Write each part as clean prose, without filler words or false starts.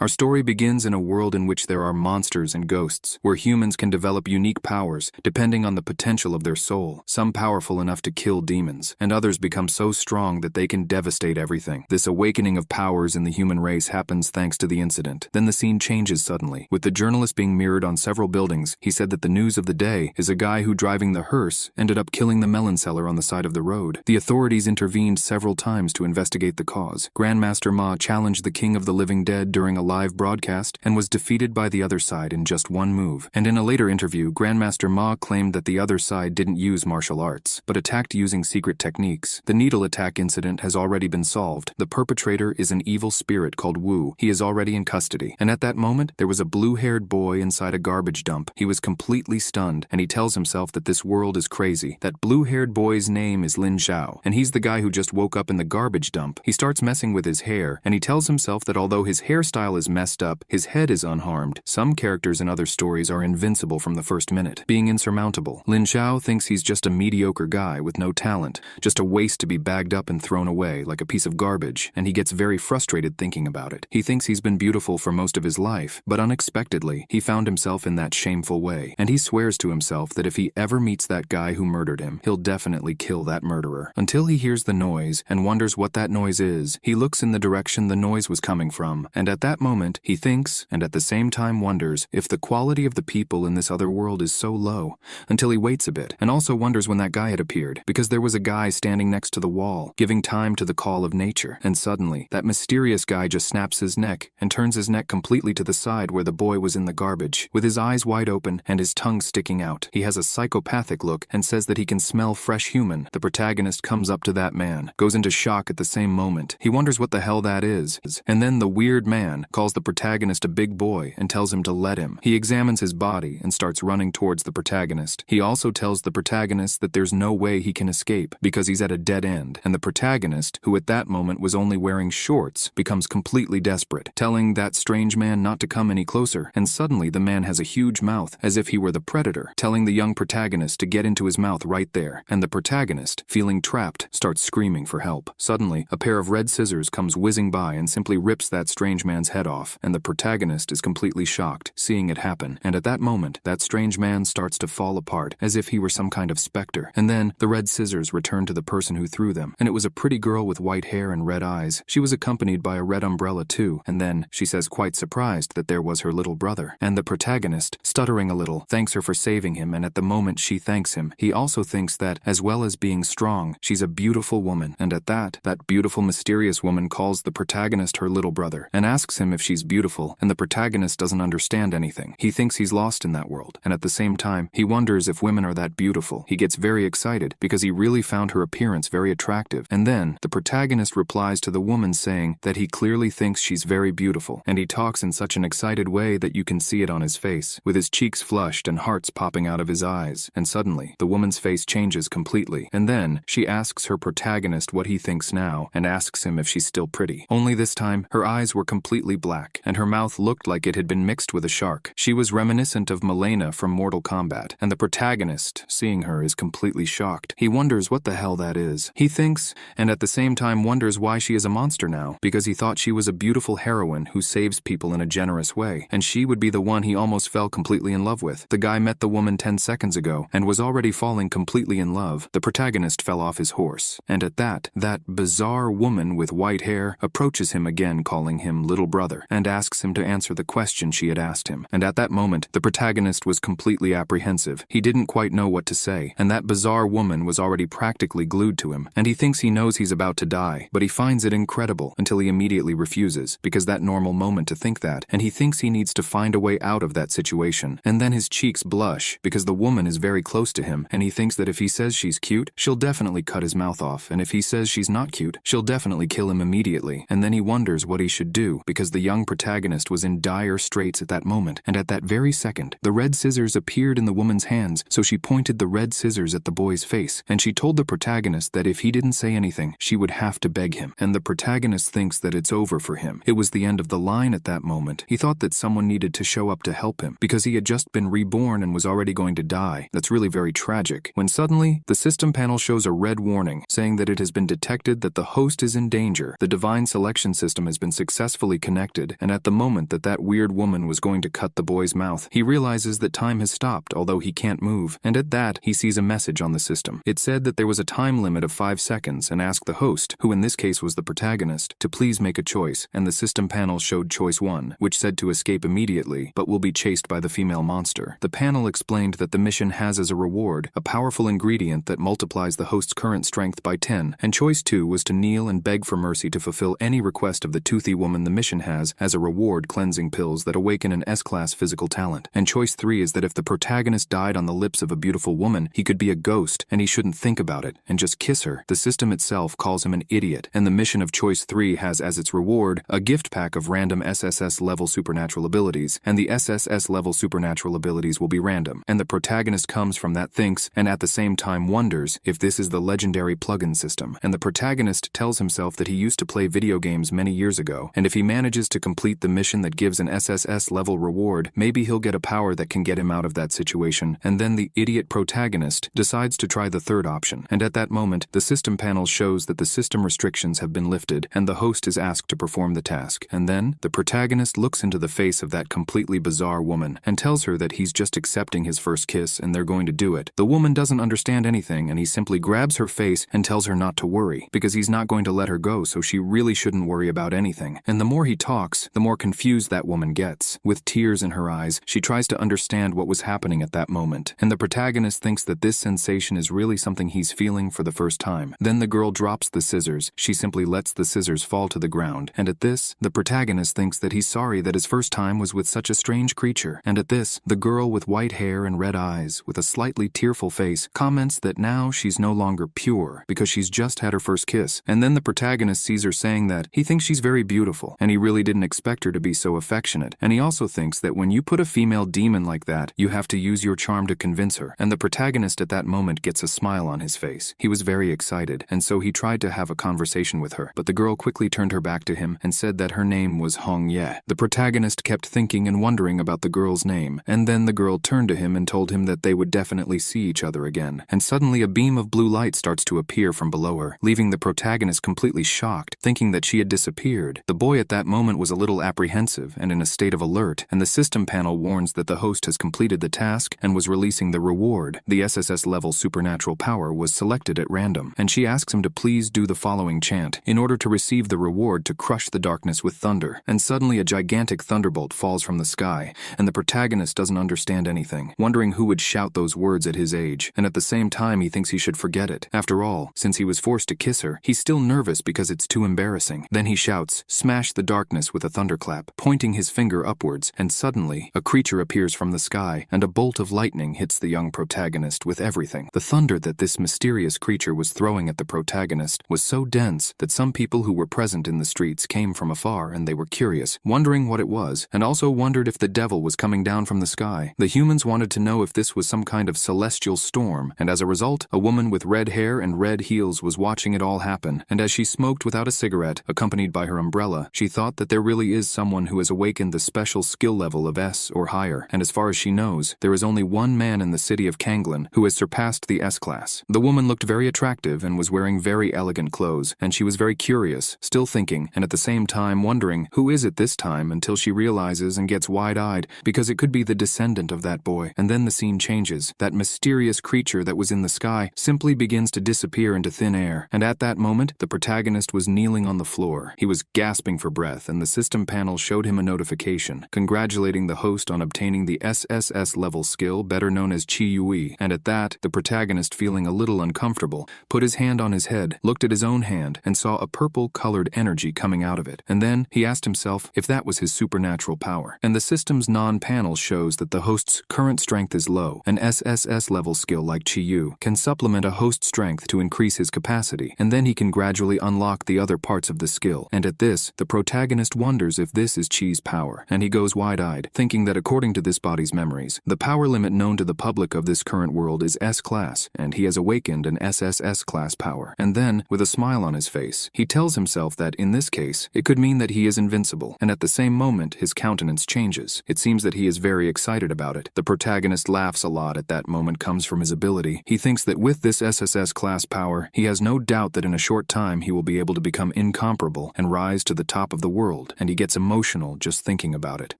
Our story begins in a world in which there are monsters and ghosts, where humans can develop unique powers depending on the potential of their soul, some powerful enough to kill demons, and others become so strong that they can devastate everything. This awakening of powers in the human race happens thanks to the incident. Then the scene changes suddenly. With the journalist being mirrored on several buildings, he said that the news of the day is a guy who driving the hearse ended up killing the melon seller on the side of the road. The authorities intervened several times to investigate the cause. Grandmaster Ma challenged the king of the living dead during a live broadcast and was defeated by the other side in just one move. And in a later interview, Grandmaster Ma claimed that the other side didn't use martial arts, but attacked using secret techniques. The needle attack incident has already been solved. The perpetrator is an evil spirit called Wu. He is already in custody. And at that moment, there was a blue-haired boy inside a garbage dump. He was completely stunned, and he tells himself that this world is crazy. That blue-haired boy's name is Lin Zhao, and he's the guy who just woke up in the garbage dump. He starts messing with his hair, and he tells himself that although his hairstyle is messed up, his head is unharmed. Some characters in other stories are invincible from the first minute, being insurmountable. Lin Zhao thinks he's just a mediocre guy with no talent, just a waste to be bagged up and thrown away like a piece of garbage, and he gets very frustrated thinking about it. He thinks he's been beautiful for most of his life, but unexpectedly, he found himself in that shameful way, and he swears to himself that if he ever meets that guy who murdered him, he'll definitely kill that murderer. Until he hears the noise and wonders what that noise is, he looks in the direction the noise was coming from, and at that moment, he thinks, and at the same time wonders, if the quality of the people in this other world is so low, until he waits a bit, and also wonders when that guy had appeared, because there was a guy standing next to the wall, giving time to the call of nature, and suddenly, that mysterious guy just snaps his neck, and turns his neck completely to the side where the boy was in the garbage, with his eyes wide open and his tongue sticking out. He has a psychopathic look, and says that he can smell fresh human. The protagonist comes up to that man, goes into shock at the same moment. He wonders what the hell that is, and then the weird man calls the protagonist a big boy and tells him to let him. He examines his body and starts running towards the protagonist. He also tells the protagonist that there's no way he can escape because he's at a dead end, and the protagonist, who at that moment was only wearing shorts, becomes completely desperate, telling that strange man not to come any closer, and suddenly the man has a huge mouth, as if he were the predator, telling the young protagonist to get into his mouth right there, and the protagonist, feeling trapped, starts screaming for help. Suddenly, a pair of red scissors comes whizzing by and simply rips that strange man's head off, and the protagonist is completely shocked, seeing it happen, and at that moment, that strange man starts to fall apart, as if he were some kind of specter, and then, the red scissors return to the person who threw them, and it was a pretty girl with white hair and red eyes. She was accompanied by a red umbrella too, and then, she says quite surprised that there was her little brother, and the protagonist, stuttering a little, thanks her for saving him, and at the moment she thanks him, he also thinks that, as well as being strong, she's a beautiful woman, and at that beautiful mysterious woman calls the protagonist her little brother, and asks him if she's beautiful, and the protagonist doesn't understand anything. He thinks he's lost in that world, and at the same time, he wonders if women are that beautiful. He gets very excited, because he really found her appearance very attractive, and then, the protagonist replies to the woman saying that he clearly thinks she's very beautiful, and he talks in such an excited way that you can see it on his face, with his cheeks flushed and hearts popping out of his eyes, and suddenly, the woman's face changes completely, and then, she asks her protagonist what he thinks now, and asks him if she's still pretty. Only this time, her eyes were completely black, and her mouth looked like it had been mixed with a shark. She was reminiscent of Milena from Mortal Kombat, and the protagonist, seeing her, is completely shocked. He wonders what the hell that is. He thinks, and at the same time wonders why she is a monster now, because he thought she was a beautiful heroine who saves people in a generous way, and she would be the one he almost fell completely in love with. The guy met the woman 10 seconds ago, and was already falling completely in love. The protagonist fell off his horse, and at that bizarre woman with white hair approaches him again, calling him little brother, and asks him to answer the question she had asked him, and at that moment, the protagonist was completely apprehensive. He didn't quite know what to say, and that bizarre woman was already practically glued to him, and he thinks he knows he's about to die, but he finds it incredible until he immediately refuses, because that normal moment to think that, and he thinks he needs to find a way out of that situation, and then his cheeks blush, because the woman is very close to him, and he thinks that if he says she's cute, she'll definitely cut his mouth off, and if he says she's not cute, she'll definitely kill him immediately, and then he wonders what he should do, because the young protagonist was in dire straits at that moment, and at that very second, the red scissors appeared in the woman's hands, so she pointed the red scissors at the boy's face, and she told the protagonist that if he didn't say anything, she would have to beg him, and the protagonist thinks that it's over for him. It was the end of the line at that moment. He thought that someone needed to show up to help him, because he had just been reborn and was already going to die. That's really very tragic. When suddenly, the system panel shows a red warning, saying that it has been detected that the host is in danger. The divine selection system has been successfully connected connected, and at the moment that that weird woman was going to cut the boy's mouth, he realizes that time has stopped, although he can't move, and at that, he sees a message on the system. It said that there was a time limit of 5 seconds and asked the host, who in this case was the protagonist, to please make a choice, and the system panel showed choice 1, which said to escape immediately, but will be chased by the female monster. The panel explained that the mission has as a reward a powerful ingredient that multiplies the host's current strength by 10, and choice 2 was to kneel and beg for mercy to fulfill any request of the toothy woman the mission has as a reward cleansing pills that awaken an S-class physical talent. And choice 3 is that if the protagonist died on the lips of a beautiful woman, he could be a ghost, and he shouldn't think about it, and just kiss her. The system itself calls him an idiot, and the mission of choice 3 has as its reward a gift pack of random SSS-level supernatural abilities, and the SSS-level supernatural abilities will be random, and the protagonist comes from that thinks, and at the same time wonders if this is the legendary plugin system, and the protagonist tells himself that he used to play video games many years ago, and if he manages to complete the mission that gives an SSS-level reward, maybe he'll get a power that can get him out of that situation, and then the idiot protagonist decides to try the third option, and at that moment, the system panel shows that the system restrictions have been lifted, and the host is asked to perform the task, and then, the protagonist looks into the face of that completely bizarre woman, and tells her that he's just accepting his first kiss and they're going to do it. The woman doesn't understand anything, and he simply grabs her face and tells her not to worry, because he's not going to let her go, so she really shouldn't worry about anything. And the more he talks, the more confused that woman gets. With tears in her eyes, she tries to understand what was happening at that moment, and the protagonist thinks that this sensation is really something he's feeling for the first time. Then the girl drops the scissors. She simply lets the scissors fall to the ground, and at this, the protagonist thinks that he's sorry that his first time was with such a strange creature, and at this, the girl with white hair and red eyes, with a slightly tearful face, comments that now she's no longer pure, because she's just had her first kiss, and then the protagonist sees her saying that he thinks she's very beautiful, and he really didn't expect her to be so affectionate, and he also thinks that when you put a female demon like that, you have to use your charm to convince her, and the protagonist at that moment gets a smile on his face. He was very excited, and so he tried to have a conversation with her, but the girl quickly turned her back to him and said that her name was Hong Ye. The protagonist kept thinking and wondering about the girl's name, and then the girl turned to him and told him that they would definitely see each other again, and suddenly a beam of blue light starts to appear from below her, leaving the protagonist completely shocked, thinking that she had disappeared. The boy at that moment was a little apprehensive and in a state of alert, and the system panel warns that the host has completed the task and was releasing the reward. The SSS-level supernatural power was selected at random, and she asks him to please do the following chant in order to receive the reward to crush the darkness with thunder, and suddenly a gigantic thunderbolt falls from the sky, and the protagonist doesn't understand anything, wondering who would shout those words at his age, and at the same time he thinks he should forget it. After all, since he was forced to kiss her, he's still nervous because it's too embarrassing. Then he shouts, "Smash the darkness," with a thunderclap, pointing his finger upwards, and suddenly, a creature appears from the sky, and a bolt of lightning hits the young protagonist with everything. The thunder that this mysterious creature was throwing at the protagonist was so dense that some people who were present in the streets came from afar, and they were curious, wondering what it was, and also wondered if the devil was coming down from the sky. The humans wanted to know if this was some kind of celestial storm, and as a result, a woman with red hair and red heels was watching it all happen, and as she smoked without a cigarette, accompanied by her umbrella, she thought that there really is someone who has awakened the special skill level of S or higher, and as far as she knows, there is only one man in the city of Kanglin who has surpassed the S-class. The woman looked very attractive and was wearing very elegant clothes, and she was very curious, still thinking, and at the same time wondering, who is it this time, until she realizes and gets wide-eyed, because it could be the descendant of that boy, and then the scene changes. That mysterious creature that was in the sky simply begins to disappear into thin air, and at that moment, the protagonist was kneeling on the floor. He was gasping for breath, and the system panel showed him a notification, congratulating the host on obtaining the SSS level skill, better known as Chi Yui, and at that, the protagonist, feeling a little uncomfortable, put his hand on his head, looked at his own hand, and saw a purple-colored energy coming out of it, and then he asked himself if that was his supernatural power. And the system's non-panel shows that the host's current strength is low. An SSS level skill like Chi Yu can supplement a host's strength to increase his capacity, and then he can gradually unlock the other parts of the skill. And at this, the protagonist wonders if this is Chi's power, and he goes wide-eyed, thinking that according to this body's memories, the power limit known to the public of this current world is S-class, and he has awakened an SSS-class power. And then, with a smile on his face, he tells himself that, in this case, it could mean that he is invincible, and at the same moment, his countenance changes. It seems that he is very excited about it. The protagonist laughs a lot at that moment comes from his ability. He thinks that with this SSS-class power, he has no doubt that in a short time he will be able to become incomparable and rise to the top of the world world, and he gets emotional just thinking about it.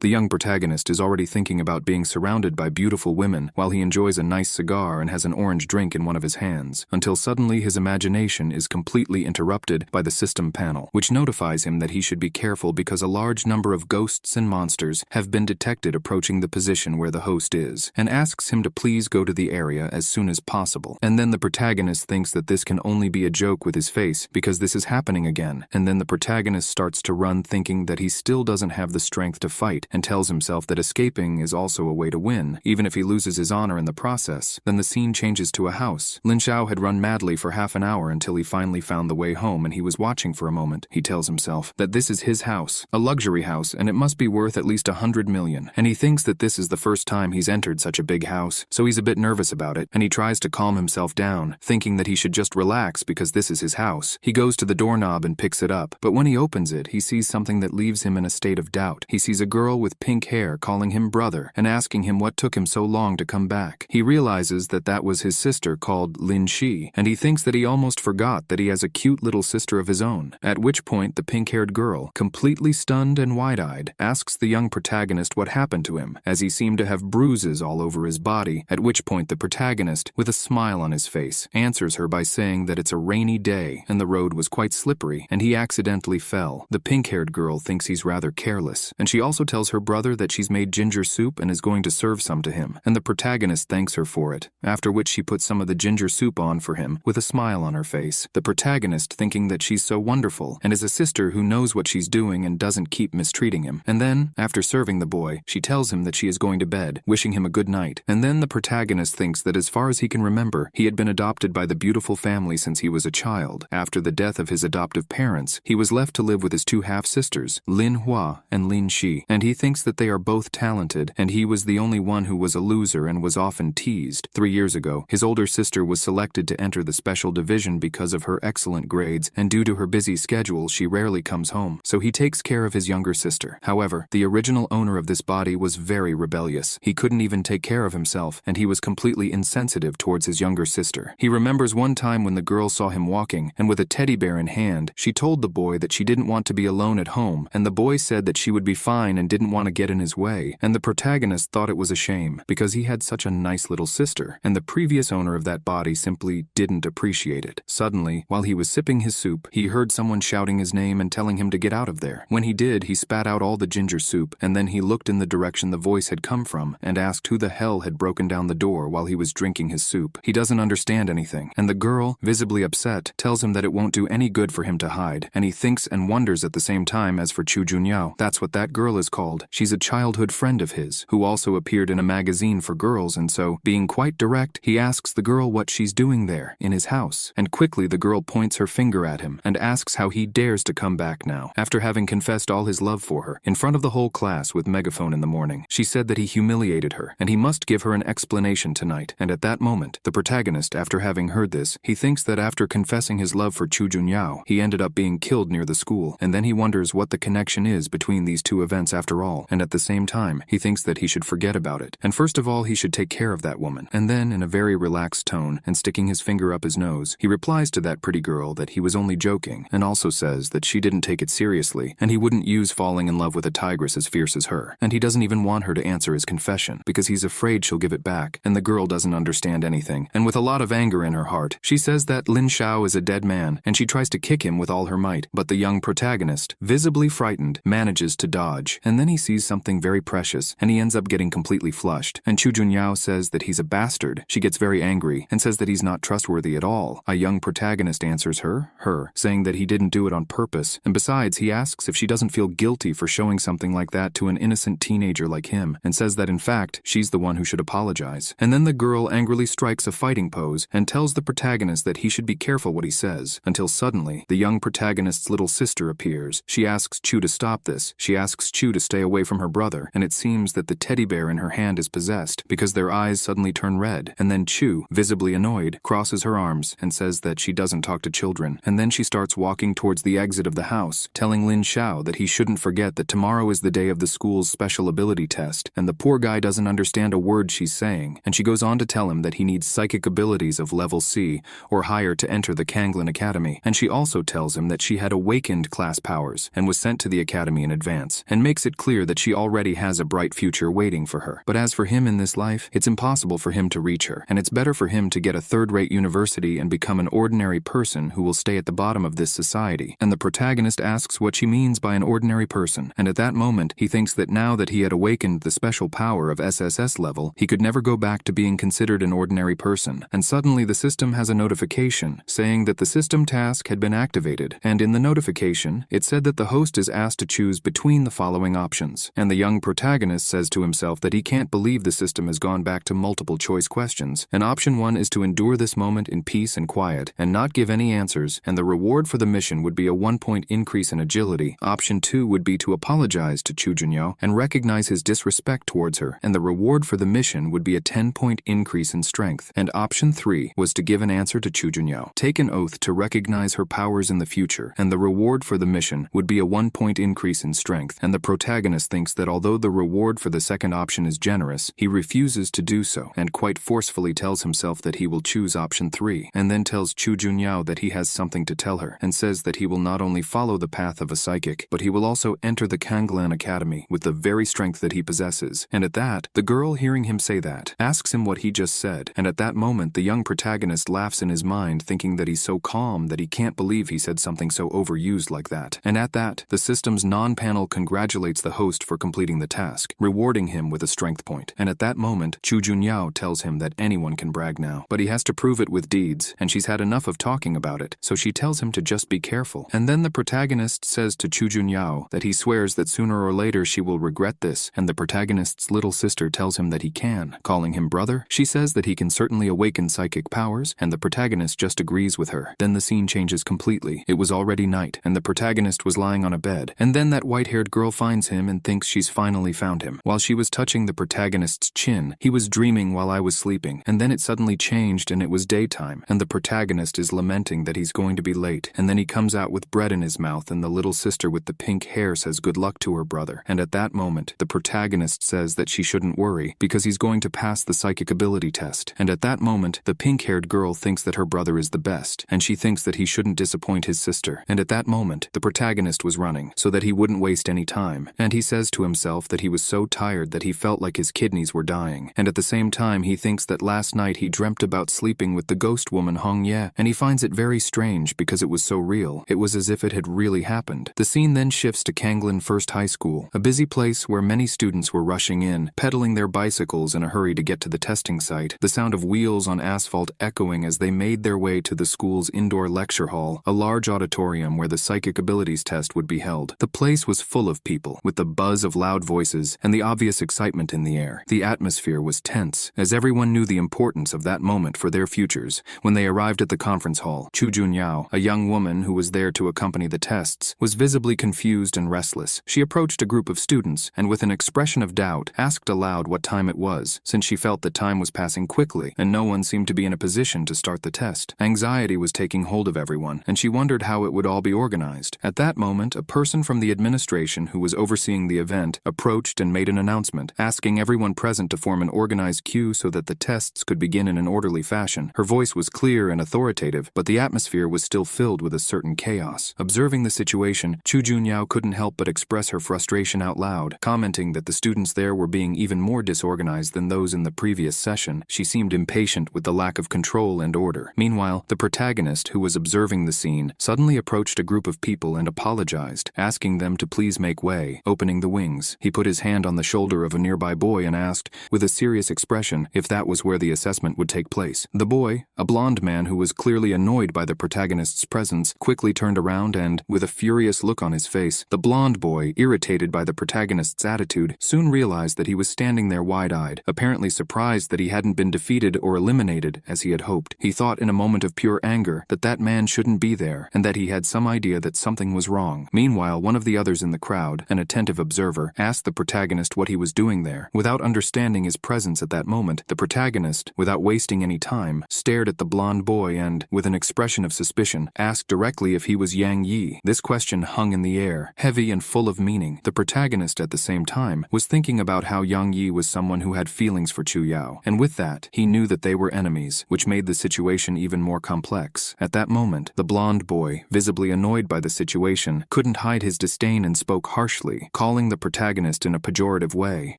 The young protagonist is already thinking about being surrounded by beautiful women while he enjoys a nice cigar and has an orange drink in one of his hands, until suddenly his imagination is completely interrupted by the system panel, which notifies him that he should be careful because a large number of ghosts and monsters have been detected approaching the position where the host is, and asks him to please go to the area as soon as possible. And then the protagonist thinks that this can only be a joke with his face because this is happening again, and then the protagonist starts to run thinking that he still doesn't have the strength to fight and tells himself that escaping is also a way to win, even if he loses his honor in the process. Then the scene changes to a house. Lin Xiao had run madly for half an hour until he finally found the way home, and he was watching for a moment. He tells himself that this is his house, a luxury house, and it must be worth at least 100 million, and he thinks that this is the first time he's entered such a big house, so he's a bit nervous about it, and he tries to calm himself down, thinking that he should just relax because this is his house. He goes to the doorknob and picks it up, but when he opens it, he sees something that leaves him in a state of doubt. He sees a girl with pink hair calling him brother and asking him what took him so long to come back. He realizes that that was his sister called Lin Shi, and he thinks that he almost forgot that he has a cute little sister of his own, at which point the pink-haired girl, completely stunned and wide-eyed, asks the young protagonist what happened to him, as he seemed to have bruises all over his body, at which point the protagonist, with a smile on his face, answers her by saying that it's a rainy day and the road was quite slippery and he accidentally fell. The pink-haired girl thinks he's rather careless, and she also tells her brother that she's made ginger soup and is going to serve some to him, and the protagonist thanks her for it, after which she puts some of the ginger soup on for him with a smile on her face. The protagonist thinking that she's so wonderful and is a sister who knows what she's doing and doesn't keep mistreating him. And then, after serving the boy, she tells him that she is going to bed, wishing him a good night. And then the protagonist thinks that as far as he can remember, he had been adopted by the beautiful family since he was a child. After the death of his adoptive parents, he was left to live with his two half-sisters, Lin Hua and Lin Shi, and he thinks that they are both talented, and he was the only one who was a loser and was often teased. 3 years ago, his older sister was selected to enter the special division because of her excellent grades, and due to her busy schedule, she rarely comes home, so he takes care of his younger sister. However, the original owner of this body was very rebellious. He couldn't even take care of himself, and he was completely insensitive towards his younger sister. He remembers one time when the girl saw him walking, and with a teddy bear in hand, she told the boy that she didn't want to be alone at home, and the boy said that she would be fine and didn't want to get in his way, and the protagonist thought it was a shame, because he had such a nice little sister, and the previous owner of that body simply didn't appreciate it. Suddenly, while he was sipping his soup, he heard someone shouting his name and telling him to get out of there. When he did, he spat out all the ginger soup, and then he looked in the direction the voice had come from and asked who the hell had broken down the door while he was drinking his soup. He doesn't understand anything, and the girl, visibly upset, tells him that it won't do any good for him to hide, and he thinks and wonders at the same time. As for Chu Junyao, that's what that girl is called. She's a childhood friend of his, who also appeared in a magazine for girls, and so, being quite direct, he asks the girl what she's doing there, in his house, and quickly the girl points her finger at him and asks how he dares to come back now, after having confessed all his love for her, in front of the whole class with megaphone in the morning. She said that he humiliated her, and he must give her an explanation tonight, and at that moment, the protagonist, after having heard this, he thinks that after confessing his love for Chu Junyao, he ended up being killed near the school, and then he wonders what the connection is between these two events after all, and at the same time, he thinks that he should forget about it, and first of all he should take care of that woman, and then, in a very relaxed tone, and sticking his finger up his nose, he replies to that pretty girl that he was only joking, and also says that she didn't take it seriously, and he wouldn't use falling in love with a tigress as fierce as her, and he doesn't even want her to answer his confession, because he's afraid she'll give it back, and the girl doesn't understand anything, and with a lot of anger in her heart, she says that Lin Xiao is a dead man, and she tries to kick him with all her might, but the young protagonist, visibly frightened, manages to dodge, and then he sees something very precious, and he ends up getting completely flushed, and Chu Junyao says that he's a bastard. She gets very angry, and says that he's not trustworthy at all. A young protagonist answers her, saying that he didn't do it on purpose, and besides, he asks if she doesn't feel guilty for showing something like that to an innocent teenager like him, and says that in fact, she's the one who should apologize. And then the girl angrily strikes a fighting pose, and tells the protagonist that he should be careful what he says, until suddenly, the young protagonist's little sister appears. She asks Chu to stop this. She asks Chu to stay away from her brother, and it seems that the teddy bear in her hand is possessed, because their eyes suddenly turn red, and then Chu, visibly annoyed, crosses her arms, and says that she doesn't talk to children, and then she starts walking towards the exit of the house, telling Lin Xiao that he shouldn't forget that tomorrow is the day of the school's special ability test, and the poor guy doesn't understand a word she's saying, and she goes on to tell him that he needs psychic abilities of level C, or higher to enter the Kanglin Academy, and she also tells him that she had awakened class powers, and and was sent to the academy in advance, and makes it clear that she already has a bright future waiting for her. But as for him in this life, it's impossible for him to reach her, and it's better for him to get a third-rate university and become an ordinary person who will stay at the bottom of this society. And the protagonist asks what she means by an ordinary person, and at that moment, he thinks that now that he had awakened the special power of SSS level, he could never go back to being considered an ordinary person. And suddenly the system has a notification saying that the system task had been activated, and in the notification, it said that the host is asked to choose between the following options. And the young protagonist says to himself that he can't believe the system has gone back to multiple choice questions. And option 1 is to endure this moment in peace and quiet and not give any answers, and the reward for the mission would be a 1-point increase in agility. Option 2 would be to apologize to Chu Junyao and recognize his disrespect towards her, and the reward for the mission would be a 10-point increase in strength. And option 3 was to give an answer to Chu Junyao, take an oath to recognize her powers in the future, and the reward for the mission would be a 1-point increase in strength. And the protagonist thinks that although the reward for the second option is generous, he refuses to do so, and quite forcefully tells himself that he will choose option 3, and then tells Chu Junyao that he has something to tell her, and says that he will not only follow the path of a psychic, but he will also enter the Kanglan Academy with the very strength that he possesses. And at that, the girl, hearing him say that, asks him what he just said, and at that moment the young protagonist laughs in his mind, thinking that he's so calm that he can't believe he said something so overused like that. And at that, the system's non-panel congratulates the host for completing the task, rewarding him with a strength point. And at that moment, Chu Junyao tells him that anyone can brag now, but he has to prove it with deeds, and she's had enough of talking about it, so she tells him to just be careful. And then the protagonist says to Chu Junyao that he swears that sooner or later she will regret this, and the protagonist's little sister tells him that he can, calling him brother. She says that he can certainly awaken psychic powers, and the protagonist just agrees with her. Then the scene changes completely. It was already night, and the protagonist was lying on a bed, and then that white-haired girl finds him and thinks she's finally found him. While she was touching the protagonist's chin, he was dreaming while I was sleeping, and then it suddenly changed and it was daytime, and the protagonist is lamenting that he's going to be late, and then he comes out with bread in his mouth, and the little sister with the pink hair says good luck to her brother. And at that moment, the protagonist says that she shouldn't worry because he's going to pass the psychic ability test. And at that moment, the pink-haired girl thinks that her brother is the best, and she thinks that he shouldn't disappoint his sister. And at that moment, the protagonist was running so that he wouldn't waste any time, and he says to himself that he was so tired that he felt like his kidneys were dying. And at the same time, he thinks that last night he dreamt about sleeping with the ghost woman Hong Ye, and he finds it very strange because it was so real. It was as if it had really happened. The scene then shifts to Kanglan First High School, a busy place where many students were rushing in, pedaling their bicycles in a hurry to get to the testing site, the sound of wheels on asphalt echoing as they made their way to the school's indoor lecture hall, a large auditorium where the psychic abilities test would be held. The place was full of people, with the buzz of loud voices and the obvious excitement in the air. The atmosphere was tense, as everyone knew the importance of that moment for their futures. When they arrived at the conference hall, Chu Junyao, a young woman who was there to accompany the tests, was visibly confused and restless. She approached a group of students and with an expression of doubt asked aloud what time it was, since she felt that time was passing quickly and no one seemed to be in a position to start the test. Anxiety was taking hold of everyone, and she wondered how it would all be organized. At that moment, a person from the administration who was overseeing the event approached and made an announcement, asking everyone present to form an organized queue so that the tests could begin in an orderly fashion. Her voice was clear and authoritative, but the atmosphere was still filled with a certain chaos. Observing the situation, Chu Junyao couldn't help but express her frustration out loud, commenting that the students there were being even more disorganized than those in the previous session. She seemed impatient with the lack of control and order. Meanwhile, the protagonist, who was observing the scene, suddenly approached a group of people and apologized, asking them to please make way. Opening the wings, he put his hand on the shoulder of a nearby boy and asked, with a serious expression, if that was where the assessment would take place. The boy, a blonde man who was clearly annoyed by the protagonist's presence, quickly turned around and, with a furious look on his face, the blonde boy, irritated by the protagonist's attitude, soon realized that he was standing there wide-eyed, apparently surprised that he hadn't been defeated or eliminated as he had hoped. He thought in a moment of pure anger that that man shouldn't be there, and that he had some idea that something was wrong. Meanwhile, one of the others in the crowd, an attentive observer, asked the protagonist what he was doing there. Without understanding his presence at that moment, the protagonist, without wasting any time, stared at the blonde boy and, with an expression of suspicion, asked directly if he was Yang Yi. This question hung in the air, heavy and full of meaning. The protagonist, at the same time, was thinking about how Yang Yi was someone who had feelings for Chu Yao, and with that, he knew that they were enemies, which made the situation even more complex. At that moment, the blonde boy, visibly annoyed by the situation, couldn't hide his disdain and spoke harshly, calling the protagonist in a pejorative way.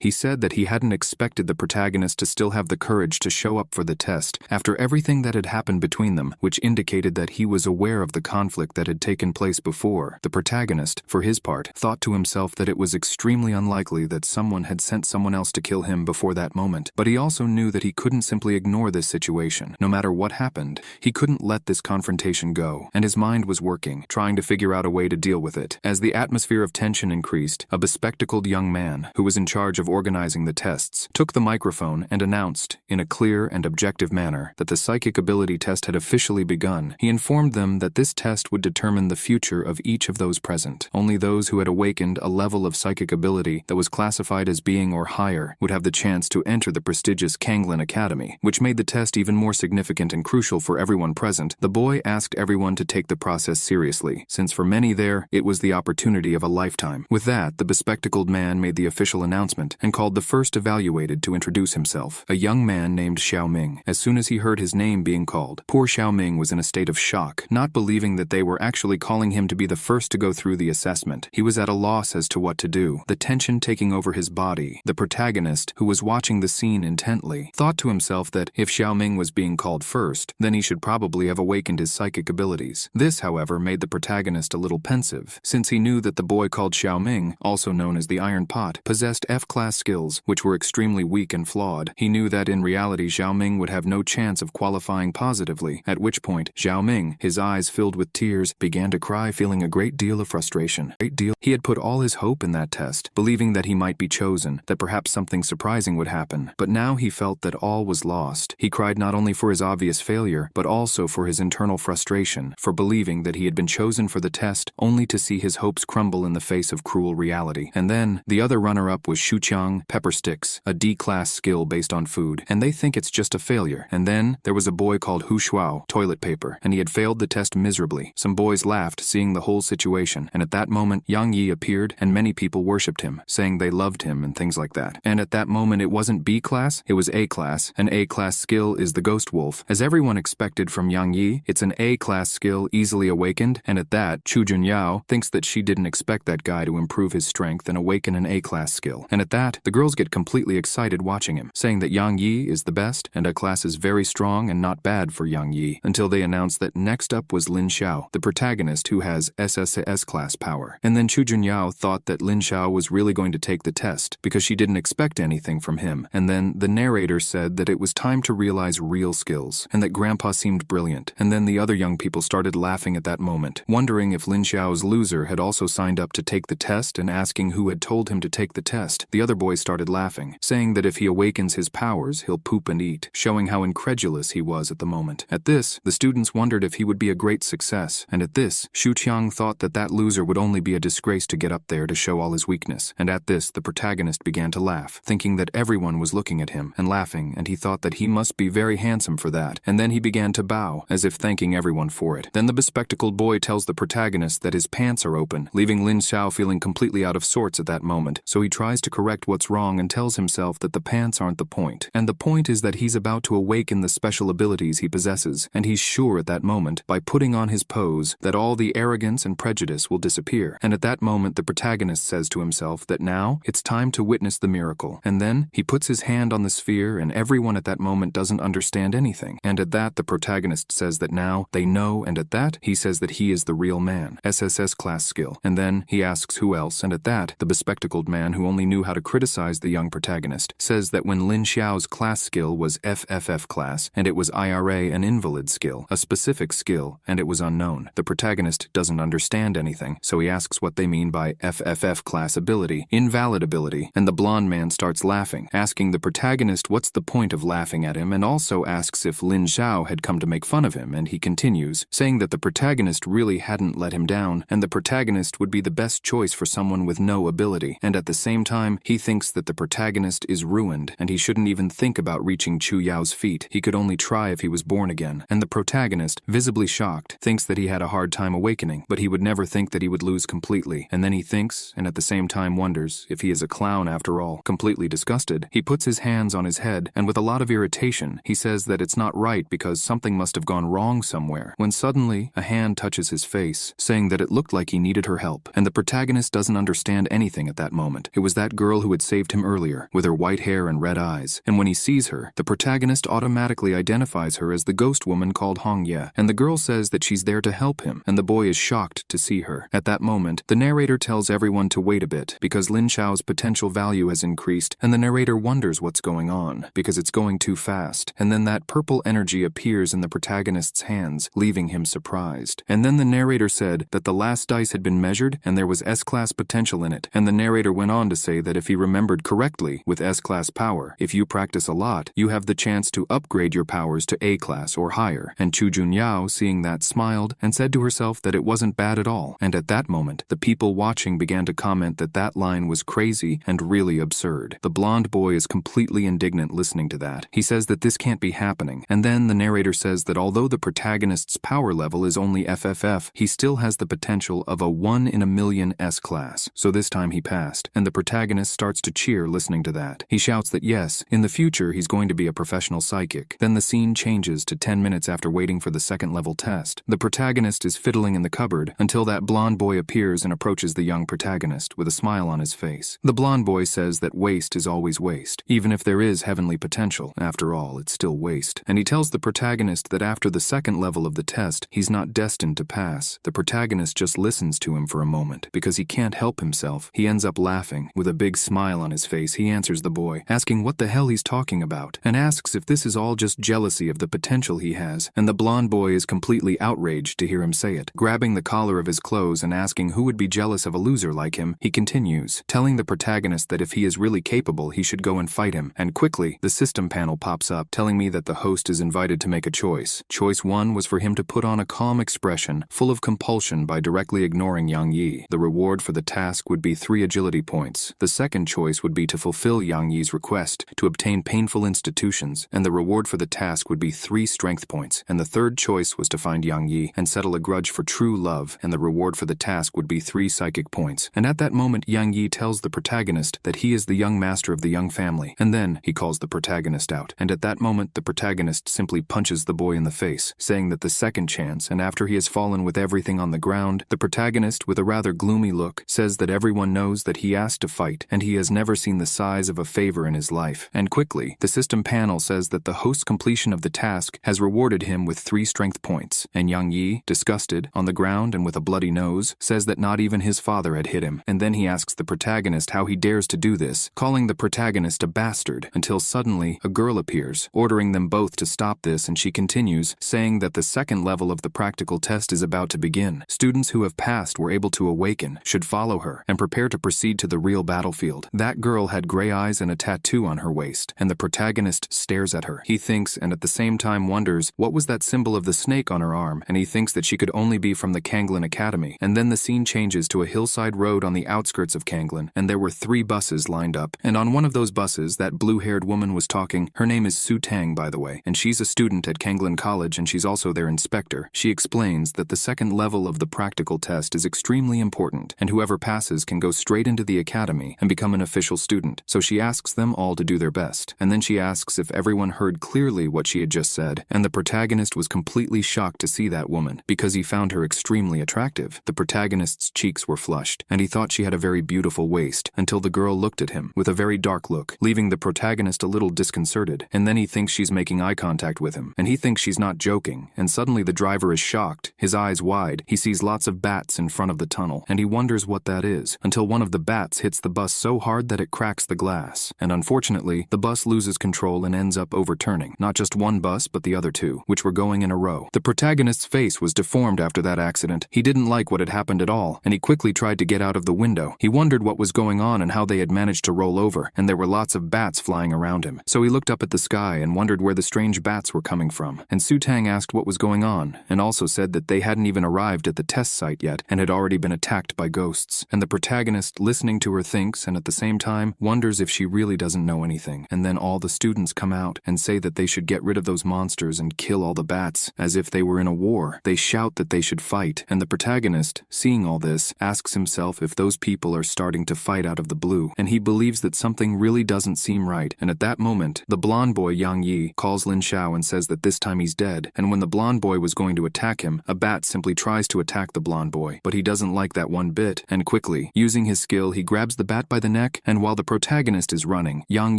He said that he hadn't expected the protagonist to still have the courage to show up for the test after everything that had happened between them, which indicated that he was aware of the conflict that had taken place before. The protagonist, for his part, thought to himself that it was extremely unlikely that someone had sent someone else to kill him before that moment, but he also knew that he couldn't simply ignore this situation. No matter what happened, he couldn't let this confrontation go, and his mind was working, trying to figure out a way to deal with it. As the atmosphere of tension increased, a bespectacled young man, who was in charge of organizing the tests, took the microphone and announced, in a clear and objective manner, that the psychic ability test had officially begun. He informed them that this test would determine the future of each of those present. Only those who had awakened a level of psychic ability that was classified as being or higher would have the chance to enter the prestigious Kanglin Academy, which made the test even more significant and crucial for everyone present. The boy asked everyone to take the process seriously, since for many there, it was the opportunity of a lifetime. With that, the bespectacled man made the official announcement and called the first evaluated to introduce himself, a young man named Xiaoming. As soon as he heard his name being called, poor Xiaoming was in a state of shock, not believing that they were actually calling him to be the first to go through the assessment. He was at a loss as to what to do, the tension taking over his body. The protagonist, who was watching the scene intently, thought to himself that if Xiaoming was being called first, then he should probably have awakened his psychic abilities. This, however, made the protagonist a little pensive, since he knew that the boy called Xiaoming, also known as the Iron Pot, possessed F-class skills, which were extremely weak and flawed. He knew that in reality Xiaoming would have no chance of qualifying positively, at which point Xiaoming, his eyes filled with tears, began to cry, feeling a great deal of frustration. He had put all his hope in that test, believing that he might be chosen, that perhaps something surprising would happen, but now he felt that all was lost. He cried not only for his obvious failure, but also for his internal frustration, for believing that he had been chosen for the test only to see his hopes crumble in the face of cruel reality. And then, the other runner-up was Shuqiang, pepper sticks, a D-class skill based on food, and they think it's just a failure. And then, there was a boy called Hu Shuao, toilet paper, and he had failed the test miserably. Some boys laughed, seeing the whole situation, and at that moment, Yang Yi appeared, and many people worshipped him, saying they loved him and things like that. And at that moment, it wasn't B-class, it was A-class. An A-class skill is the Ghost Wolf. As everyone expected from Yang Yi, it's an A-class skill easily awakened, and at that, Chu Junyao thinks that she didn't expect that guy to improve his strength and awaken an A-class skill. And at that, the girls get completely excited watching him, saying that Yang Yi is the best, and A-class is very strong and not bad for Yang Yi, until they announced that next up was Lin Xiao, the protagonist who has SSS-class power. And then Chu Junyao thought that Lin Xiao was really going to take the test, because she didn't expect anything from him. And then the narrator said that it was time to realize real skills, and that Grandpa seemed brilliant. And then the other young people started laughing at that moment, wondering if Lin Xiao's loser had also signed up to take the test and asking who had told him to take the test. The other boys started laughing, saying that if he awakens his powers, he'll poop and eat, showing how incredulous he was at the moment. At this, the students wondered if he would be a great success, and at this, Shu Qiang thought that that loser would only be a disgrace to get up there to show all his weakness. And at this, the protagonist began to laugh, thinking that everyone was looking at him and laughing, and he thought that he must be very handsome for that. And then he began to bow, as if thanking everyone for it. Then the bespectacled boy tells the protagonist that his pants are open, leaving Lin Xiao feeling completely out of sorts at that moment. So he tries to correct what's wrong and tells himself that the pants aren't the point. And the point is that he's about to awaken the special abilities he possesses, and he's sure at that moment, by putting on his pose, that all the arrogance and prejudice will disappear. And at that moment, the protagonist says to himself that now it's time to witness the miracle. And then he puts his hand on the sphere, and everyone at that moment doesn't understand anything. And at that, the protagonist says that now they know, and at that, he says that he is the real man, SSS class skill. And then he asks who else, and at that, the bespectacled man who only knew how to criticize the young protagonist says that when Lin Xiao's class skill was FFF class, and it was IRA an invalid skill, a specific skill, and it was unknown. The protagonist doesn't understand anything, so he asks what they mean by FFF class ability, invalid ability, and the blonde man starts laughing, asking the protagonist what's the point of laughing at him, and also asks if Lin Xiao had come to make fun of him, and he continues, saying that the protagonist really hadn't let him down, and the protagonist would be the best choice for someone with no ability, and at the same time, he thinks that the protagonist is ruined, and he shouldn't even think about reaching Chu Yao's feet. He could only try if he was born again. And the protagonist, visibly shocked, thinks that he had a hard time awakening, but he would never think that he would lose completely. And then he thinks, and at the same time wonders, if he is a clown after all. Completely disgusted, he puts his hands on his head, and with a lot of irritation, he says that it's not right because something must have gone wrong somewhere, when suddenly, a hand touches his face, saying that it looked like he needed her help, and the protagonist doesn't understand anything at that moment. It was that girl who had saved him earlier, with her white hair and red eyes, and when he sees her, the protagonist automatically identifies her as the ghost woman called Hongye, and the girl says that she's there to help him, and the boy is shocked to see her. At that moment, the narrator tells everyone to wait a bit, because Lin Xiao's potential value has increased, and the narrator wonders what's going on, because it's going too fast, and then that purple energy appears in the protagonist's hands, leaving him surprised. And then the narrator said that the last dice had been measured and there was S-class potential in it, and the narrator went on to say that if he remembered correctly, with S-class power, if you practice a lot, you have the chance to upgrade your powers to A-class or higher, and Chu Junyao, seeing that, smiled and said to herself that it wasn't bad at all, and at that moment, the people watching began to comment that that line was crazy and really absurd. The blonde boy is completely indignant listening to that. He says that this can't be happening, and then the narrator says that although the protagonist's power level is only FFF, he still has the potential of a 1 in a million S-class, so this time he passed, and the protagonist starts to cheer listening to that. He shouts that yes, in the future he's going to be a professional psychic. Then the scene changes to 10 minutes after waiting for the second level test. The protagonist is fiddling in the cupboard until that blonde boy appears and approaches the young protagonist with a smile on his face. The blonde boy says that waste is always waste. Even if there is heavenly potential, after all, it's still waste. And he tells the protagonist that after the second level of the test, he's not destined to pass. The protagonist just listens to him for a moment. Because he can't help himself, he ends up laughing. With a big smile on his face, he answers the boy, asking what the hell he's talking about, and asks if this is all just jealousy of the potential he has, and the blonde boy is completely outraged to hear him say it. Grabbing the collar of his clothes and asking who would be jealous of a loser like him, he continues, telling the protagonist that if he is really capable, he should go and fight him, and quickly, the system panel pops up, telling me that the host is invited to make a choice. Choice 1 was for him to put on a calm expression, full of compulsion by directly ignoring Yang Yi. The reward for the task would be 3 agility points. The second choice would be to fulfill Yang Yi's request, to obtain painful institutions, and the reward for the task would be 3 strength points. And the third choice was to find Yang Yi and settle a grudge for true love, and the reward for the task would be 3 psychic points. And at that moment, Yang Yi tells the protagonist that he is the young master of the young family, and then he calls the protagonist out. And at that moment, the protagonist simply punches the boy in the face, saying that the second chance, and after he has fallen with everything on the ground, the protagonist, with a rather gloomy look, says that everyone knows that he asked to fight, and he has never seen the size of a favor in his life. And quickly, the system panel says that the host's completion of the task has rewarded him with 3 strength points, and Yang Yi, disgusted, on the ground and with a bloody nose, says that not even his father had hit him, and then he asks the protagonist how he dares to do this, calling the protagonist a bastard, until suddenly a girl appears, ordering them both to stop this, and she continues, saying that the second level of the practical test is about to begin. Students who have passed were able to awaken, should follow her, and prepare to proceed to the real battlefield. That girl had gray eyes and a tattoo on her waist, and the protagonist stares at her. He thinks, and at the same time wonders, what was that symbol of the snake on her arm, and he thinks that she could only be from the Kanglin Academy. And then the scene changes to a hillside road on the outskirts of Kanglin, and there were 3 buses lined up, and on one of those buses, that blue-haired woman was talking. Her name is Su Tang, by the way, and she's a student at Kanglin College, and she's also their inspector. She explains that the second level of the practical test is extremely important, and whoever passes can go straight into the academy and become an official student. So she asks them all to do their best, and then she asks if everyone heard clearly what she had just said, and the protagonist was completely shocked to see that woman, because he found her extremely attractive. The protagonist's cheeks were flushed, and he thought she had a very beautiful waist, until the girl looked at him with a very dark look, leaving the protagonist a little disconcerted, and then he thinks she's making eye contact with him, and he thinks she's not joking, and suddenly the driver is shocked, his eyes wide. He sees lots of bats in front of the tunnel, and he wonders what that is, until one of the bats hits the bus so hard that it cracks the glass, and unfortunately, the bus loses control and ends up overturning, not just one bus, but the other 2, which were going in a row. The protagonist's face was deformed after that accident. He didn't like what had happened at all, and he quickly tried to get out of the window. He wondered what was going on and how they had managed to roll over, and there were lots of bats flying around him. So he looked up at the sky and wondered where the strange bats were coming from, and Su Tang asked what was going on, and also said that they hadn't even arrived at the test site yet, and had already been attacked by ghosts. And the protagonist, listening to her, thinks, and at the same time, wonders if she really doesn't know anything. And then all the students come out and say that they should get rid of those monsters and kill all the bats, as if they were in a war. They shout that they should fight, and the protagonist, seeing all this, asks himself if those people are starting to fight out of the blue, and he believes that something really doesn't seem right. And at that moment, the blonde boy Yang Yi calls Lin Xiao and says that this time he's dead, and when the blonde boy was going to attack him, a bat simply tries to attack the blonde boy, but he doesn't like that one bit, and quickly, using his skill, he grabs the bat by the neck, and while the protagonist is running, Yang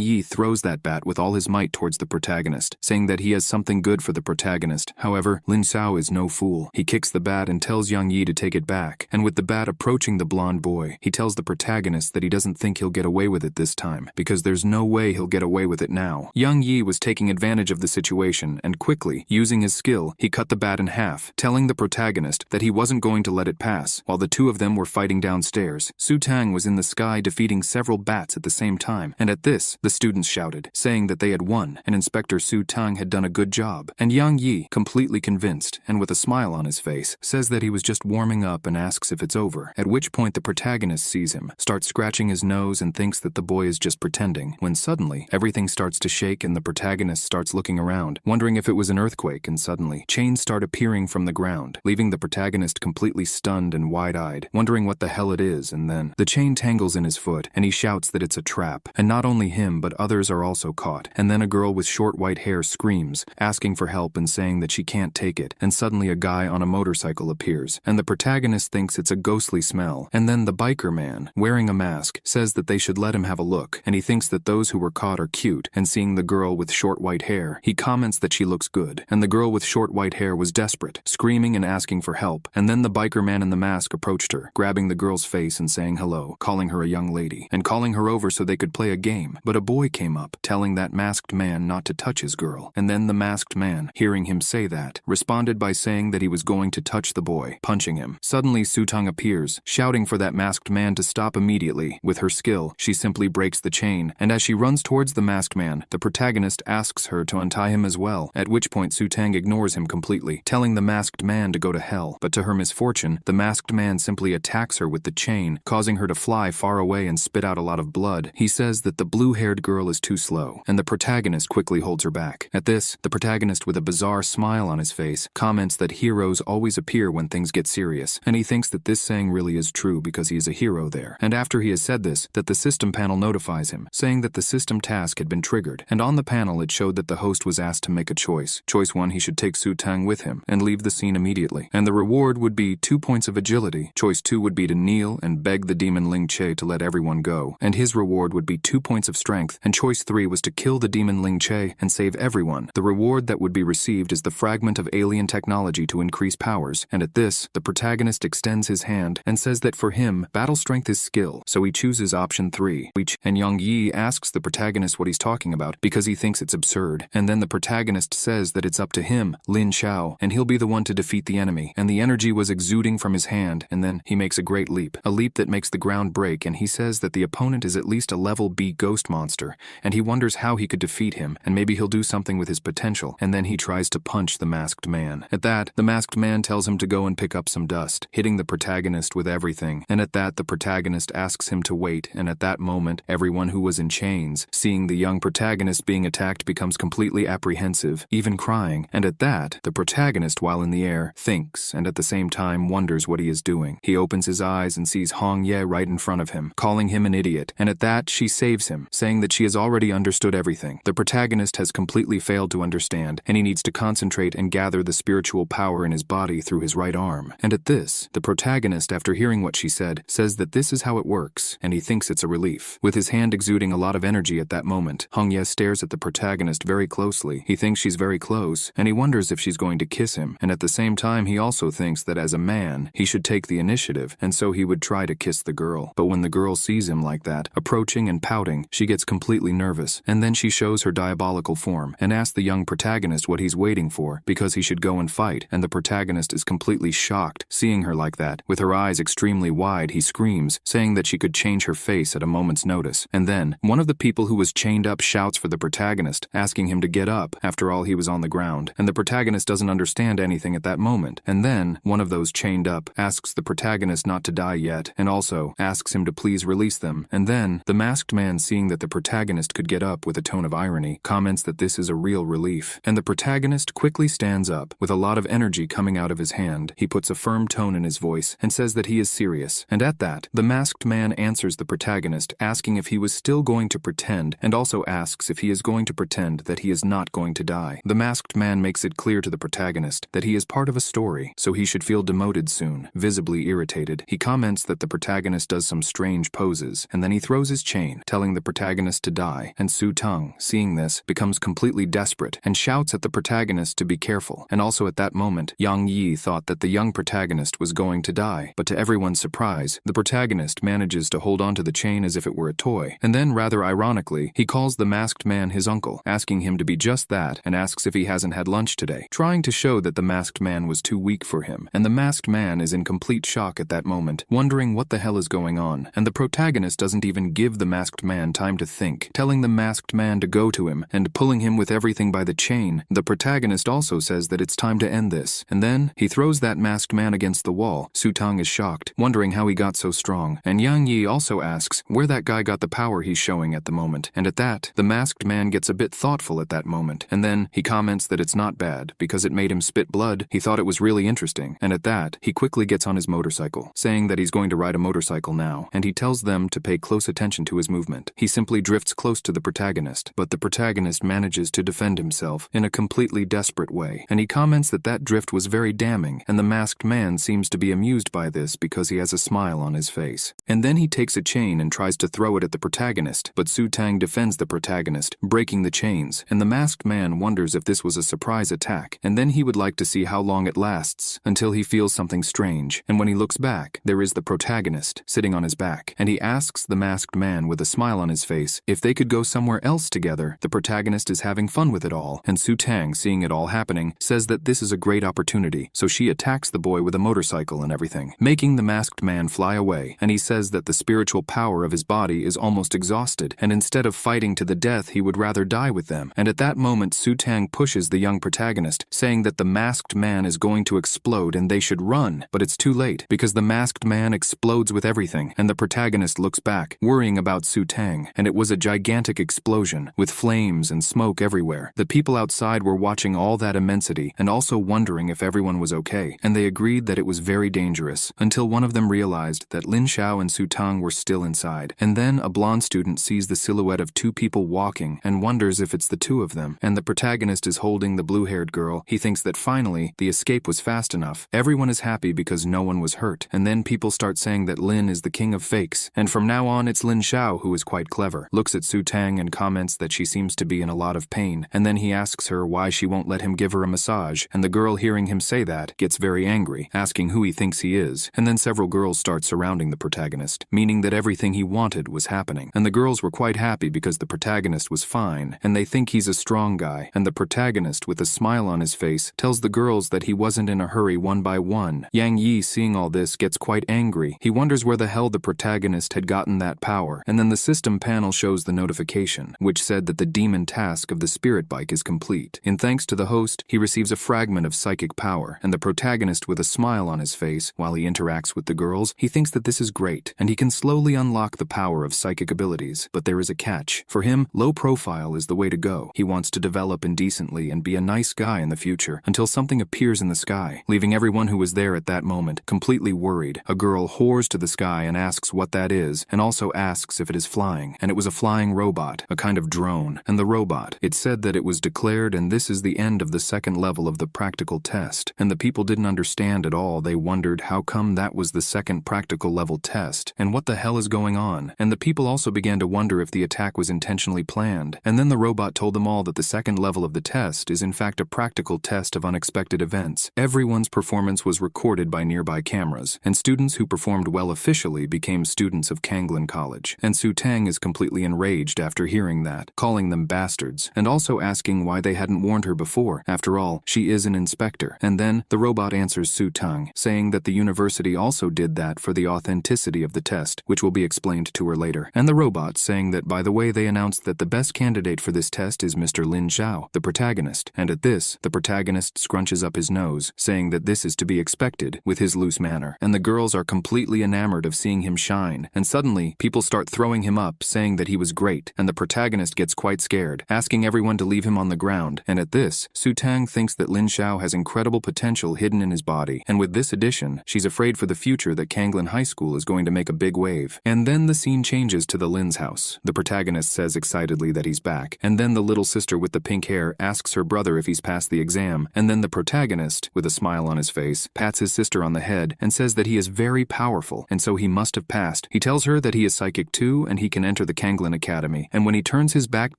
Yi throws that bat with all his might towards the protagonist, saying that he has something good for the protagonist. However, Lin Xiao is no fool. He kicks the bat and tells Yang Yi to take it back, and with the bat approaching the blonde boy, he tells the protagonist that he doesn't think he'll get away with it this time, because there's no way he'll get away with it now. Yang Yi was taking advantage of the situation, and quickly, using his skill, he cut the bat in half, telling the protagonist that he wasn't going to let it pass. While the two of them were fighting downstairs, Su Tang was in the sky defeating several bats at the same time, and at this, the students shouted, saying that they had won, and Inspector Su Tang had done a good job. And Yang Yi, completely convinced, and with a smile on his face, says that he was just warming up and asks if it's over, at which point the protagonist sees him, starts scratching his nose and thinks that the boy is just pretending, when suddenly, everything starts to shake and the protagonist starts looking around, wondering if it was an earthquake, and suddenly, chains start appearing from the ground, leaving the protagonist completely stunned and wide-eyed, wondering what the hell it is, and then, the chain tangles in his foot, and he shouts that it's a trap, and not only him but others are also caught, and then a girl with short white hair screams, asking for help and saying that she can't take it, and suddenly a guy on a motorcycle appears, and the protagonist thinks it's a ghostly smell, and then the biker man, wearing a mask, says that they should let him have a look, and he thinks that those who were caught are cute, and seeing the girl with short white hair, he comments that she looks good, and the girl with short white hair was desperate, screaming and asking for help, and then the biker man in the mask approached her, grabbing the girl's face and saying hello, calling her a young lady, and calling her over so they could play a game, but a boy came up, telling that masked man not to touch his girl, and then the masked man, hearing him say that, responded by saying that he was going to touch the boy, punching him. Suddenly Su Tang appears, shouting for that masked man to stop immediately. With her skill, she simply breaks the chain, and as she runs towards the masked man, the protagonist asks her to untie him as well, at which point Su Tang ignores him completely, telling the masked man to go to hell, but to her misfortune, the masked man simply attacks her with the chain, causing her to fly far away and spit out a lot of blood. He says that the blue-haired girl is too slow, and the protagonist quickly holds her back. At this, the protagonist with a bizarre smile on his face comments that heroes always appear when things get serious, and he thinks that this saying really is true because he is a hero there. And after he has said this, that the system panel notifies him, saying that the system task had been triggered, and on the panel it showed that the host was asked to make a choice. Choice 1, he should take Su Tang with him and leave the scene immediately, and the reward would be 2 points of agility. Choice 2 would be to kneel and beg the demon Ling Che to let everyone go, and his reward would be 2 points of strength, and choice 3 was to kill the demon Ling Che and save everyone. The reward that would be received is the fragment of alien technology to increase powers, and at this, the protagonist extends his hand and says that for him, battle strength is skill, so he chooses option 3. And Yang Yi asks the protagonist what he's talking about because he thinks it's absurd, and then the protagonist says that it's up to him, Lin Xiao, and he'll be the one to defeat the enemy, and the energy was exuding from his hand, and then he makes a great leap, a leap that makes the ground break, and he says that the opponent is at least a level B ghost monster, and he wonders how he could defeat him, and maybe he'll do something with his potential, and then he tries to punch the masked man. At that, the masked man tells him to go and pick up some dust, hitting the protagonist with everything, and at that the protagonist asks him to wait, and at that moment, everyone who was in chains, seeing the young protagonist being attacked, becomes completely apprehensive, even crying, and at that, the protagonist, while in the air, thinks, and at the same time wonders what he is doing. He opens his eyes and sees Hong Ye right in front of him, calling him an idiot, and at that, she saves him, saying that she has already understood everything. The protagonist has completely failed to understand, and he needs to concentrate and gather the spiritual power in his body through his right arm. And at this, the protagonist, after hearing what she said, says that this is how it works, and he thinks it's a relief. With his hand exuding a lot of energy at that moment, Hong Ye stares at the protagonist very closely. He thinks she's very close, and he wonders if she's going to kiss him, and at the same time he also thinks that as a man, he should take the initiative, and so he would try to kiss the girl. But when the girl sees him like that, approaching and pouting, she gets completely nervous, and then she shows her diabolical form, and asks the young protagonist what he's waiting for, because he should go and fight, and the protagonist is completely shocked, seeing her like that. With her eyes extremely wide, he screams, saying that she could change her face at a moment's notice, and then, one of the people who was chained up shouts for the protagonist, asking him to get up. After all, he was on the ground, and the protagonist doesn't understand anything at that moment, and then, one of those chained up asks the protagonist not to die yet, and also asks him to please release them, and then, the masked man, seeing that the protagonist could get up with a tone of irony, comments that this is a real relief, and the protagonist quickly stands up, with a lot of energy coming out of his hand. He puts a firm tone in his voice, and says that he is serious, and at that, the masked man answers the protagonist, asking if he was still going to pretend, and also asks if he is going to pretend that he is not going to die. The masked man makes it clear to the protagonist that he is part of a story, so he should feel demoted soon. Visibly irritated, he comments that the protagonist does some strange poses, and then he throws his chain, telling the protagonist to die, and Su-tang, seeing this, becomes completely desperate and shouts at the protagonist to be careful. And also at that moment, Yang Yi thought that the young protagonist was going to die, but to everyone's surprise, the protagonist manages to hold onto the chain as if it were a toy. And then, rather ironically, he calls the masked man his uncle, asking him to be just that, and asks if he hasn't had lunch today, trying to show that the masked man was too weak for him. And the masked man is in complete shock at that moment, wondering what the hell is going on, and the protagonist doesn't even give the masked man time to think, telling the masked man to go to him, and pulling him with everything by the chain. The protagonist also says that it's time to end this, and then he throws that masked man against the wall. Su-tang is shocked, wondering how he got so strong, and Yang Yi also asks where that guy got the power he's showing at the moment, and at that, the masked man gets a bit thoughtful at that moment, and then he comments that it's not bad, because it made him spit blood. He thought it was really interesting, and at that, he quickly gets on his motorcycle, saying that he's going to ride a motorcycle now, and he tells them to pay close attention to his movement. He simply drifts close to the protagonist, but the protagonist manages to defend himself in a completely desperate way, and he comments that that drift was very damning, and the masked man seems to be amused by this because he has a smile on his face. And then he takes a chain and tries to throw it at the protagonist, but Su-tang defends the protagonist, breaking the chains, and the masked man wonders if this was a surprise attack, and then he would like to see how long it lasts, until he feels something strange, and when he looks back, there is the protagonist, sitting on his back, and he asks the masked man with a smile on his face if they could go somewhere else together. The protagonist is having fun with it all, and Su-tang, seeing it all happening, says that this is a great opportunity, so she attacks the boy with a motorcycle and everything, making the masked man fly away, and he says that the spiritual power of his body is almost exhausted, and instead of fighting to the death, he would rather die with them. And at that moment, Su-tang pushes the young protagonist, saying that the masked man is going to explode and they should run, but it's too late, because the masked man explodes with everything, and the protagonist looks back, worrying about Su-tang, and it was a gigantic explosion, with flames and smoke everywhere. The people outside were watching all that immensity, and also wondering if everyone was okay, and they agreed that it was very dangerous, until one of them realized that Lin Xiao and Su-tang were still inside. And then a blonde student sees the silhouette of two people walking, and wonders if it's the two of them, and the protagonist is holding the blue-haired girl. He thinks that finally, the escape was fast enough. Everyone is happy because no one was hurt, and then people start saying that Lin is the king of fakes, and from now on it's Lin Xiao who is quite clever, looks at Su-tang and comments that she seems to be in a lot of pain, and then he asks her why she won't let him give her a massage, and the girl, hearing him say that, gets very angry, asking who he thinks he is, and then several girls start surrounding the protagonist, meaning that everything he wanted was happening, and the girls were quite happy because the protagonist was fine, and they think he's a strong guy, and the protagonist, with a smile on his face, tells the girls that he wasn't in a hurry one by one. Yang Yi, seeing all this, gets quite angry. He wonders where the hell the protagonist had gotten that power, and then the system panel shows the notification, which said that the demon task of the spirit bike is complete. In thanks to the host, he receives a fragment of psychic power, and the protagonist, with a smile on his face, while he interacts with the girls, he thinks that this is great, and he can slowly unlock the power of psychic abilities. But there is a catch. For him, low profile is the way to go. He wants to develop indecently and be a nice guy in the future, until something appears in the sky, leaving everyone who was there at that moment completely worried. A girl whores to the sky and asks what that is, and also asks if it is flying, and it was a flying robot, a kind of drone, and the robot, it said that it was declared, and this is the end of the second level of the practical test, and the people didn't understand at all. They wondered how come that was the second practical level test, and what the hell is going on, and the people also began to wonder if the attack was intentionally planned, and then the robot told them all that the second level of the test is in fact a practical test of unexpected events. Everyone's performance was recorded by nearby cameras, and students who performed well officially became students of Kanglin College, and Su-tang is completely enraged after hearing that, calling them bastards, and also asking why they hadn't warned her before. After all, she is an inspector. And then the robot answers Su-tang, saying that the university also did that for the authenticity of the test, which will be explained to her later. And the robot saying that, by the way, they announced that the best candidate for this test is Mr. Lin Xiao, the protagonist, and at this, the protagonist scrunches up his nose, saying that this is to be expected with his loose manner, and the girls are completely enamored of seeing him shine, and suddenly, people start throwing him up, saying that he was great, and the protagonist gets quite scared, asking everyone to leave him on the ground, and at this, Su-tang thinks that Lin Xiao has incredible potential hidden in his body, and with this addition, she's afraid for the future that Kanglin High School is going to make a big wave. And then the scene changes to the Lin's house. The protagonist says excitedly that he's back, and then the little sister with the pink hair asks her brother if he's passed the exam, and then the protagonist, with a smile on his face, face, pats his sister on the head, and says that he is very powerful, and so he must have passed. He tells her that he is psychic too, and he can enter the Kanglin Academy, and when he turns his back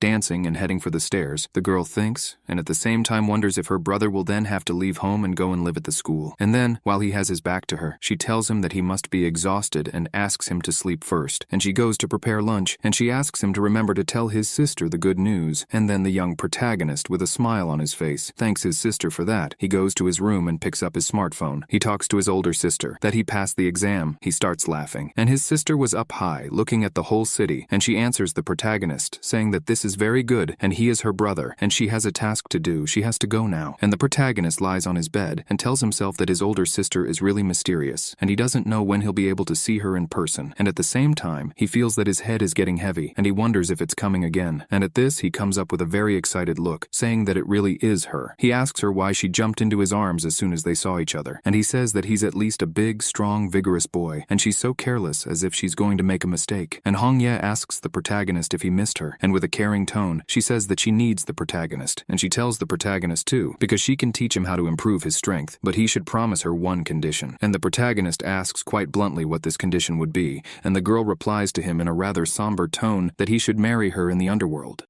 dancing and heading for the stairs, the girl thinks, and at the same time wonders if her brother will then have to leave home and go and live at the school. And then, while he has his back to her, she tells him that he must be exhausted and asks him to sleep first, and she goes to prepare lunch, and she asks him to remember to tell his sister the good news, and then the young protagonist, with a smile on his face, thanks his sister for that. He goes to his room and picks up his smartphone. He talks to his older sister, that he passed the exam. He starts laughing, and his sister was up high, looking at the whole city, and she answers the protagonist, saying that this is very good, and he is her brother, and she has a task to do, she has to go now. And the protagonist lies on his bed, and tells himself that his older sister is really mysterious, and he doesn't know when he'll be able to see her in person, and at the same time, he feels that his head is getting heavy, and he wonders if it's coming again, and at this he comes up with a very excited look, saying that it really is her. He asks her why she jumped into his arms as soon as they saw each other, and he says that he's at least a big, strong, vigorous boy, and she's so careless as if she's going to make a mistake. And Hong Ye asks the protagonist if he missed her, and with a caring tone, she says that she needs the protagonist, and she tells the protagonist too, because she can teach him how to improve his strength, but he should promise her one condition. And the protagonist asks quite bluntly what this condition would be, and the girl replies to him in a rather somber tone that he should marry her in the underworld.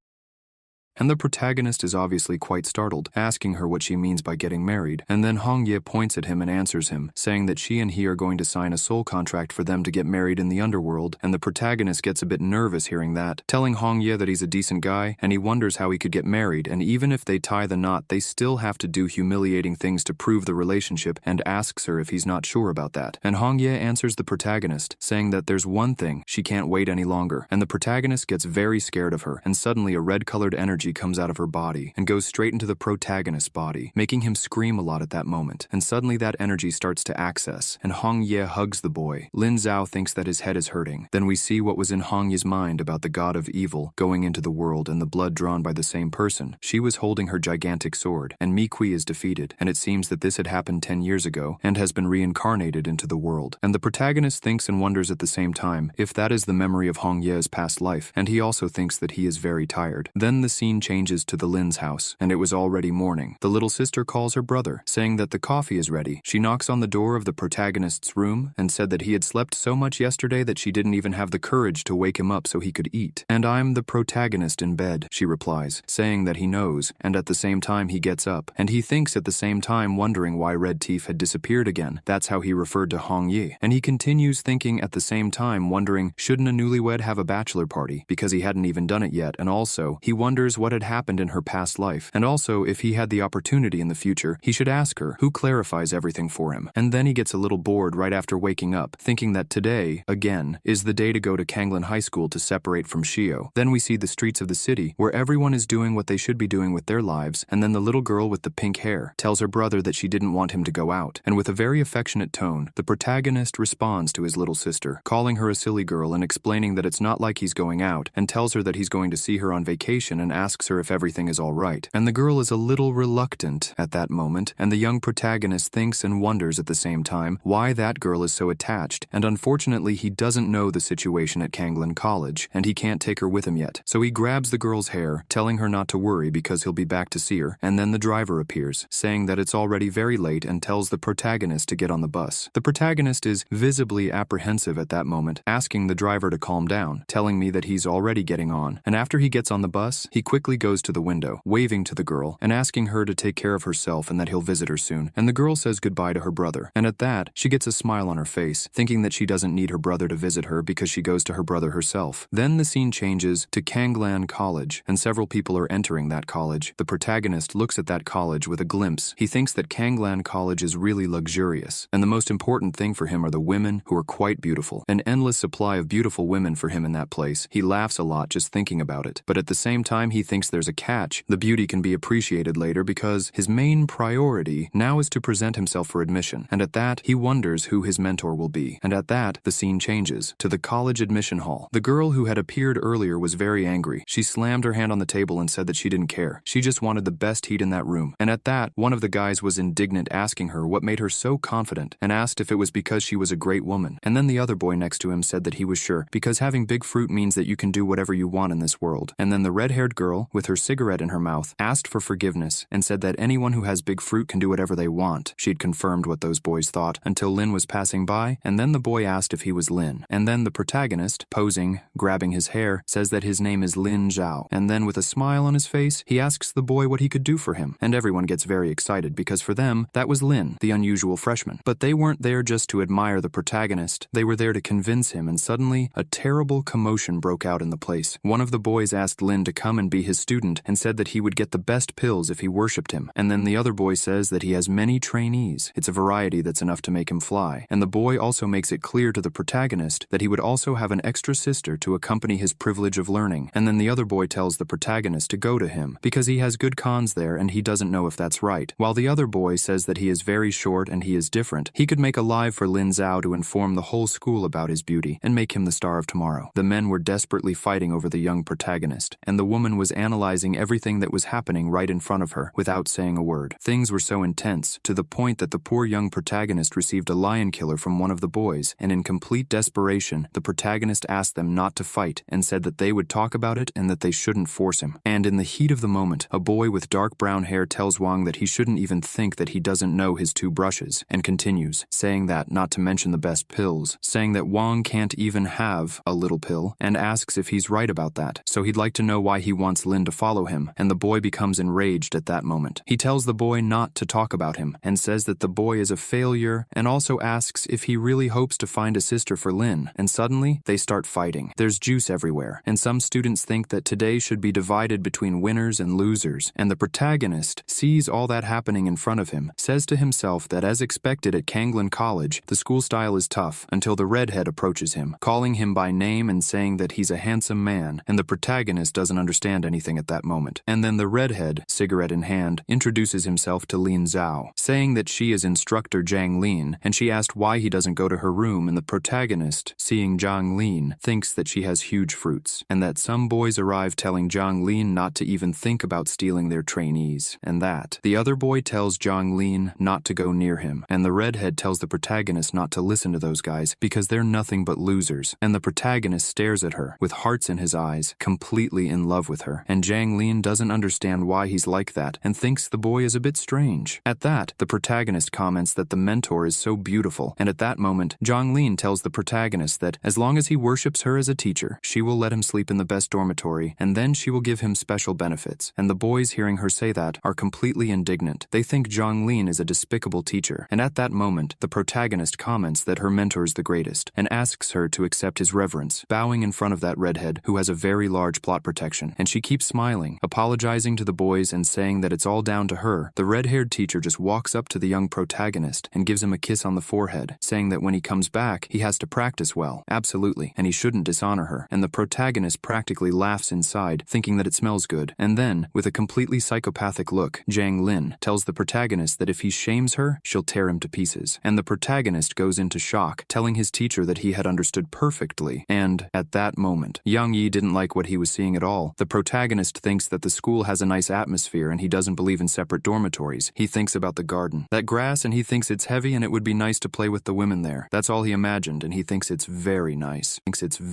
And the protagonist is obviously quite startled, asking her what she means by getting married, and then Hong Ye points at him and answers him, saying that she and he are going to sign a soul contract for them to get married in the underworld, and the protagonist gets a bit nervous hearing that, telling Hong Ye that he's a decent guy, and he wonders how he could get married, and even if they tie the knot, they still have to do humiliating things to prove the relationship, and asks her if he's not sure about that. And Hong Ye answers the protagonist, saying that there's one thing, she can't wait any longer, and the protagonist gets very scared of her, and suddenly a red-colored energy comes out of her body and goes straight into the protagonist's body, making him scream a lot at that moment. And suddenly that energy starts to access, and Hong Ye hugs the boy. Lin Zhao thinks that his head is hurting. Then we see what was in Hong Ye's mind about the god of evil going into the world and the blood drawn by the same person. She was holding her gigantic sword, and Mi Kui is defeated, and it seems that this had happened 10 years ago and has been reincarnated into the world. And the protagonist thinks and wonders at the same time if that is the memory of Hong Ye's past life, and he also thinks that he is very tired. Then the scene changes to the Lin's house, and it was already morning. The little sister calls her brother, saying that the coffee is ready. She knocks on the door of the protagonist's room and said that he had slept so much yesterday that she didn't even have the courage to wake him up so he could eat. And I'm the protagonist in bed, she replies, saying that he knows, and at the same time he gets up, and he thinks at the same time wondering why Red Teeth had disappeared again. That's how he referred to Hong Ye. And he continues thinking at the same time wondering, shouldn't a newlywed have a bachelor party, because he hadn't even done it yet, and also, he wonders what had happened in her past life, and also if he had the opportunity in the future, he should ask her, who clarifies everything for him. And then he gets a little bored right after waking up, thinking that today, again, is the day to go to Kanglin High School to separate from Shio. Then we see the streets of the city, where everyone is doing what they should be doing with their lives, and then the little girl with the pink hair tells her brother that she didn't want him to go out, and with a very affectionate tone, the protagonist responds to his little sister, calling her a silly girl and explaining that it's not like he's going out, and tells her that he's going to see her on vacation and asks her if everything is all right. And the girl is a little reluctant at that moment, and the young protagonist thinks and wonders at the same time why that girl is so attached, and unfortunately he doesn't know the situation at Kanglin College, and he can't take her with him yet. So he grabs the girl's hair, telling her not to worry because he'll be back to see her, and then the driver appears, saying that it's already very late and tells the protagonist to get on the bus. The protagonist is visibly apprehensive at that moment, asking the driver to calm down, telling me that he's already getting on, and after he gets on the bus, he quickly goes to the window, waving to the girl and asking her to take care of herself and that he'll visit her soon. And the girl says goodbye to her brother, and at that, she gets a smile on her face, thinking that she doesn't need her brother to visit her because she goes to her brother herself. Then the scene changes to Kanglan College, and several people are entering that college. The protagonist looks at that college with a glimpse. He thinks that Kanglan College is really luxurious, and the most important thing for him are the women, who are quite beautiful. An endless supply of beautiful women for him in that place. He laughs a lot just thinking about it, but at the same time he thinks there's a catch. The beauty can be appreciated later because his main priority now is to present himself for admission, and at that, he wonders who his mentor will be. And at that, the scene changes to the college admission hall. The girl who had appeared earlier was very angry. She slammed her hand on the table and said that she didn't care. She just wanted the best heat in that room. And at that, one of the guys was indignant, asking her what made her so confident, and asked if it was because she was a great woman. And then the other boy next to him said that he was sure, because having big fruit means that you can do whatever you want in this world. And then the red-haired girl girl, with her cigarette in her mouth, asked for forgiveness and said that anyone who has big fruit can do whatever they want. She'd confirmed what those boys thought until Lin was passing by, and then the boy asked if he was Lin. And then the protagonist, posing, grabbing his hair, says that his name is Lin Zhao. And then with a smile on his face, he asks the boy what he could do for him. And everyone gets very excited because for them, that was Lin, the unusual freshman. But they weren't there just to admire the protagonist. They were there to convince him, and suddenly, a terrible commotion broke out in the place. One of the boys asked Lin to come and be his student and said that he would get the best pills if he worshipped him. And then the other boy says that he has many trainees. It's a variety that's enough to make him fly. And the boy also makes it clear to the protagonist that he would also have an extra sister to accompany his privilege of learning. And then the other boy tells the protagonist to go to him because he has good cons there and he doesn't know if that's right. While the other boy says that he is very short and he is different, he could make a live for Lin Zhao to inform the whole school about his beauty and make him the star of tomorrow. The men were desperately fighting over the young protagonist, and the woman was analyzing everything that was happening right in front of her without saying a word. Things were so intense, to the point that the poor young protagonist received a lion killer from one of the boys, and in complete desperation, the protagonist asked them not to fight and said that they would talk about it and that they shouldn't force him. And in the heat of the moment, a boy with dark brown hair tells Wang that he shouldn't even think that he doesn't know his two brushes, and continues, saying that not to mention the best pills, saying that Wang can't even have a little pill, and asks if he's right about that. So he'd like to know why he wants Lin to follow him, and the boy becomes enraged at that moment. He tells the boy not to talk about him, and says that the boy is a failure, and also asks if he really hopes to find a sister for Lin, and suddenly, they start fighting. There's juice everywhere, and some students think that today should be divided between winners and losers, and the protagonist sees all that happening in front of him, says to himself that as expected at Kanglin College, the school style is tough, until the redhead approaches him, calling him by name and saying that he's a handsome man, and the protagonist doesn't understand anything at that moment. And then the redhead, cigarette in hand, introduces himself to Lin Zhao, saying that she is instructor Zhang Lin, and she asked why he doesn't go to her room, and the protagonist, seeing Zhang Lin, thinks that she has huge fruits, and that some boys arrive telling Zhang Lin not to even think about stealing their trainees, and that the other boy tells Zhang Lin not to go near him, and the redhead tells the protagonist not to listen to those guys because they're nothing but losers, and the protagonist stares at her with hearts in his eyes, completely in love with her, and Zhang Lin doesn't understand why he's like that and thinks the boy is a bit strange. At that, the protagonist comments that the mentor is so beautiful, and at that moment, Zhang Lin tells the protagonist that as long as he worships her as a teacher, she will let him sleep in the best dormitory, and then she will give him special benefits, and the boys hearing her say that are completely indignant. They think Zhang Lin is a despicable teacher, and at that moment, the protagonist comments that her mentor is the greatest, and asks her to accept his reverence, bowing in front of that redhead who has a very large plot protection, and she keeps smiling, apologizing to the boys and saying that it's all down to her. The red-haired teacher just walks up to the young protagonist and gives him a kiss on the forehead, saying that when he comes back, he has to practice well, absolutely, and he shouldn't dishonor her, and the protagonist practically laughs inside, thinking that it smells good, and then, with a completely psychopathic look, Zhang Lin tells the protagonist that if he shames her, she'll tear him to pieces, and the protagonist goes into shock, telling his teacher that he had understood perfectly, and, at that moment, Yang Yi didn't like what he was seeing at all. The protagonist thinks that the school has a nice atmosphere and he doesn't believe in separate dormitories. He thinks about the garden, that grass, and he thinks it's heavy and it would be nice to play with the women there. That's all he imagined, and he thinks it's very nice.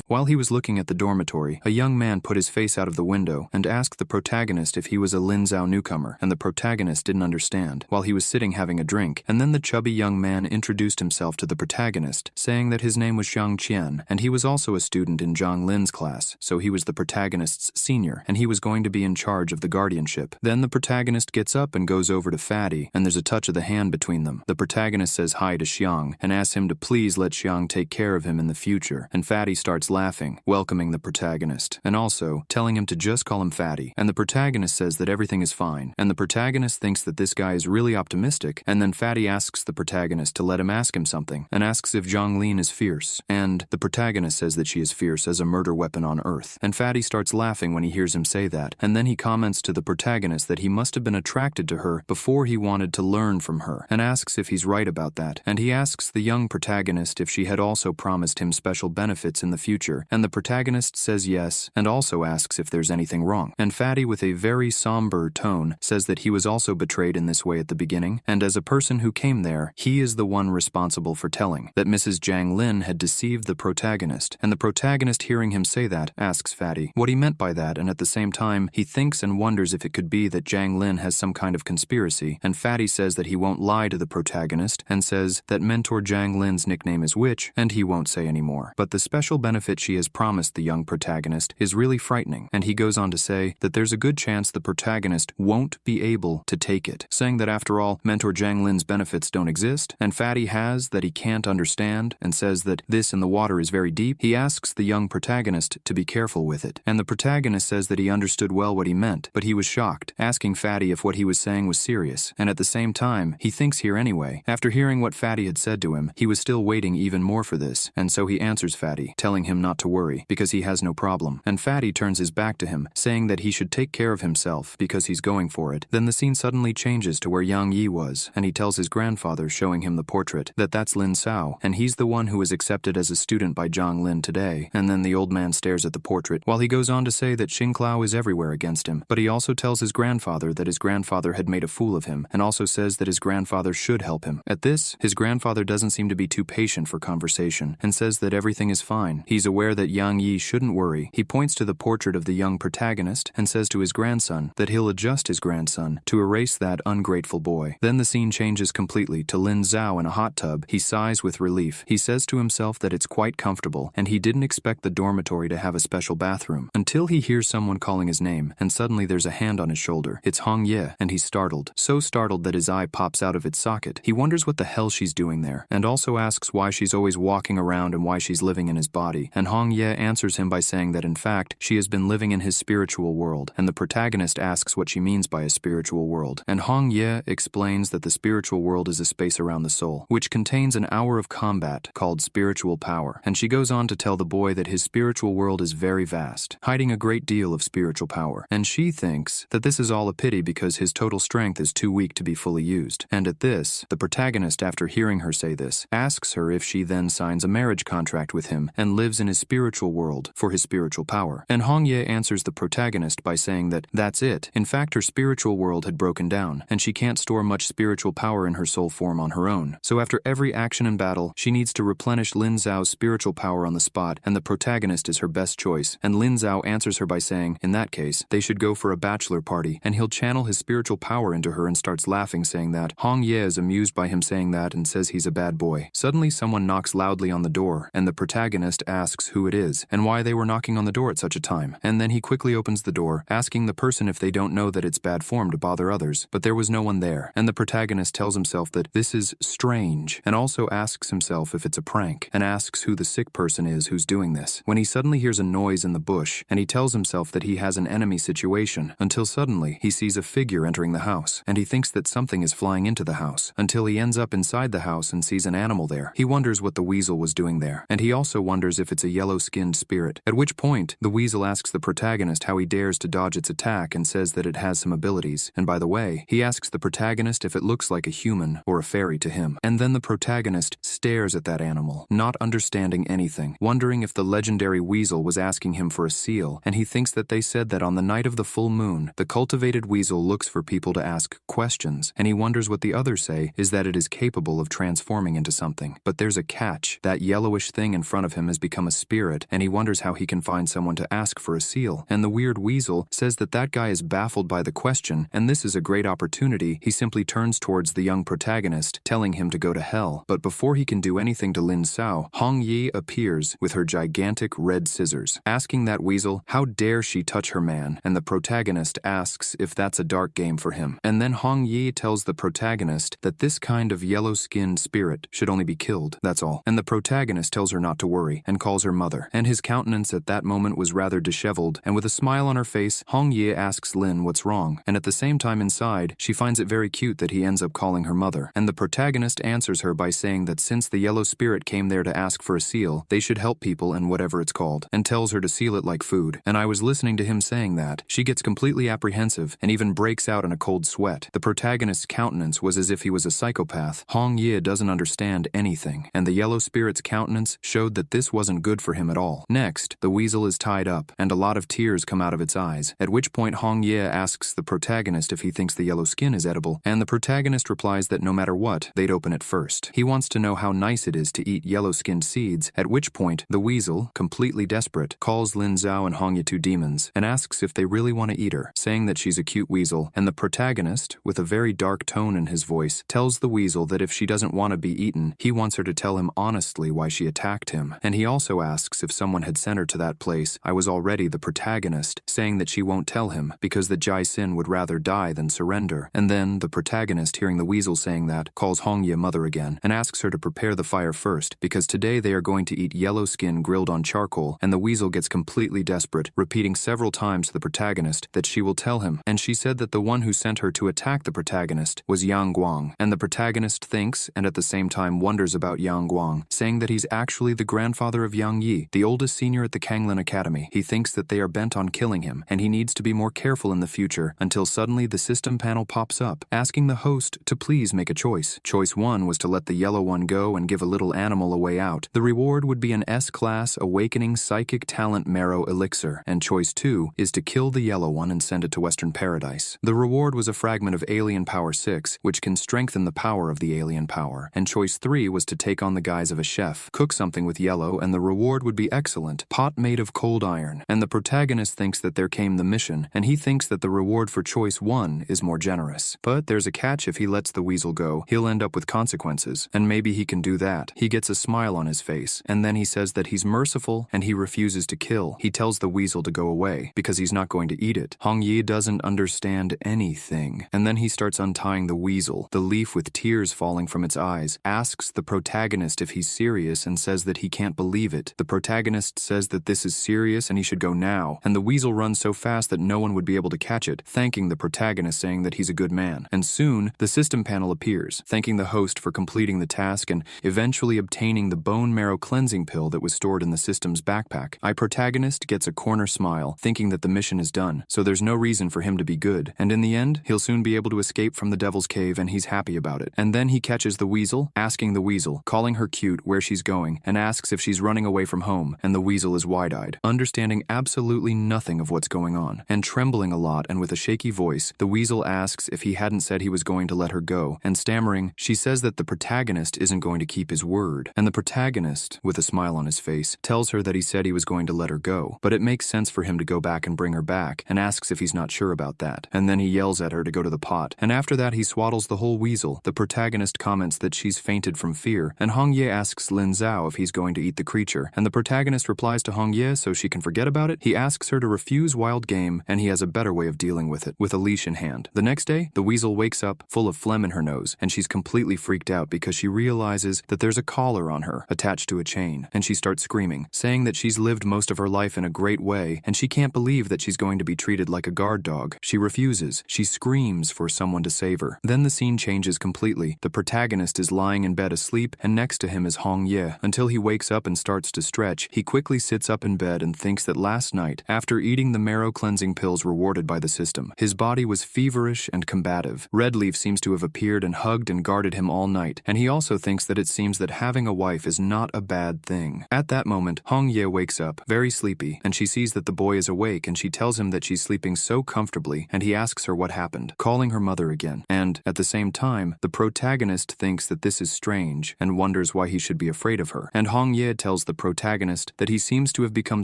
While he was looking at the dormitory, a young man put his face out of the window and asked the protagonist if he was a Lin Zhao newcomer, and the protagonist didn't understand, while he was sitting having a drink, and then the chubby young man introduced himself to the protagonist, saying that his name was Xiang Qian, and he was also a student in Zhang Lin's class, so he was the protagonist's senior, and he was going to be in charge of the guardianship. Then the protagonist gets up and goes over to Fatty, and there's a touch of the hand between them. The protagonist says hi to Xiang, and asks him to please let Xiang take care of him in the future, and Fatty starts laughing, welcoming the protagonist, and also telling him to just call him Fatty, and the protagonist says that everything is fine, and the protagonist thinks that this guy is really optimistic, and then Fatty asks the protagonist to let him ask him something, and asks if Zhang Lin is fierce, and the protagonist says that she is fierce as a murder weapon on Earth, and Fatty starts laughing when he hears him say that, and then he comments to the protagonist that he must have been attracted to her before he wanted to learn from her, and asks if he's right about that, and he asks the young protagonist if she had also promised him special benefits in the future, and the protagonist says yes, and also asks if there's anything wrong, and Fatty with a very somber tone says that he was also betrayed in this way at the beginning, and as a person who came there, he is the one responsible for telling that Mrs. Zhang Lin had deceived the protagonist, and the protagonist hearing him say that asks Fatty what he meant by that, and at the same time, he thinks and wonders if it could be that Jiang Lin has some kind of conspiracy, and Fatty says that he won't lie to the protagonist and says that mentor Jiang Lin's nickname is Witch and he won't say anymore. But the special benefit she has promised the young protagonist is really frightening, and he goes on to say that there's a good chance the protagonist won't be able to take it, saying that after all, mentor Jiang Lin's benefits don't exist, and Fatty has that he can't understand, and says that this in the water is very deep. He asks the young protagonist to be careful with it, and the protagonist says that he understood well what he meant, but he was shocked, asking Fatty if what he was saying was serious, and at the same time, he thinks here anyway. After hearing what Fatty had said to him, he was still waiting even more for this, and so he answers Fatty, telling him not to worry, because he has no problem, and Fatty turns his back to him, saying that he should take care of himself, because he's going for it. Then the scene suddenly changes to where Yang Yi was, and he tells his grandfather, showing him the portrait, that that's Lin Sao, and he's the one who was accepted as a student by Zhang Lin today. And then the old man stares at the portrait, while he goes on to say that Xing Klao is everywhere against him, but he also tells his grandfather that his grandfather had made a fool of him, and also says that his grandfather should help him. At this, his grandfather doesn't seem to be too patient for conversation, and says that everything is fine. He's aware that Yang Yi shouldn't worry. He points to the portrait of the young protagonist, and says to his grandson that he'll adjust his grandson to erase that ungrateful boy. Then the scene changes completely to Lin Zhao in a hot tub. He sighs with relief. He says to himself that it's quite comfortable, and he didn't expect the dormitory to have a special bathroom, until he hears someone calling his name, and suddenly there's a hand on his shoulder. It's Hong Ye, and he's startled. So startled that his eye pops out of its socket. He wonders what the hell she's doing there, and also asks why she's always walking around and why she's living in his body. And Hong Ye answers him by saying that in fact, she has been living in his spiritual world, and the protagonist asks what she means by a spiritual world. And Hong Ye explains that the spiritual world is a space around the soul, which contains an hour of combat called spiritual power. And she goes on to tell the boy that his spiritual world is very vast, hiding a great deal of spiritual power. And she thinks that this is all a pity because his total strength is too weak to be fully used. And at this, the protagonist, after hearing her say this, asks her if she then signs a marriage contract with him and lives in his spiritual world for his spiritual power. And Hong Ye answers the protagonist by saying that that's it. In fact, her spiritual world had broken down, and she can't store much spiritual power in her soul form on her own. So after every action and battle, she needs to replenish Lin Zhao's spiritual power on the spot, and the protagonist is her best choice. And Lin Zhao answers her by saying, in that case, they should go for a bachelor party, and he'll channel his spiritual power into her, and starts laughing, saying that. Hong Ye is amused by him saying that and says he's a bad boy. Suddenly someone knocks loudly on the door, and the protagonist asks who it is, and why they were knocking on the door at such a time. And then he quickly opens the door, asking the person if they don't know that it's bad form to bother others, but there was no one there. And the protagonist tells himself that this is strange, and also asks himself if it's a prank, and asks who the sick person is who's doing this, when he suddenly hears a noise in the bush, and he tells himself that he has an enemy situation, until suddenly he sees a figure entering the house, and he thinks that something is flying into the house, until he ends up inside the house and sees an animal there. He wonders what the weasel was doing there, and he also wonders if it's a yellow-skinned spirit, at which point the weasel asks the protagonist how he dares to dodge its attack and says that it has some abilities, and by the way, he asks the protagonist if it looks like a human or a fairy to him. And then the protagonist stares at that animal, not understanding anything, wondering if the legendary weasel was asking him for a seal, and he thinks that they said that on the night of the full moon, the cultivated weasel looks for people to ask questions, and he wonders what the others say is that it is capable of transforming into something. But there's a catch. That yellowish thing in front of him has become a spirit, and he wonders how he can find someone to ask for a seal. And the weird weasel says that that guy is baffled by the question, and this is a great opportunity. He simply turns towards the young protagonist, telling him to go to hell. But before he can do anything to Lin Sao, Hong Yi appears with her gigantic red scissors, asking that weasel how dare she touch her man, and the protagonist asks if that's a dark game for him. And then Hong Yi tells the protagonist that this kind of yellow-skinned spirit should only be killed, that's all. And the protagonist tells her not to worry, and calls her mother. And his countenance at that moment was rather disheveled, and with a smile on her face, Hong Yi asks Lin what's wrong, and at the same time inside, she finds it very cute that he ends up calling her mother. And the protagonist answers her by saying that since the yellow spirit came there to ask for a seal, they should help people and whatever it's called, and tells her to seal it like food. And I was listening to him saying that. She gets completely apprehensive, and even breaks out in a cold sweat. The protagonist's countenance was as if he was a psychopath. Hong Yi doesn't understand anything, and the yellow spirit's countenance showed that this wasn't good for him at all. Next, the weasel is tied up, and a lot of tears come out of its eyes, at which point Hong Ye asks the protagonist if he thinks the yellow skin is edible, and the protagonist replies that no matter what, they'd open it first. He wants to know how nice it is to eat yellow-skinned seeds, at which point the weasel, completely desperate, calls Lin Zhao and Hong Ye two demons, hands and asks if they really want to eat her, saying that she's a cute weasel, and the protagonist, with a very dark tone in his voice, tells the weasel that if she doesn't want to be eaten, he wants her to tell him honestly why she attacked him. And he also asks if someone had sent her to that place. I was already the protagonist, saying that she won't tell him because that Jai-sin would rather die than surrender. And then the protagonist, hearing the weasel saying that, calls Hongye mother again and asks her to prepare the fire first because today they are going to eat yellow skin grilled on charcoal, and the weasel gets completely desperate, repeating several times to the protagonist that she will tell him, and she said that the one who sent her to attack the protagonist was Yang Guang, and the protagonist thinks and at the same time wonders about Yang Guang, saying that he's actually the grandfather of Yang Yi, the oldest senior at the Kanglin Academy. He thinks that they are bent on killing him, and he needs to be more careful in the future, until suddenly the system panel pops up, asking the host to please make a choice. Choice 1 was to let the yellow one go and give a little animal a way out. The reward would be an S-Class Awakening Psychic Talent Marrow Elixir, and choice 2 is to kill the yellow one and send it to Western Paradise. The reward was a fragment of Alien Power 6, which can strengthen the power of the alien power, and choice 3 was to take on the guise of a chef, cook something with yellow, and the reward would be excellent, pot made of cold iron. And the protagonist thinks that there came the mission, and he thinks that the reward for choice 1 is more generous. But there's a catch: if he lets the weasel go, he'll end up with consequences, and maybe he can do that. He gets a smile on his face, and then he says that he's merciful and he refuses to kill. He tells the weasel to go away because he's not going to eat it. Hongye doesn't understand anything, and then he starts untying the weasel, the leaf with tears falling from its eyes, asks the protagonist if he's serious and says that he can't believe it. The protagonist says that this is serious and he should go now, and the weasel runs so fast that no one would be able to catch it, thanking the protagonist, saying that he's a good man. And soon, the system panel appears, thanking the host for completing the task and eventually obtaining the bone marrow cleansing pill that was stored in the system's backpack. Our protagonist gets a corner smile, thinking that the mission is done, so there's no reason for him to be good, and in the end, he'll soon be able to escape from the devil's cave, and he's happy about it. And then he catches the weasel, asking the weasel, calling her cute, where she's going, and asks if she's running away from home, and the weasel is wide-eyed, understanding absolutely nothing of what's going on, and trembling a lot and with a shaky voice, the weasel asks if he hadn't said he was going to let her go, and stammering, she says that the protagonist isn't going to keep his word, and the protagonist, with a smile on his face, tells her that he said he was going to let her go, but it makes sense for him to go back and bring her back, and asks if he's not sure about that, and then he yells at her to go to the pot, and after that he swaddles the whole weasel. The protagonist comments that she's fainted from fear, and Hongye asks Lin Zhao if he's going to eat the creature, and the protagonist replies to Hongye so she can forget about it. He asks her to refuse wild game, and he has a better way of dealing with it, with a leash in hand. The next day, the weasel wakes up full of phlegm in her nose, and she's completely freaked out because she realizes that there's a collar on her, attached to a chain, and she starts screaming, saying that she's lived most of her life in a great way, and she can't believe that she's going to be treated like a guard dog. She refuses. She screams for someone to save her. Then the scene changes completely. The protagonist is lying in bed asleep, and next to him is Hongye, until he wakes up and starts to stretch. He quickly sits up in bed and thinks that last night, after eating the marrow cleansing pills rewarded by the system, his body was feverish and combative. Redleaf seems to have appeared and hugged and guarded him all night, and he also thinks that it seems that having a wife is not a bad thing. At that moment, Hongye wakes up, very sleepy, and she sees that the boy is awake, and she tells him that she's sleeping so comfortably, and he asks her what happened, calling her mother again. And, at the same time, the protagonist thinks that this is strange, and wonders why he should be afraid of her. And Hongye tells the protagonist that he seems to have become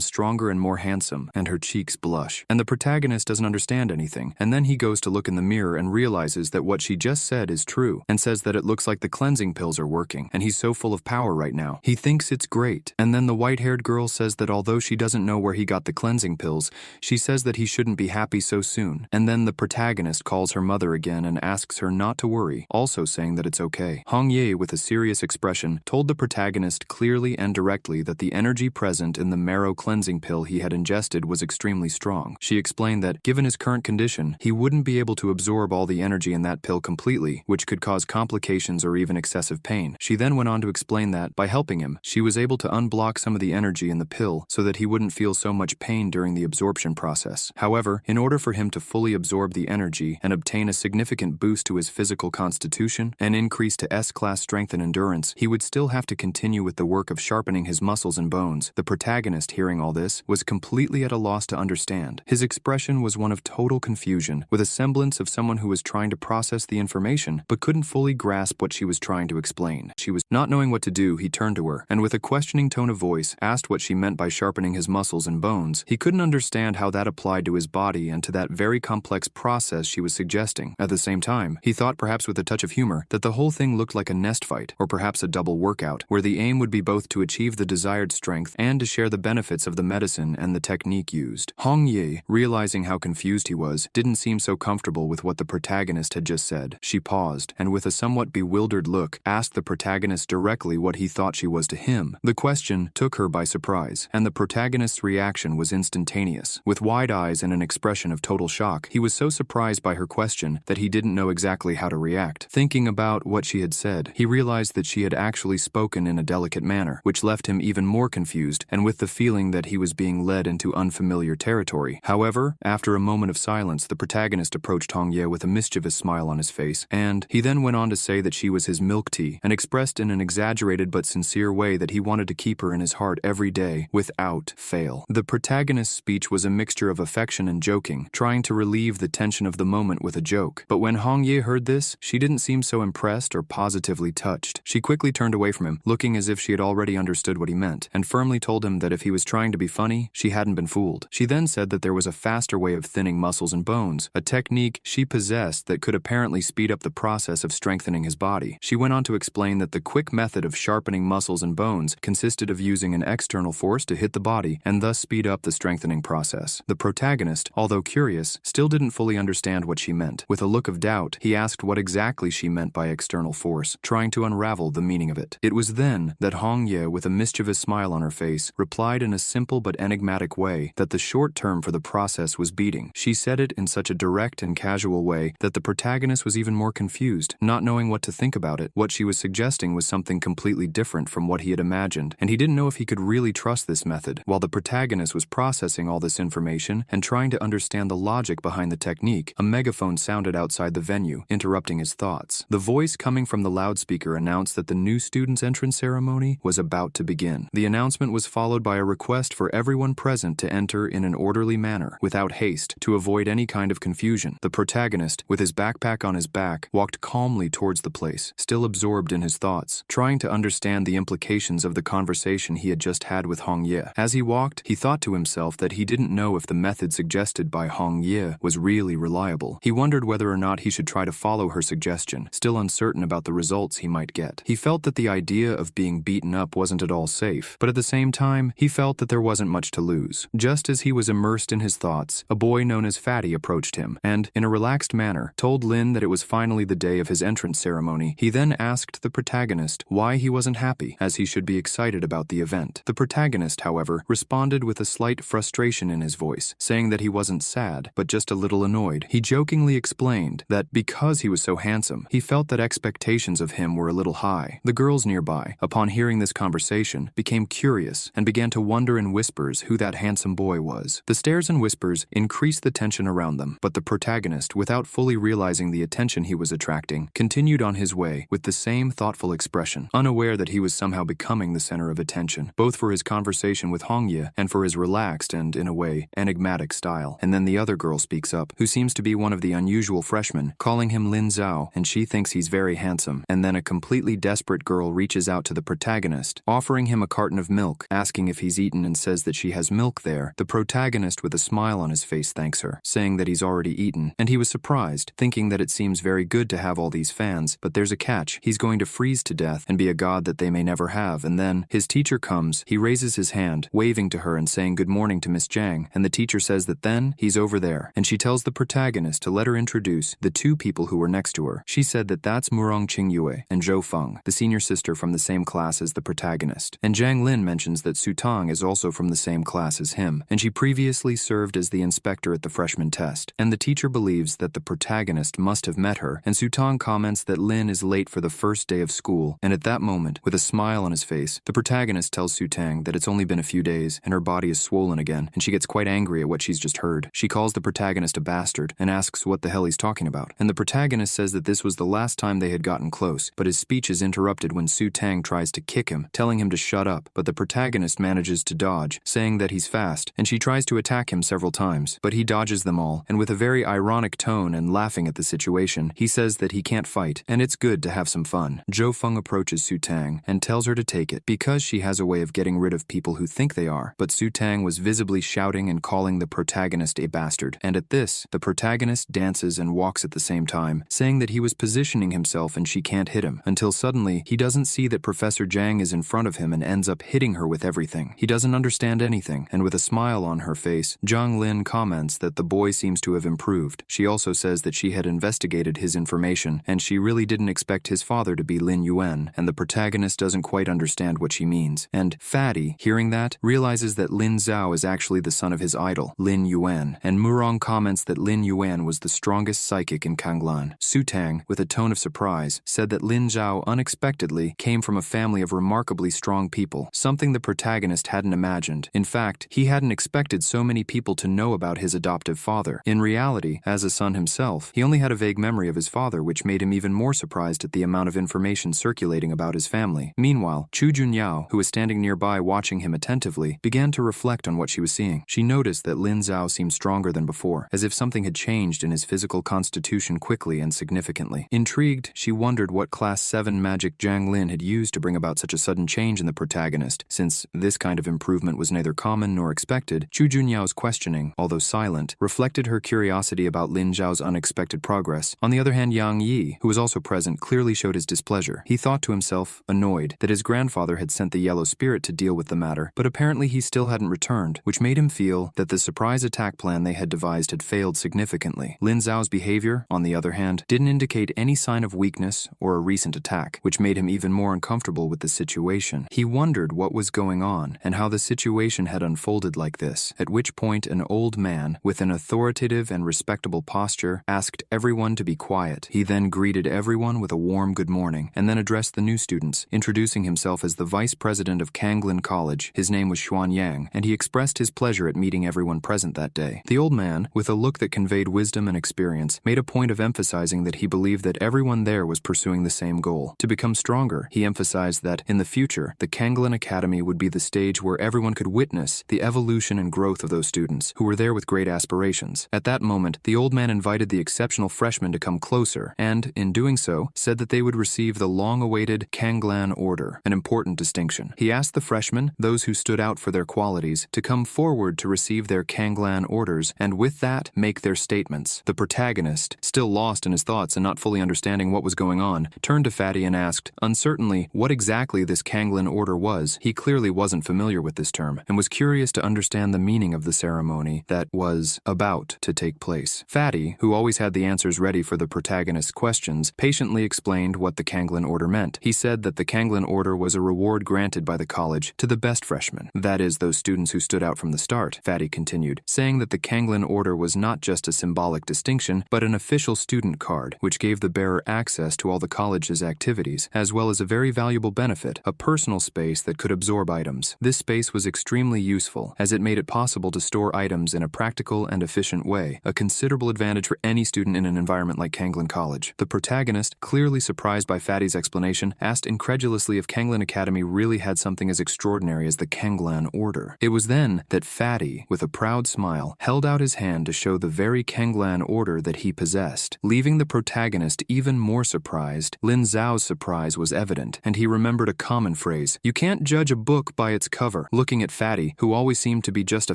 stronger and more handsome, and her cheeks blush. And the protagonist doesn't understand anything, and then he goes to look in the mirror and realizes that what she just said is true, and says that it looks like the cleansing pills are working, and he's so full of power right now. He thinks it's great. And then the white-haired girl says that although she doesn't know where he got the cleansing pills, she says that he shouldn't be happy so soon. And then the protagonist calls her mother again and asks her not to worry, also saying that it's okay. Hongye, with a serious expression, told the protagonist clearly and directly that the energy present in the marrow cleansing pill he had ingested was extremely strong. She explained that, given his current condition, he wouldn't be able to absorb all the energy in that pill completely, which could cause complications or even excessive pain. She then went on to explain that, by helping him, she was able to unblock some of the energy in the pill so that he wouldn't feel so much pain during the absorption process. However, in order for him to fully absorb the energy and obtain a significant boost to his physical constitution and increase to S-class strength and endurance, he would still have to continue with the work of sharpening his muscles and bones. The protagonist, hearing all this, was completely at a loss to understand. His expression was one of total confusion, with a semblance of someone who was trying to process the information but couldn't fully grasp what she was trying to explain. She was not knowing what to do. He turned to her and with a questioning tone of voice asked what she meant by sharpening his muscles and bones. He couldn't understand how that applied to his body and to that very complex process she was suggesting. At the same time, he thought, perhaps with a touch of humor, that the whole thing looked like a nest fight, or perhaps a double workout, where the aim would be both to achieve the desired strength and to share the benefits of the medicine and the technique used. Hong Ye, realizing how confused he was, didn't seem so comfortable with what the protagonist had just said. She paused, and with a somewhat bewildered look, asked the protagonist directly what he thought she was to him. The question took her by surprise, and the protagonist's reaction was instantaneous. With wide eyes and an expression of total shock, he was so surprised by her question that he didn't know exactly how to react. Thinking about what she had said, he realized that she had actually spoken in a delicate manner, which left him even more confused and with the feeling that he was being led into unfamiliar territory. However, after a moment of silence, the protagonist approached Hong Ye with a mischievous smile on his face, and he then went on to say that she was his milk tea, and expressed in an exaggerated but sincere way that he wanted to keep her in his heart every day, without fail. The protagonist's speech was a mixture of affection and joking, trying to relieve the tension of the moment with a joke. But when Hong Ye heard this, she didn't seem so impressed or positively touched. She quickly turned away from him, looking as if she had already understood what he meant, and firmly told him that if he was trying to be funny, she hadn't been fooled. She then said that there was a faster way of thinning muscles and bones, a technique she possessed that could apparently speed up the process of strengthening his body. She went on to explain that the quick method of sharpening muscles and bones consisted of using an external force to hit the body and thus speed up the strengthening process. The protagonist, although curious, still didn't fully understand what she meant. With a look of doubt, he asked what exactly she meant by external force, trying to unravel the meaning of it. It was then that Hong Ye, with a mischievous smile on her face, replied in a simple but enigmatic way that the short term for the process was beating. She said it in such a direct and casual way that the protagonist was even more confused, not knowing what to think about it. What she was suggesting was something completely different from what he had imagined, and he didn't know if he could really trust this method. While the protagonist was processing all this information and trying to understand the logic behind the technique, a megaphone sounded outside the venue, interrupting his thoughts. The voice coming from the loudspeaker announced that the new student's entrance ceremony was about to begin. The announcement was followed by a request for everyone present to enter in an orderly manner, without haste, to avoid any kind of confusion. The protagonist, with his backpack on his back, walked calmly towards the place, still absorbed in his thoughts, trying to understand the implications of the conversation he had just had with Hong Ye. As he walked, he thought to himself that he didn't know if the method suggested by Hong Ye was really reliable. He wondered whether or not he should try to follow her suggestion, still uncertain about the results he might get. He felt that the idea of being beaten up wasn't at all safe, but at the same time, he felt that there wasn't much to lose. Just as he was immersed in his thoughts, a boy known as Fatty approached him, and, in a relaxed manner, told Lin that it was finally the day of his entrance ceremony. He then asked the protagonist why he wasn't happy, as he should be excited about the event. The protagonist, however, responded with a slight frustration in his voice, saying that he wasn't sad, but just a little annoyed. He jokingly explained that because he was so handsome, he felt that expectations of him were a little high. The girls nearby, upon hearing this conversation, became curious and began to wonder in whispers who that handsome boy was. The stares and whispers increased the tension around them, but the protagonist, without fully realizing the attention he was attracting, continued on his way with the same thoughtful expression, unaware that he was somehow becoming the center of attention, both for his conversation with Hong Ye and for his relaxed and, in a way, enigmatic style. And then the other girl speaks up, who seems to be one of the unusual freshmen, calling him Lin Zhao, and she thinks he's very handsome. And then a completely desperate girl reaches out to the protagonist, offering him a carton of milk, asking if he's eaten, and says that she has milk there. The protagonist, with a smile on his face, thanks her, saying that he's already eaten, and he was surprised, thinking that it seems very good to have all these fans, but there's a catch. He's going to freeze to death and be a god that they may never have. And then his teacher comes. He raises his hand, waving to her and saying good morning to Miss Jiang, and the teacher says that then he's over there, and she tells the protagonist to let her introduce the two people who were next to her. She said that that's Murong Qingyue and Zhou Feng, the senior sister from the same class as the protagonist. And Zhang Lin mentions that Su Tang is also from the same class as him, and she previously served as the inspector at the freshman test. And the teacher believes that the protagonist must have met her, and Su Tang comments that Lin is late for the first day of school, and at that moment, with a smile on his face, the protagonist tells Su Tang that it's only been a few days, and her body is swollen again, and she gets quite angry at what she's just heard. She calls the protagonist a bastard, and asks what the hell he's talking about, and the protagonist says that this was the last time they had gotten close, but his speech is interrupted when Su Tang tries to kick him, telling him to shut up, but the protagonist manages to dodge, saying that he's fast, and she tries to attack him several times, but he dodges them all, and with a very ironic tone and laughing at the situation, he says that he can't fight, and it's good to have some fun. Zhou Feng approaches Su Tang and tells her to take it, because she has a way of getting rid of people who think they are, but Su Tang was visibly audibly shouting and calling the protagonist a bastard. And at this, the protagonist dances and walks at the same time, saying that he was positioning himself and she can't hit him, until suddenly he doesn't see that Professor Jang is in front of him and ends up hitting her with everything. He doesn't understand anything, and with a smile on her face, Zhang Lin comments that the boy seems to have improved. She also says that she had investigated his information, and she really didn't expect his father to be Lin Yuan, and the protagonist doesn't quite understand what she means. And Fatty, hearing that, realizes that Lin Zhao is actually the son of his idol, Lin Yuan, and Murong comments that Lin Yuan was the strongest psychic in Kanglan. Su Tang, with a tone of surprise, said that Lin Zhao unexpectedly came from a family of remarkably strong people, something the protagonist hadn't imagined. In fact, he hadn't expected so many people to know about his adoptive father. In reality, as a son himself, he only had a vague memory of his father, which made him even more surprised at the amount of information circulating about his family. Meanwhile, Chu Junyao, who was standing nearby watching him attentively, began to reflect on what she was seeing. She noticed that Lin Zhao seemed stronger than before, as if something had changed in his physical constitution quickly and significantly. Intrigued, she wondered what Class 7 magic Zhang Lin had used to bring about such a sudden change in the protagonist. Since this kind of improvement was neither common nor expected, Chu Junyao's questioning, although silent, reflected her curiosity about Lin Zhao's unexpected progress. On the other hand, Yang Yi, who was also present, clearly showed his displeasure. He thought to himself, annoyed, that his grandfather had sent the Yellow Spirit to deal with the matter, but apparently he still hadn't returned, which made him feel that the surprise attack plan they had devised had failed significantly. Lin Zhao's behavior, on the other hand, didn't indicate any sign of weakness or a recent attack, which made him even more uncomfortable with the situation. He wondered what was going on and how the situation had unfolded like this, at which point an old man, with an authoritative and respectable posture, asked everyone to be quiet. He then greeted everyone with a warm good morning, and then addressed the new students, introducing himself as the vice president of Kanglin College. His name was Xuan Yang, and he expressed his pleasure at meeting everyone present that day. The old man, with a look that conveyed wisdom and experience, made a point of emphasizing that he believed that everyone there was pursuing the same goal. To become stronger, he emphasized that, in the future, the Kanglin Academy would be the stage where everyone could witness the evolution and growth of those students, who were there with great aspirations. At that moment, the old man invited the exceptional freshmen to come closer, and, in doing so, said that they would receive the long-awaited Kanglan Order, an important distinction. He asked the freshmen, those who stood out for their qualities, to come forward to receive their Kanglan orders, and with that, make their statements. The protagonist, still lost in his thoughts and not fully understanding what was going on, turned to Fatty and asked, uncertainly, what exactly this Kanglin Order was. He clearly wasn't familiar with this term, and was curious to understand the meaning of the ceremony that was about to take place. Fatty, who always had the answers ready for the protagonist's questions, patiently explained what the Kanglin Order meant. He said that the Kanglin Order was a reward granted by the college to the best freshmen. That is, those students who stood out from the start, Fatty continued, saying that the Kanglin Order was not just a symbolic distinction, but an official student card, which gave the bearer access to all the college's activities, as well as a very valuable benefit, a personal space that could absorb items. This space was extremely useful, as it made it possible to store items in a practical and efficient way, a considerable advantage for any student in an environment like Kanglin College. The protagonist, clearly surprised by Fatty's explanation, asked incredulously if Kanglin Academy really had something as extraordinary as the Kanglan Order. It was then that Fatty, with a proud smile, held out his hand to show the very Kanglan Order that he possessed. Leaving the protagonist even more surprised, Lin Zhao's surprise was evident, and he remembered a common phrase, "You can't judge a book by its cover." Looking at Fatty, who always seemed to be just a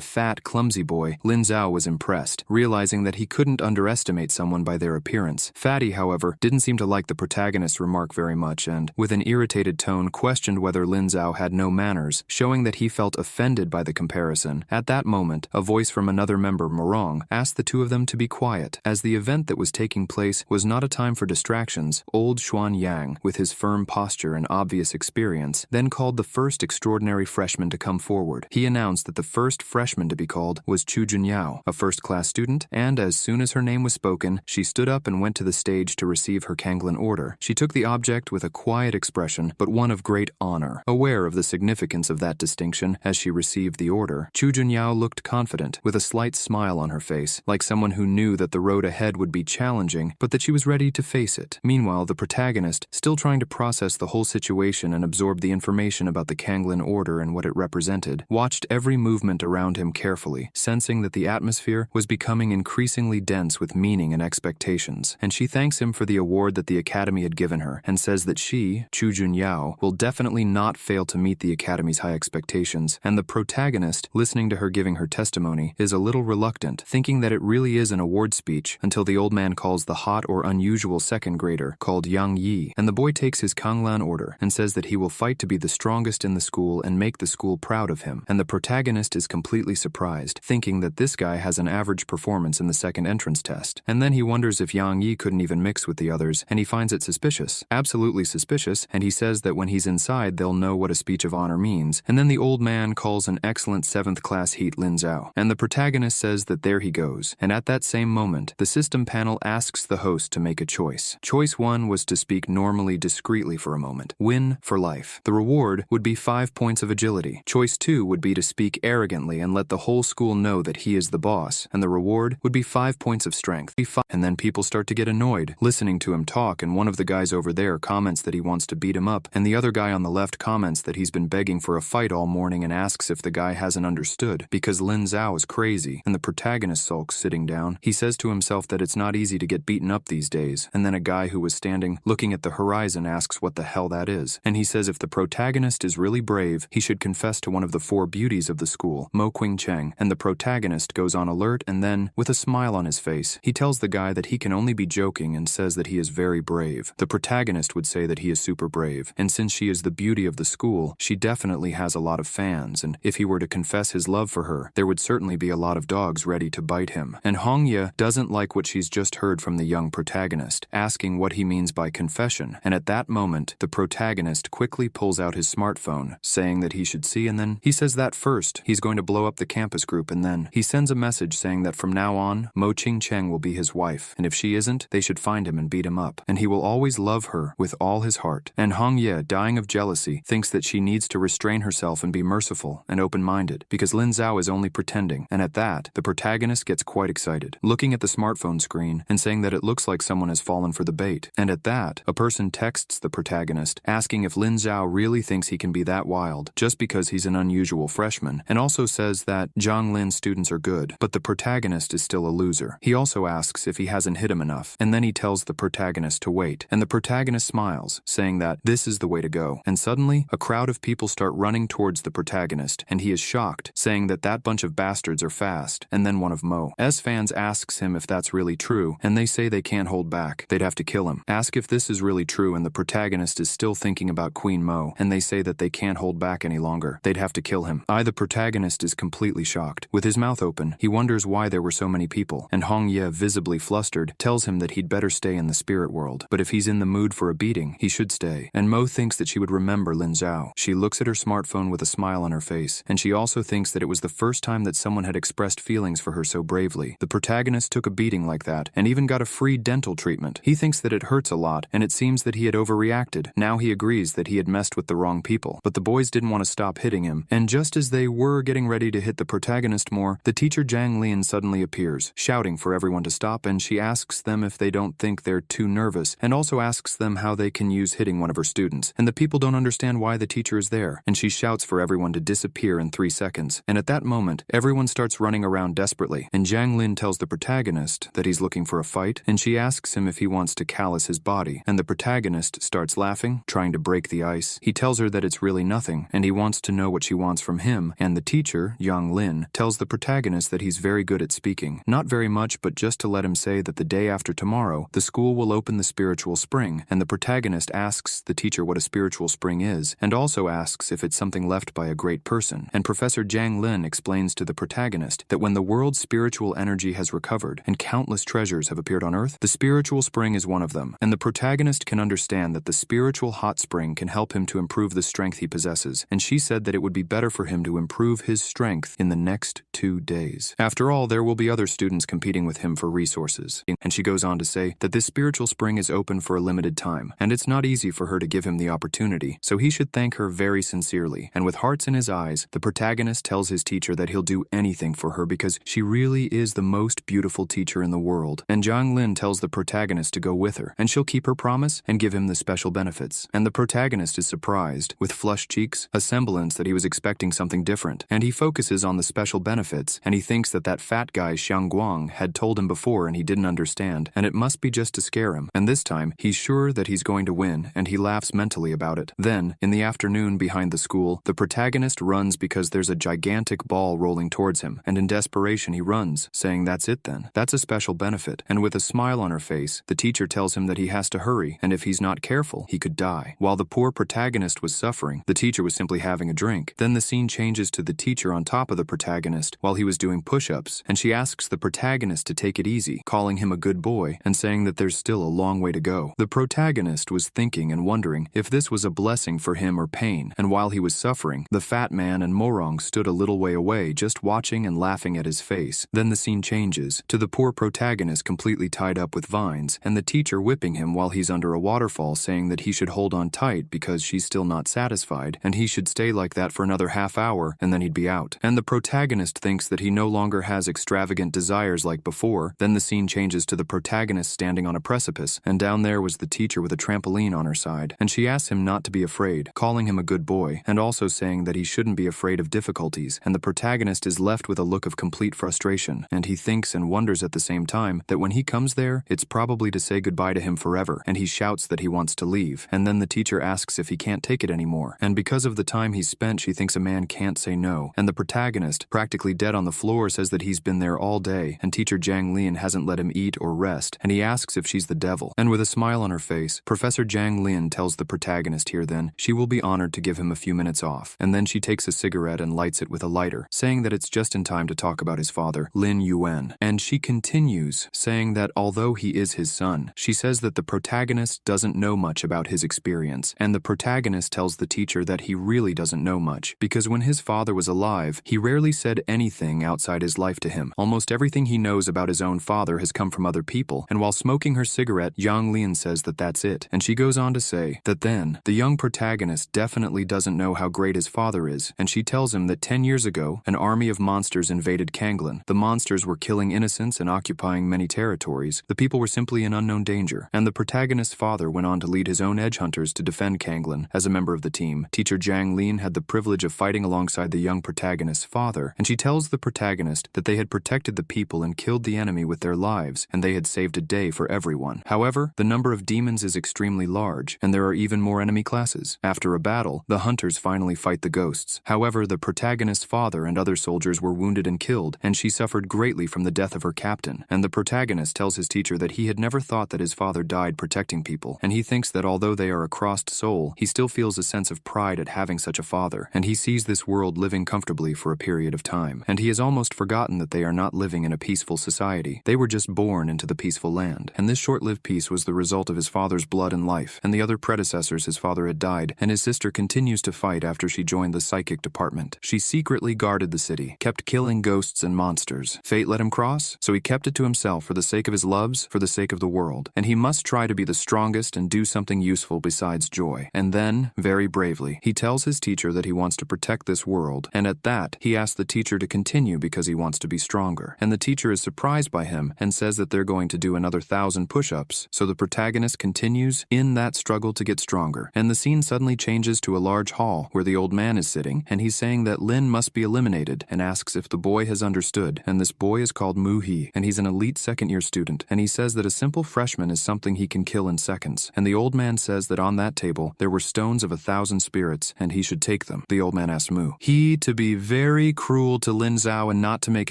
fat, clumsy boy, Lin Zhao was impressed, realizing that he couldn't underestimate someone by their appearance. Fatty, however, didn't seem to like the protagonist's remark very much and, with an irritated tone, questioned whether Lin Zhao had no manners, showing that he felt offended by the comparison. At that moment, a voice from another member, Morong, asked the two of them to be quiet, as the event that was taking place was not a time for distractions. Old Xuan Yang, with his firm posture and obvious experience, then called the first extraordinary freshman to come forward. He announced that the first freshman to be called was Chu Junyao, a first-class student, and as soon as her name was spoken, she stood up and went to the stage to receive her Kanglin Order. She took the object with a quiet expression, but one of great honor. Aware of the significance of that distinction as she received the order, Chu Junyao looked confident, with a slight smile on her face, like someone who knew that the road ahead would be challenging, but that she was ready to face it. Meanwhile, the protagonist, still trying to process the whole situation and absorb the information about the Kanglin Order and what it represented, watched every movement around him carefully, sensing that the atmosphere was becoming increasingly dense with meaning and expectations. And she thanks him for the award that the Academy had given her, and says that she, Chu Junyao, will definitely not fail to meet the Academy's high expectations, and the protagonist listened listening to her giving her testimony, is a little reluctant, thinking that it really is an award speech, until the old man calls the hot or unusual second grader, called Yang Yi, and the boy takes his Kanglan order and says that he will fight to be the strongest in the school and make the school proud of him, and the protagonist is completely surprised, thinking that this guy has an average performance in the second entrance test, and then he wonders if Yang Yi couldn't even mix with the others, and he finds it suspicious, absolutely suspicious, and he says that when he's inside they'll know what a speech of honor means, and then the old man calls an excellent 7th class heat Lin Zhao, and the protagonist says that there he goes, and at that same moment, the system panel asks the host to make a choice. Choice 1 was to speak normally discreetly for a moment. Win for life. The reward would be 5 points of agility. Choice 2 would be to speak arrogantly and let the whole school know that he is the boss, and the reward would be 5 points of strength. And then people start to get annoyed, listening to him talk, and one of the guys over there comments that he wants to beat him up, and the other guy on the left comments that he's been begging for a fight all morning and asks if the guy hasn't understood, because Lin Zhao is crazy, and the protagonist sulks sitting down. He says to himself that it's not easy to get beaten up these days, and then a guy who was standing, looking at the horizon, asks what the hell that is, and he says if the protagonist is really brave, he should confess to one of the 4 beauties of the school, Mo Qing Cheng, and the protagonist goes on alert, and then, with a smile on his face, he tells the guy that he can only be joking and says that he is very brave. The protagonist would say that he is super brave, and since she is the beauty of the school, she definitely has a lot of fans, and if he were to confess his love for her, there would certainly be a lot of dogs ready to bite him. And Hongye doesn't like what she's just heard from the young protagonist, asking what he means by confession, and at that moment, the protagonist quickly pulls out his smartphone, saying that he should see, and then he says that first, he's going to blow up the campus group, and then he sends a message saying that from now on, Mo Qing Cheng will be his wife, and if she isn't, they should find him and beat him up, and he will always love her with all his heart. And Hongye, dying of jealousy, thinks that she needs to restrain herself and be merciful and open-minded, because Lin Zhao is only pretending, and at that, the protagonist gets quite excited, looking at the smartphone screen and saying that it looks like someone has fallen for the bait, and at that, a person texts the protagonist, asking if Lin Zhao really thinks he can be that wild, just because he's an unusual freshman, and also says that Zhang Lin's students are good, but the protagonist is still a loser. He also asks if he hasn't hit him enough, and then he tells the protagonist to wait, and the protagonist smiles, saying that this is the way to go, and suddenly, a crowd of people start running towards the protagonist, and he is shocked, saying that that bunch of bastards are fast, and then one of Mo's fans asks him if that's really true, and they say they can't hold back, they'd have to kill him. Ask if this is really true, and the protagonist is still thinking about Queen Mo, and they say that they can't hold back any longer, they'd have to kill him. The protagonist is completely shocked. With his mouth open, he wonders why there were so many people, and Hongye, visibly flustered, tells him that he'd better stay in the spirit world, but if he's in the mood for a beating, he should stay, and Mo thinks that she would remember Lin Zhao. She looks at her smartphone with a smile on her face, and she also thinks that it was the first time that someone had expressed feelings for her so bravely. The protagonist took a beating like that, and even got a free dental treatment. He thinks that it hurts a lot, and it seems that he had overreacted. Now he agrees that he had messed with the wrong people, but the boys didn't want to stop hitting him, and just as they were getting ready to hit the protagonist more, the teacher Zhang Lin suddenly appears, shouting for everyone to stop, and she asks them if they don't think they're too nervous, and also asks them how they can use hitting one of her students, and the people don't understand why the teacher is there, and she shouts for everyone to disappear in 3 seconds, and at that moment, everyone starts running around desperately, and Zhang Lin tells the protagonist that he's looking for a fight, and she asks him if he wants to callous his body, and the protagonist starts laughing, trying to break the ice. He tells her that it's really nothing, and he wants to know what she wants from him, and the teacher, Yang Lin, tells the protagonist that he's very good at speaking, not very much but just to let him say that the day after tomorrow, the school will open the spiritual spring, and the protagonist asks the teacher what a spiritual spring is, and also asks if it's something left by a great person, and Professor Zhang Lin explains to the protagonist that when the world's spiritual energy has recovered and countless treasures have appeared on Earth, the spiritual spring is one of them, and the protagonist can understand that the spiritual hot spring can help him to improve the strength he possesses, and she said that it would be better for him to improve his strength in the next 2 days. After all, there will be other students competing with him for resources, and she goes on to say that this spiritual spring is open for a limited time, and it's not easy for her to give him the opportunity, so he should thank her very sincerely, and with hearts in his eyes, the protagonist tells his teacher that he'll do anything for her because she really is the most beautiful teacher in the world, and Zhang Lin tells the protagonist to go with her, and she'll keep her promise and give him the special benefits, and the protagonist is surprised, with flushed cheeks, a semblance that he was expecting something different, and he focuses on the special benefits, and he thinks that that fat guy Xiang Guang had told him before and he didn't understand, and it must be just to scare him, and this time, he's sure that he's going to win, and he laughs mentally about it. Then, in the afternoon behind the school, the protagonist runs because there's a gigantic gigantic ball rolling towards him, and in desperation he runs, saying that's it then. That's a special benefit. And with a smile on her face, the teacher tells him that he has to hurry, and if he's not careful, he could die. While the poor protagonist was suffering, the teacher was simply having a drink. Then the scene changes to the teacher on top of the protagonist while he was doing push-ups, and she asks the protagonist to take it easy, calling him a good boy, and saying that there's still a long way to go. The protagonist was thinking and wondering if this was a blessing for him or pain, and while he was suffering, the fat man and Morong stood a little way away just watching and laughing at his face. Then the scene changes to the poor protagonist completely tied up with vines, and the teacher whipping him while he's under a waterfall, saying that he should hold on tight because she's still not satisfied, and he should stay like that for another half hour and then he'd be out. And the protagonist thinks that he no longer has extravagant desires like before. Then the scene changes to the protagonist standing on a precipice, and down there was the teacher with a trampoline on her side, and she asks him not to be afraid, calling him a good boy, and also saying that he shouldn't be afraid of difficulties, and the protagonist is left with a look of complete frustration, and he thinks and wonders at the same time that when he comes there, it's probably to say goodbye to him forever, and he shouts that he wants to leave, and then the teacher asks if he can't take it anymore, and because of the time he's spent, she thinks a man can't say no, and the protagonist, practically dead on the floor, says that he's been there all day, and teacher Jiang Lian hasn't let him eat or rest, and he asks if she's the devil, and with a smile on her face, Professor Jiang Lian tells the protagonist here then she will be honored to give him a few minutes off, and then she takes a cigarette and lights it with a lighter, saying that it's just in time to talk about his father, Lin Yuan, and she continues, saying that although he is his son, she says that the protagonist doesn't know much about his experience, and the protagonist tells the teacher that he really doesn't know much, because when his father was alive, he rarely said anything outside his life to him. Almost everything he knows about his own father has come from other people, and while smoking her cigarette, Yang Lian says that that's it, and she goes on to say that then, the young protagonist definitely doesn't know how great his father is, and she tells him that 10 years ago, an army of monsters invaded Kanglan. The monsters were killing innocents and occupying many territories. The people were simply in unknown danger, and the protagonist's father went on to lead his own edge hunters to defend Kanglan. As a member of the team, teacher Jiang Lian had the privilege of fighting alongside the young protagonist's father, and she tells the protagonist that they had protected the people and killed the enemy with their lives, and they had saved a day for everyone. However, the number of demons is extremely large, and there are even more enemy classes. After a battle, the hunters finally fight the ghosts. However, the protagonist's father and other soldiers were wounded and killed, and she suffered greatly from the death of her captain. And the protagonist tells his teacher that he had never thought that his father died protecting people, and he thinks that although they are a crossed soul, he still feels a sense of pride at having such a father, and he sees this world living comfortably for a period of time, and he has almost forgotten that they are not living in a peaceful society. They were just born into the peaceful land, and this short-lived peace was the result of his father's blood and life, and the other predecessors his father had died, and his sister continues to fight after she joined the psychic department. She secretly guarded the city, kept killing ghosts and monsters. Fate let him cross, so he kept it to himself for the sake of his loves, for the sake of the world, and he must try to be the strongest and do something useful besides joy. And then, very bravely, he tells his teacher that he wants to protect this world, and at that, he asks the teacher to continue because he wants to be stronger, and the teacher is surprised by him and says that they're going to do another 1,000 push-ups, so the protagonist continues in that struggle to get stronger, and the scene suddenly changes to a large hall where the old man is sitting, and he's saying that Lin must be eliminated, and asks if the boy has understood, and this boy is called Mu-hee, and he's an elite second-year student, and he says that a simple freshman is something he can kill in seconds, and the old man says that on that table there were stones of 1,000 spirits, and he should take them. The old man asks Mu-hee to be very cruel to Lin Zhao and not to make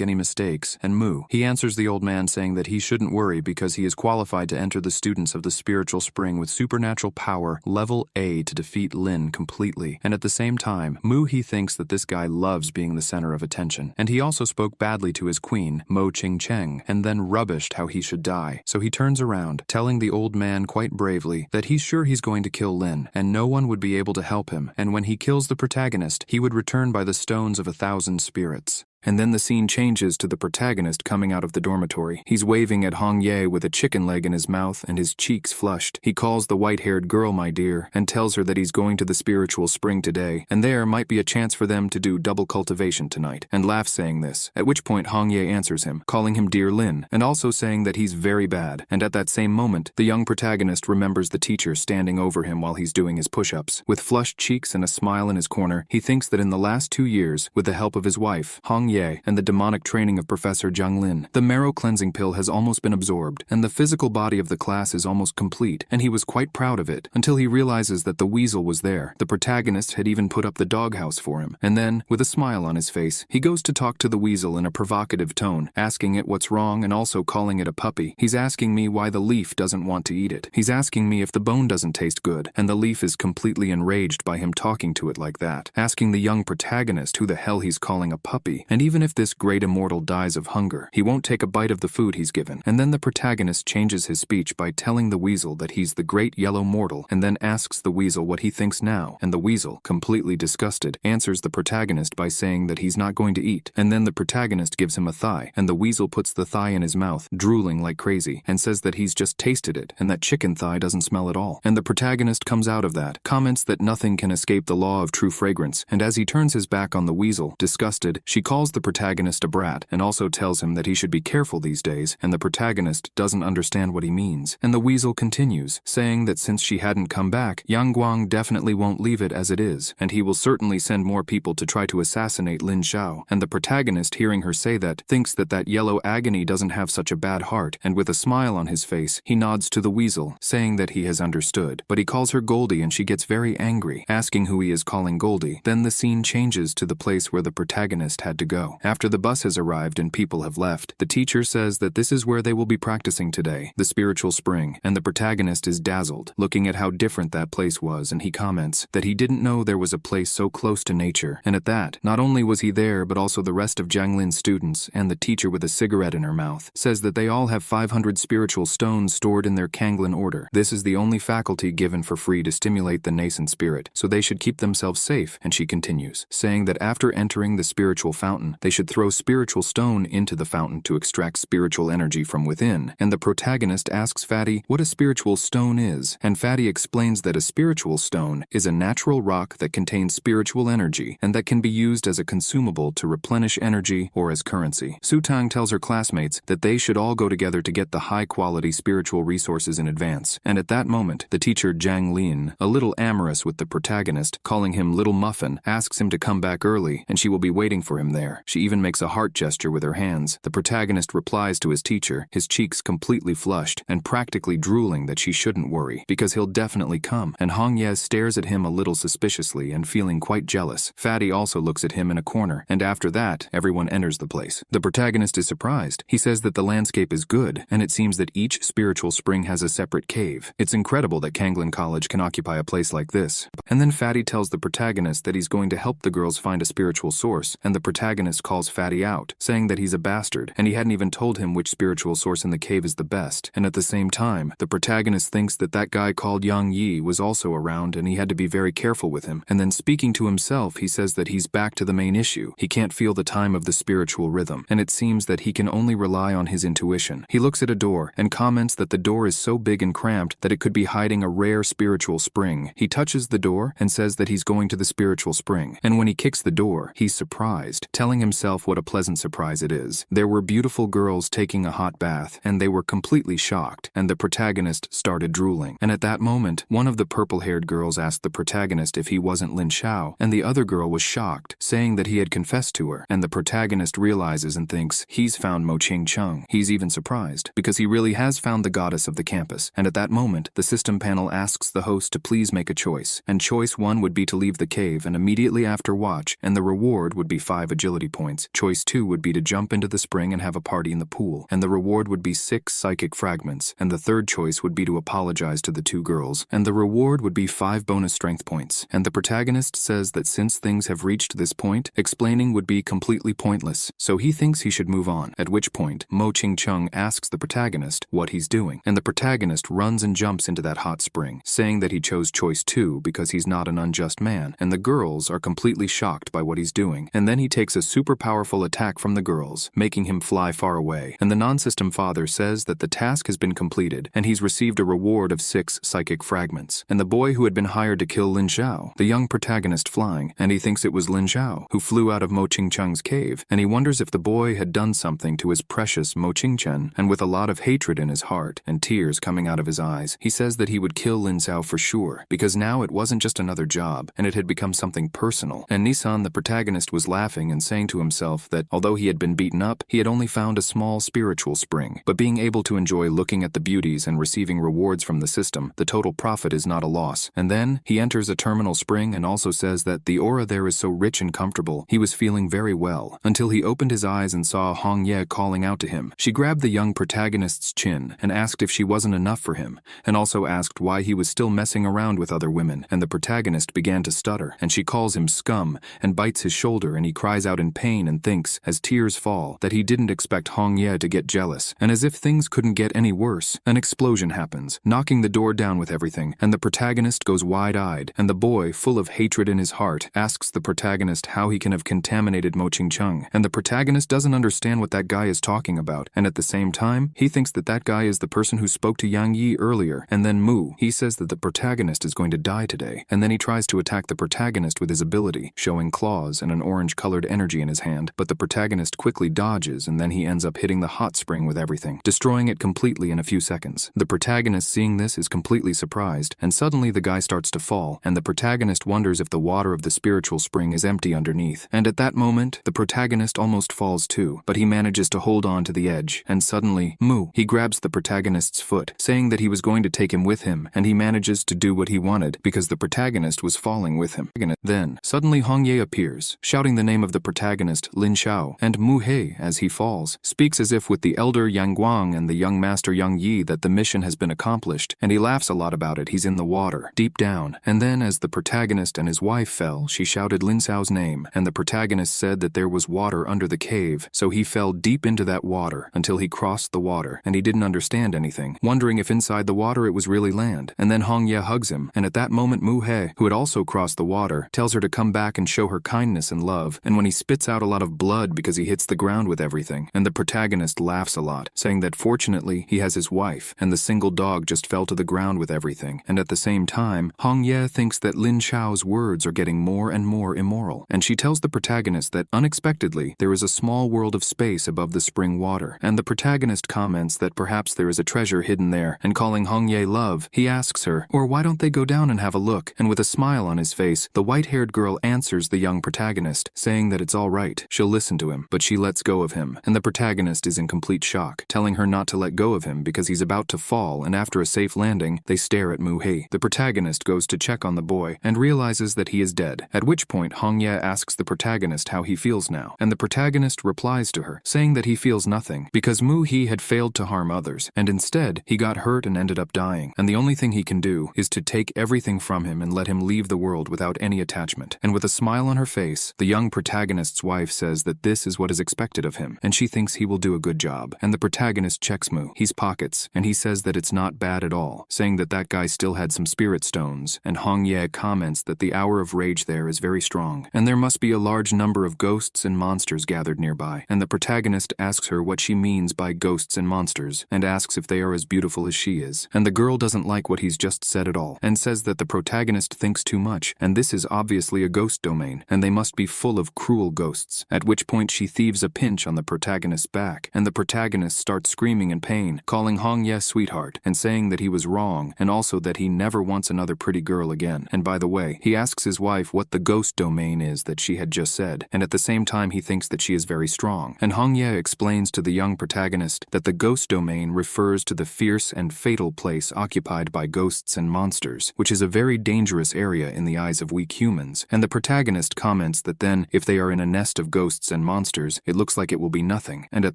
any mistakes, and he answers the old man saying that he shouldn't worry because he is qualified to enter the students of the spiritual spring with supernatural power level A to defeat Lin completely, and at the same time, Mu-hee thinks that this guy loves being the center of attention, and he also spoke badly to his queen, Mo Ching Cheng, and then rubbished how he should die, so he turns around, telling the old man quite bravely that he's sure he's going to kill Lin, and no one would be able to help him, and when he kills the protagonist, he would return by the stones of 1,000 spirits. And then the scene changes to the protagonist coming out of the dormitory. He's waving at Hong Ye with a chicken leg in his mouth and his cheeks flushed. He calls the white-haired girl my dear and tells her that he's going to the spiritual spring today, and there might be a chance for them to do double cultivation tonight, and laughs saying this, at which point Hong Ye answers him, calling him Dear Lin, and also saying that he's very bad, and at that same moment, the young protagonist remembers the teacher standing over him while he's doing his push-ups. With flushed cheeks and a smile in his corner, he thinks that in the last 2 years, with the help of his wife, Hong Hong Ye, and the demonic training of Professor Zhang Lin. The marrow cleansing pill has almost been absorbed, and the physical body of the class is almost complete, and he was quite proud of it, until he realizes that the weasel was there. The protagonist had even put up the doghouse for him, and then, with a smile on his face, he goes to talk to the weasel in a provocative tone, asking it what's wrong and also calling it a puppy. He's asking me why the leaf doesn't want to eat it. He's asking me if the bone doesn't taste good, and the leaf is completely enraged by him talking to it like that, asking the young protagonist who the hell he's calling a puppy, and even if this great immortal dies of hunger, he won't take a bite of the food he's given. And then the protagonist changes his speech by telling the weasel that he's the great yellow mortal, and then asks the weasel what he thinks now, and the weasel, completely disgusted, answers the protagonist by saying that he's not going to eat, and then the protagonist gives him a thigh, and the weasel puts the thigh in his mouth, drooling like crazy, and says that he's just tasted it, and that chicken thigh doesn't smell at all. And the protagonist comes out of that, comments that nothing can escape the law of true fragrance, and as he turns his back on the weasel, disgusted, she calls the protagonist a brat, and also tells him that he should be careful these days, and the protagonist doesn't understand what he means. And the weasel continues, saying that since she hadn't come back, Yang Guang definitely won't leave it as it is, and he will certainly send more people to try to assassinate Lin Xiao. And the protagonist, hearing her say that, thinks that that yellow agony doesn't have such a bad heart, and with a smile on his face, he nods to the weasel, saying that he has understood. But he calls her Goldie and she gets very angry, asking who he is calling Goldie. Then the scene changes to the place where the protagonist had to go. After the bus has arrived and people have left, the teacher says that this is where they will be practicing today, the spiritual spring, and the protagonist is dazzled, looking at how different that place was, and he comments that he didn't know there was a place so close to nature. And at that, not only was he there but also the rest of Zhang Lin's students, and the teacher with a cigarette in her mouth, says that they all have 500 spiritual stones stored in their Kanglin order. This is the only faculty given for free to stimulate the nascent spirit, so they should keep themselves safe, and she continues, saying that after entering the spiritual fountain, they should throw spiritual stone into the fountain to extract spiritual energy from within. And the protagonist asks Fatty what a spiritual stone is, and Fatty explains that a spiritual stone is a natural rock that contains spiritual energy, and that can be used as a consumable to replenish energy or as currency. Su Tang tells her classmates that they should all go together to get the high-quality spiritual resources in advance, and at that moment, the teacher Zhang Lin, a little amorous with the protagonist, calling him Little Muffin, asks him to come back early, and she will be waiting for him there. She even makes a heart gesture with her hands. The protagonist replies to his teacher, his cheeks completely flushed, and practically drooling that she shouldn't worry, because he'll definitely come, and Hong Ye stares at him a little suspiciously and feeling quite jealous. Fatty also looks at him in a corner, and after that, everyone enters the place. The protagonist is surprised. He says that the landscape is good, and it seems that each spiritual spring has a separate cave. It's incredible that Kanglin College can occupy a place like this. And then Fatty tells the protagonist that he's going to help the girls find a spiritual source, and the protagonist calls Fatty out, saying that he's a bastard, and he hadn't even told him which spiritual source in the cave is the best. And at the same time, the protagonist thinks that that guy called Yang Yi was also around and he had to be very careful with him. And then speaking to himself, he says that he's back to the main issue. He can't feel the time of the spiritual rhythm, and it seems that he can only rely on his intuition. He looks at a door and comments that the door is so big and cramped that it could be hiding a rare spiritual spring. He touches the door and says that he's going to the spiritual spring, and when he kicks the door, he's surprised, telling himself what a pleasant surprise it is. There were beautiful girls taking a hot bath, and they were completely shocked, and the protagonist started drooling. And at that moment, one of the purple-haired girls asked the protagonist if he wasn't Lin Xiao, and the other girl was shocked, saying that he had confessed to her, and the protagonist realizes and thinks he's found Mo Ching Chung. He's even surprised, because he really has found the goddess of the campus, and at that moment, the system panel asks the host to please make a choice, and choice 1 would be to leave the cave and immediately after watch, and the reward would be 5 agility points. Choice 2 would be to jump into the spring and have a party in the pool, and the reward would be 6 psychic fragments, and the third choice would be to apologize to the 2 girls, and the reward would be 5 bonus strength points. And the protagonist says that since things have reached this point, explaining would be completely pointless, so he thinks he should move on, at which point, Mo Ching Chung asks the protagonist what he's doing, and the protagonist runs and jumps into that hot spring, saying that he chose choice 2 because he's not an unjust man, and the girls are completely shocked by what he's doing, and then he takes a super powerful attack from the girls, making him fly far away, and the non-system father says that the task has been completed, and he's received a reward of 6 psychic fragments, and the boy who had been hired to kill Lin Xiao, the young protagonist flying, and he thinks it was Lin Xiao who flew out of Mo Ching Chung's cave, and he wonders if the boy had done something to his precious Mo Ching Chen, and with a lot of hatred in his heart and tears coming out of his eyes, he says that he would kill Lin Xiao for sure, because now it wasn't just another job, and it had become something personal. And Nissan, the protagonist, was laughing and saying saying to himself that although he had been beaten up, he had only found a small spiritual spring. But being able to enjoy looking at the beauties and receiving rewards from the system, the total profit is not a loss. And then he enters a terminal spring and also says that the aura there is so rich and comfortable. He was feeling very well until he opened his eyes and saw Hong Ye calling out to him. She grabbed the young protagonist's chin and asked if she wasn't enough for him, and also asked why he was still messing around with other women, and the protagonist began to stutter, and she calls him scum and bites his shoulder, and he cries out in pain and thinks, as tears fall, that he didn't expect Hong Ye to get jealous, and as if things couldn't get any worse, an explosion happens, knocking the door down with everything, and the protagonist goes wide-eyed, and the boy, full of hatred in his heart, asks the protagonist how he can have contaminated Mo Ching Chung, and the protagonist doesn't understand what that guy is talking about, and at the same time, he thinks that that guy is the person who spoke to Yang Yi earlier, and then Mu, he says that the protagonist is going to die today, and then he tries to attack the protagonist with his ability, showing claws and an orange-colored energy in his hand, but the protagonist quickly dodges, and then he ends up hitting the hot spring with everything, destroying it completely in a few seconds. The protagonist, seeing this, is completely surprised, and suddenly the guy starts to fall, and the protagonist wonders if the water of the spiritual spring is empty underneath, and at that moment, the protagonist almost falls too, but he manages to hold on to the edge, and suddenly, Mu, he grabs the protagonist's foot, saying that he was going to take him with him, and he manages to do what he wanted because the protagonist was falling with him. Then, suddenly Hong Ye appears, shouting the name of the protagonist, Lin Xiao, and Mu He, as he falls, speaks as if with the elder Yang Guang and the young master Yang Yi that the mission has been accomplished, and he laughs a lot about it. He's in the water, deep down, and then as the protagonist and his wife fell, she shouted Lin Xiao's name, and the protagonist said that there was water under the cave, so he fell deep into that water until he crossed the water, and he didn't understand anything, wondering if inside the water it was really land, and then Hong Ye hugs him, and at that moment Mu He, who had also crossed the water, tells her to come back and show her kindness and love, and when he spits out a lot of blood because he hits the ground with everything, and the protagonist laughs a lot, saying that fortunately he has his wife, and the single dog just fell to the ground with everything, and at the same time, Hong Ye thinks that Lin Xiao's words are getting more and more immoral, and she tells the protagonist that unexpectedly there is a small world of space above the spring water, and the protagonist comments that perhaps there is a treasure hidden there, and calling Hong Ye love, he asks her, or why don't they go down and have a look, and with a smile on his face, the white-haired girl answers the young protagonist, saying that it's all right, she'll listen to him, but she lets go of him, and the protagonist is in complete shock, telling her not to let go of him because he's about to fall, and after a safe landing, they stare at Mu He. The protagonist goes to check on the boy, and realizes that he is dead, at which point Hong Ye asks the protagonist how he feels now, and the protagonist replies to her, saying that he feels nothing, because Mu He had failed to harm others, and instead, he got hurt and ended up dying, and the only thing he can do is to take everything from him and let him leave the world without any attachment. And with a smile on her face, the young protagonist's wife says that this is what is expected of him, and she thinks he will do a good job, and the protagonist checks Mu He's pockets, and he says that it's not bad at all, saying that that guy still had some spirit stones, and Hong Ye comments that the hour of rage there is very strong, and there must be a large number of ghosts and monsters gathered nearby, and the protagonist asks her what she means by ghosts and monsters, and asks if they are as beautiful as she is, and the girl doesn't like what he's just said at all, and says that the protagonist thinks too much, and this is obviously a ghost domain, and they must be full of cruel ghosts, at which point she thieves a pinch on the protagonist's back, and the protagonist starts screaming in pain, calling Hong Ye sweetheart, and saying that he was wrong, and also that he never wants another pretty girl again, and by the way, he asks his wife what the ghost domain is that she had just said, and at the same time he thinks that she is very strong, and Hong Ye explains to the young protagonist that the ghost domain refers to the fierce and fatal place occupied by ghosts and monsters, which is a very dangerous area in the eyes of weak humans, and the protagonist comments that then, if they are in a nest of ghosts and monsters, it looks like it will be nothing, and at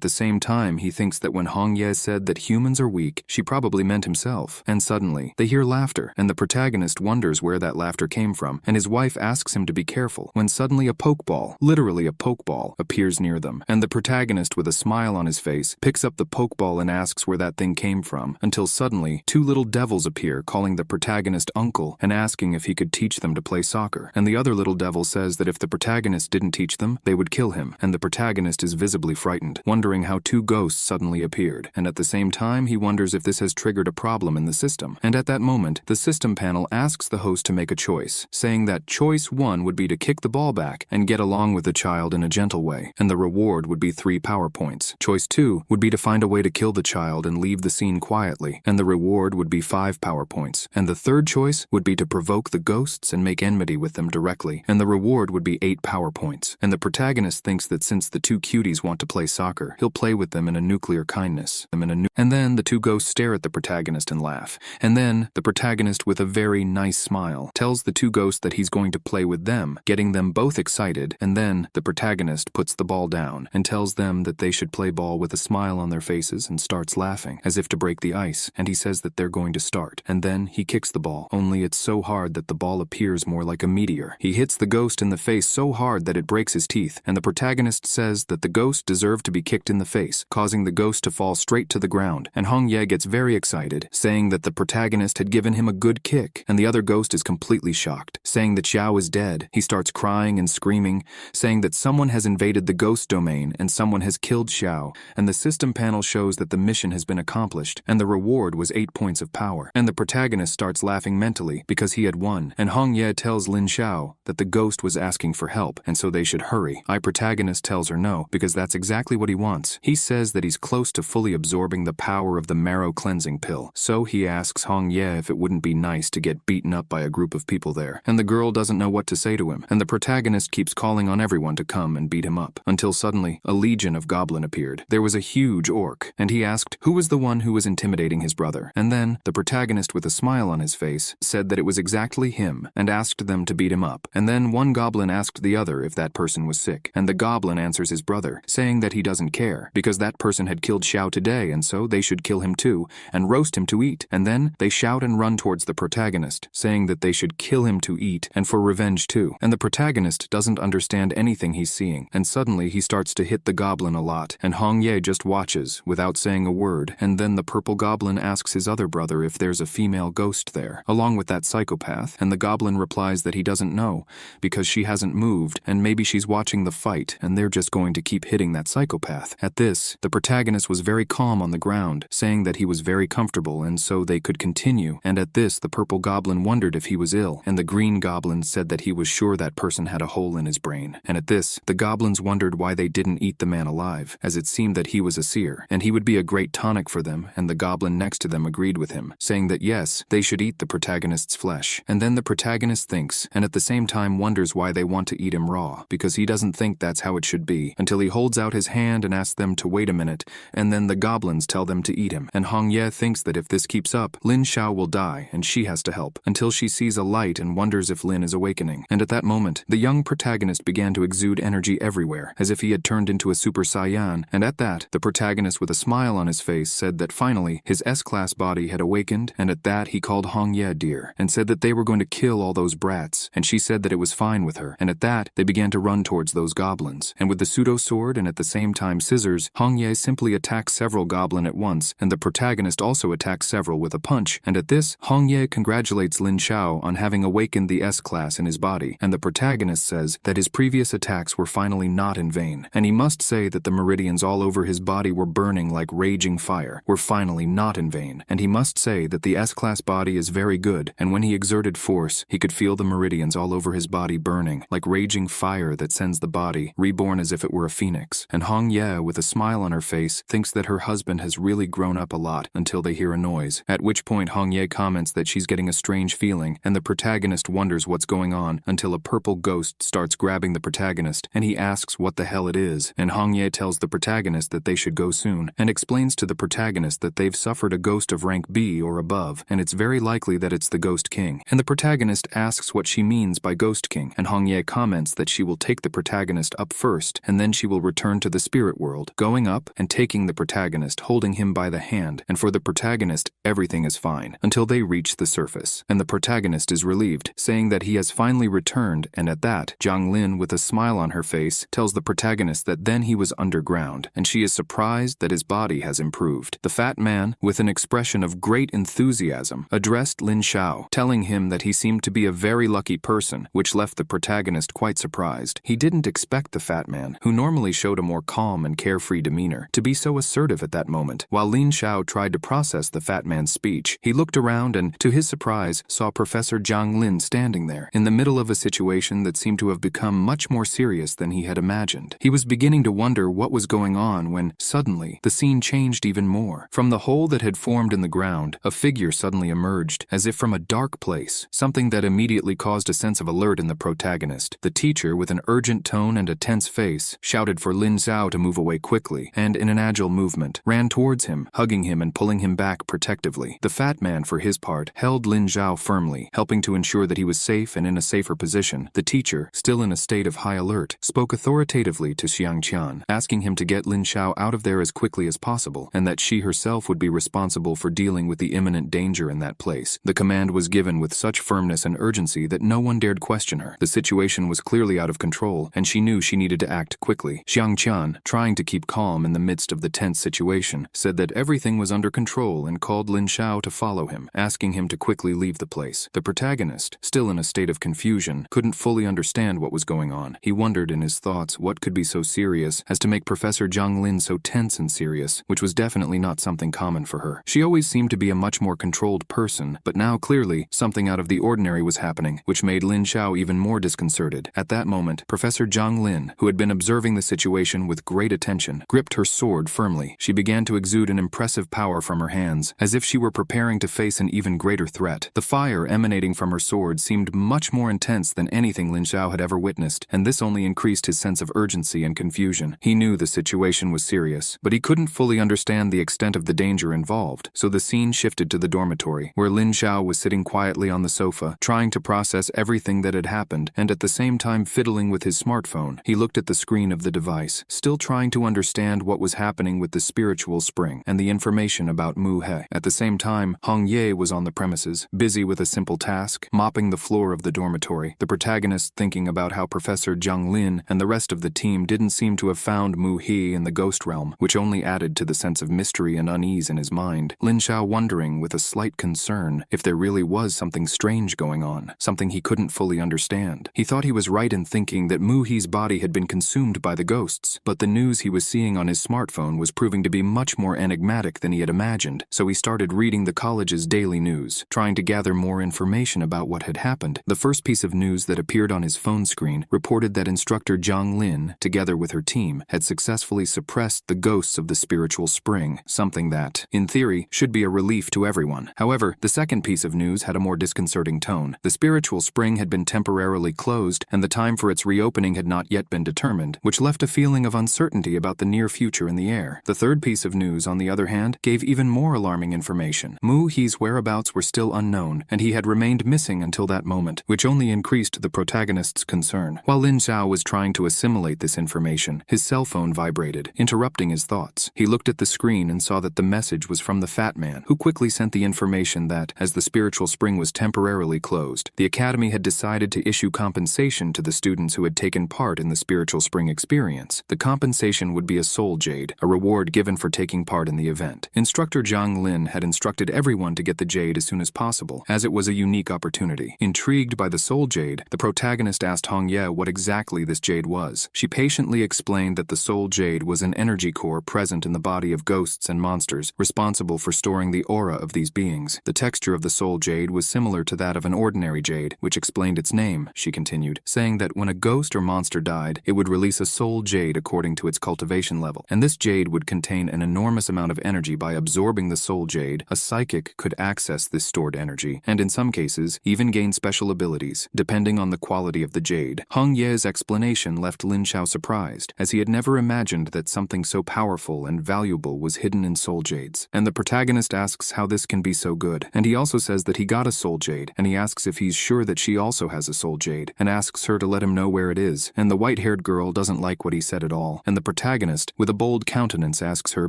the same time he thinks that when Hong Ye said that humans are weak, she probably meant himself, and suddenly, they hear laughter, and the protagonist wonders where that laughter came from, and his wife asks him to be careful, when suddenly a pokeball, literally a pokeball, appears near them, and the protagonist with a smile on his face, picks up the pokeball and asks where that thing came from, until suddenly, two little devils appear calling the protagonist uncle, and asking if he could teach them to play soccer, and the other little devil says that if the protagonist didn't teach them, they would kill him, and the protagonist is visibly frightened, wondering how two ghosts suddenly appeared, and at the same time he wonders if this has triggered a problem in the system, and at that moment, the system panel asks the host to make a choice, saying that choice 1 would be to kick the ball back and get along with the child in a gentle way, and the reward would be 3 power points. Choice 2 would be to find a way to kill the child and leave the scene quietly, and the reward would be 5 power points, and the third choice would be to provoke the ghosts and make enmity with them directly, and the reward would be 8 power points, and the the protagonist thinks that since the two cuties want to play soccer, he'll play with them in a nuclear kindness. And then the two ghosts stare at the protagonist and laugh. And then the protagonist, with a very nice smile, tells the two ghosts that he's going to play with them, getting them both excited. And then the protagonist puts the ball down and tells them that they should play ball with a smile on their faces and starts laughing, as if to break the ice, and he says that they're going to start. And then he kicks the ball, only it's so hard that the ball appears more like a meteor. He hits the ghost in the face so hard that it breaks his teeth, and the protagonist says that the ghost deserved to be kicked in the face, causing the ghost to fall straight to the ground. And Hong Ye gets very excited, saying that the protagonist had given him a good kick, and the other ghost is completely shocked, saying that Xiao is dead. He starts crying and screaming, saying that someone has invaded the ghost domain and someone has killed Xiao, and the system panel shows that the mission has been accomplished, and the reward was 8 points of power. And the protagonist starts laughing mentally because he had won, and Hong Ye tells Lin Xiao that the ghost was asking for help, and so they should hurry. Protagonist tells her no, because that's exactly what he wants. He says that he's close to fully absorbing the power of the marrow cleansing pill, so he asks Hong Ye if it wouldn't be nice to get beaten up by a group of people there, and the girl doesn't know what to say to him, and the protagonist keeps calling on everyone to come and beat him up, until suddenly a legion of goblin appeared. There was a huge orc, and he asked who was the one who was intimidating his brother, and then the protagonist, with a smile on his face, said that it was exactly him, and asked them to beat him up. And then one goblin asked the other if that person was sick, and the goblin answers his brother, saying that he doesn't care, because that person had killed Xiao today, and so they should kill him too, and roast him to eat. And then they shout and run towards the protagonist, saying that they should kill him to eat, and for revenge too. And the protagonist doesn't understand anything he's seeing, and suddenly he starts to hit the goblin a lot, and Hong Ye just watches, without saying a word, and then the purple goblin asks his other brother if there's a female ghost there, along with that psychopath, and the goblin replies that he doesn't know, because she hasn't moved, and maybe she's watching the fight, and they're just going to keep hitting that psychopath. At this, the protagonist was very calm on the ground, saying that he was very comfortable and so they could continue, and at this the purple goblin wondered if he was ill, and the green goblin said that he was sure that person had a hole in his brain. And at this, the goblins wondered why they didn't eat the man alive, as it seemed that he was a seer, and he would be a great tonic for them, and the goblin next to them agreed with him, saying that yes, they should eat the protagonist's flesh. And then the protagonist thinks, and at the same time wonders why they want to eat him raw, because he doesn't think that's how it should be, until he holds out his hand and asks them to wait a minute, and then the goblins tell them to eat him. And Hong Ye thinks that if this keeps up, Lin Xiao will die, and she has to help, until she sees a light and wonders if Lin is awakening. And at that moment, the young protagonist began to exude energy everywhere, as if he had turned into a Super Saiyan, and at that, the protagonist, with a smile on his face, said that finally, his S-class body had awakened, and at that he called Hong Ye dear, and said that they were going to kill all those brats, and she said that it was fine with her, and at that, they began to run towards those goblins, and with the pseudo-sword and at the same time scissors, Hong Ye simply attacks several goblin at once, and the protagonist also attacks several with a punch, and at this, Hong Ye congratulates Lin Xiao on having awakened the S-class in his body, and the protagonist says that his previous attacks were finally not in vain, and he must say that the meridians all over his body were burning like raging fire, were finally not in vain, and he must say that the S-class body is very good, and when he exerted force, he could feel the meridians all over his body burning, like raging fire that sends the body, reborn as if it were a phoenix. And Hong Ye, with a smile on her face, thinks that her husband has really grown up a lot until they hear a noise, at which point Hong Ye comments that she's getting a strange feeling, and the protagonist wonders what's going on until a purple ghost starts grabbing the protagonist, and he asks what the hell it is, and Hong Ye tells the protagonist that they should go soon, and explains to the protagonist that they've suffered a ghost of rank B or above, and it's very likely that it's the Ghost King. And the protagonist asks what she means by Ghost King, and Hong Ye comments that she will take the protagonist up first, and then she will return to the spirit world, going up and taking the protagonist, holding him by the hand, and for the protagonist, everything is fine, until they reach the surface, and the protagonist is relieved, saying that he has finally returned, and at that, Jiang Lin, with a smile on her face, tells the protagonist that then he was underground, and she is surprised that his body has improved. The fat man, with an expression of great enthusiasm, addressed Lin Xiao, telling him that he seemed to be a very lucky person, which left the protagonist quite surprised. He didn't expect the fat man, who normally showed a more calm and carefree demeanor, to be so assertive at that moment. While Lin Xiao tried to process the fat man's speech, he looked around and, to his surprise, saw Professor Jiang Lin standing there, in the middle of a situation that seemed to have become much more serious than he had imagined. He was beginning to wonder what was going on when, suddenly, the scene changed even more. From the hole that had formed in the ground, a figure suddenly emerged, as if from a dark place, something that immediately caused a sense of alert in the protagonist. The teacher, with an urgent urgent tone and a tense face, shouted for Lin Xiao to move away quickly, and in an agile movement, ran towards him, hugging him and pulling him back protectively. The fat man, for his part, held Lin Xiao firmly, helping to ensure that he was safe and in a safer position. The teacher, still in a state of high alert, spoke authoritatively to Xiang Qian, asking him to get Lin Xiao out of there as quickly as possible, and that she herself would be responsible for dealing with the imminent danger in that place. The command was given with such firmness and urgency that no one dared question her. The situation was clearly out of control, and she knew she needed to act quickly. Xiang Qian, trying to keep calm in the midst of the tense situation, said that everything was under control and called Lin Xiao to follow him, asking him to quickly leave the place. The protagonist, still in a state of confusion, couldn't fully understand what was going on. He wondered in his thoughts what could be so serious as to make Professor Zhang Lin so tense and serious, which was definitely not something common for her. She always seemed to be a much more controlled person, but now clearly something out of the ordinary was happening, which made Lin Xiao even more disconcerted. At that moment, Professor Zhang Lin, who had been observing the situation with great attention, gripped her sword firmly. She began to exude an impressive power from her hands, as if she were preparing to face an even greater threat. The fire emanating from her sword seemed much more intense than anything Lin Xiao had ever witnessed, and this only increased his sense of urgency and confusion. He knew the situation was serious, but he couldn't fully understand the extent of the danger involved, so the scene shifted to the dormitory, where Lin Xiao was sitting quietly on the sofa, trying to process everything that had happened, and at the same time fiddling with his smartphone. He looked at the screen of the device, still trying to understand what was happening with the spiritual spring and the information about Mu He. At the same time, Hong Ye was on the premises, busy with a simple task, mopping the floor of the dormitory. The protagonist thinking about how Professor Zhang Lin and the rest of the team didn't seem to have found Mu He in the ghost realm, which only added to the sense of mystery and unease in his mind. Lin Xiao wondering with a slight concern if there really was something strange going on, something he couldn't fully understand. He thought he was right in thinking that Mu He's body had been consumed by the ghosts, but the news he was seeing on his smartphone was proving to be much more enigmatic than he had imagined, so he started reading the college's daily news, trying to gather more information about what had happened. The first piece of news that appeared on his phone screen reported that instructor Zhang Lin, together with her team, had successfully suppressed the ghosts of the spiritual spring, something that, in theory, should be a relief to everyone. However, the second piece of news had a more disconcerting tone. The spiritual spring had been temporarily closed, and the time for its reopening had not yet been determined, which left a feeling of uncertainty about the near future in the air. The third piece of news, on the other hand, gave even more alarming information. Mu He's whereabouts were still unknown, and he had remained missing until that moment, which only increased the protagonist's concern. While Lin Xiao was trying to assimilate this information, his cell phone vibrated, interrupting his thoughts. He looked at the screen and saw that the message was from the fat man, who quickly sent the information that, as the spiritual spring was temporarily closed, the academy had decided to issue compensation to the students who had taken part in the spiritual spring experience. The compensation would be a soul jade, a reward given for taking part in the event. Instructor Zhang Lin had instructed everyone to get the jade as soon as possible, as it was a unique opportunity. Intrigued by the soul jade, the protagonist asked Hong Ye what exactly this jade was. She patiently explained that the soul jade was an energy core present in the body of ghosts and monsters, responsible for storing the aura of these beings. The texture of the soul jade was similar to that of an ordinary jade, which explained its name, she continued, saying that when a ghost or monster died, it would release a soul jade according to its cultivation level, and this jade would contain an enormous amount of energy. By absorbing the soul jade, a psychic could access this stored energy, and in some cases, even gain special abilities, depending on the quality of the jade. Hong Ye's explanation left Lin Xiao surprised, as he had never imagined that something so powerful and valuable was hidden in soul jades. And the protagonist asks how this can be so good, and he also says that he got a soul jade, and he asks if he's sure that she also has a soul jade, and asks her to let him know where it is, and the white-haired girl doesn't like what he said at all, and the protagonist, with a bold countenance, asks her,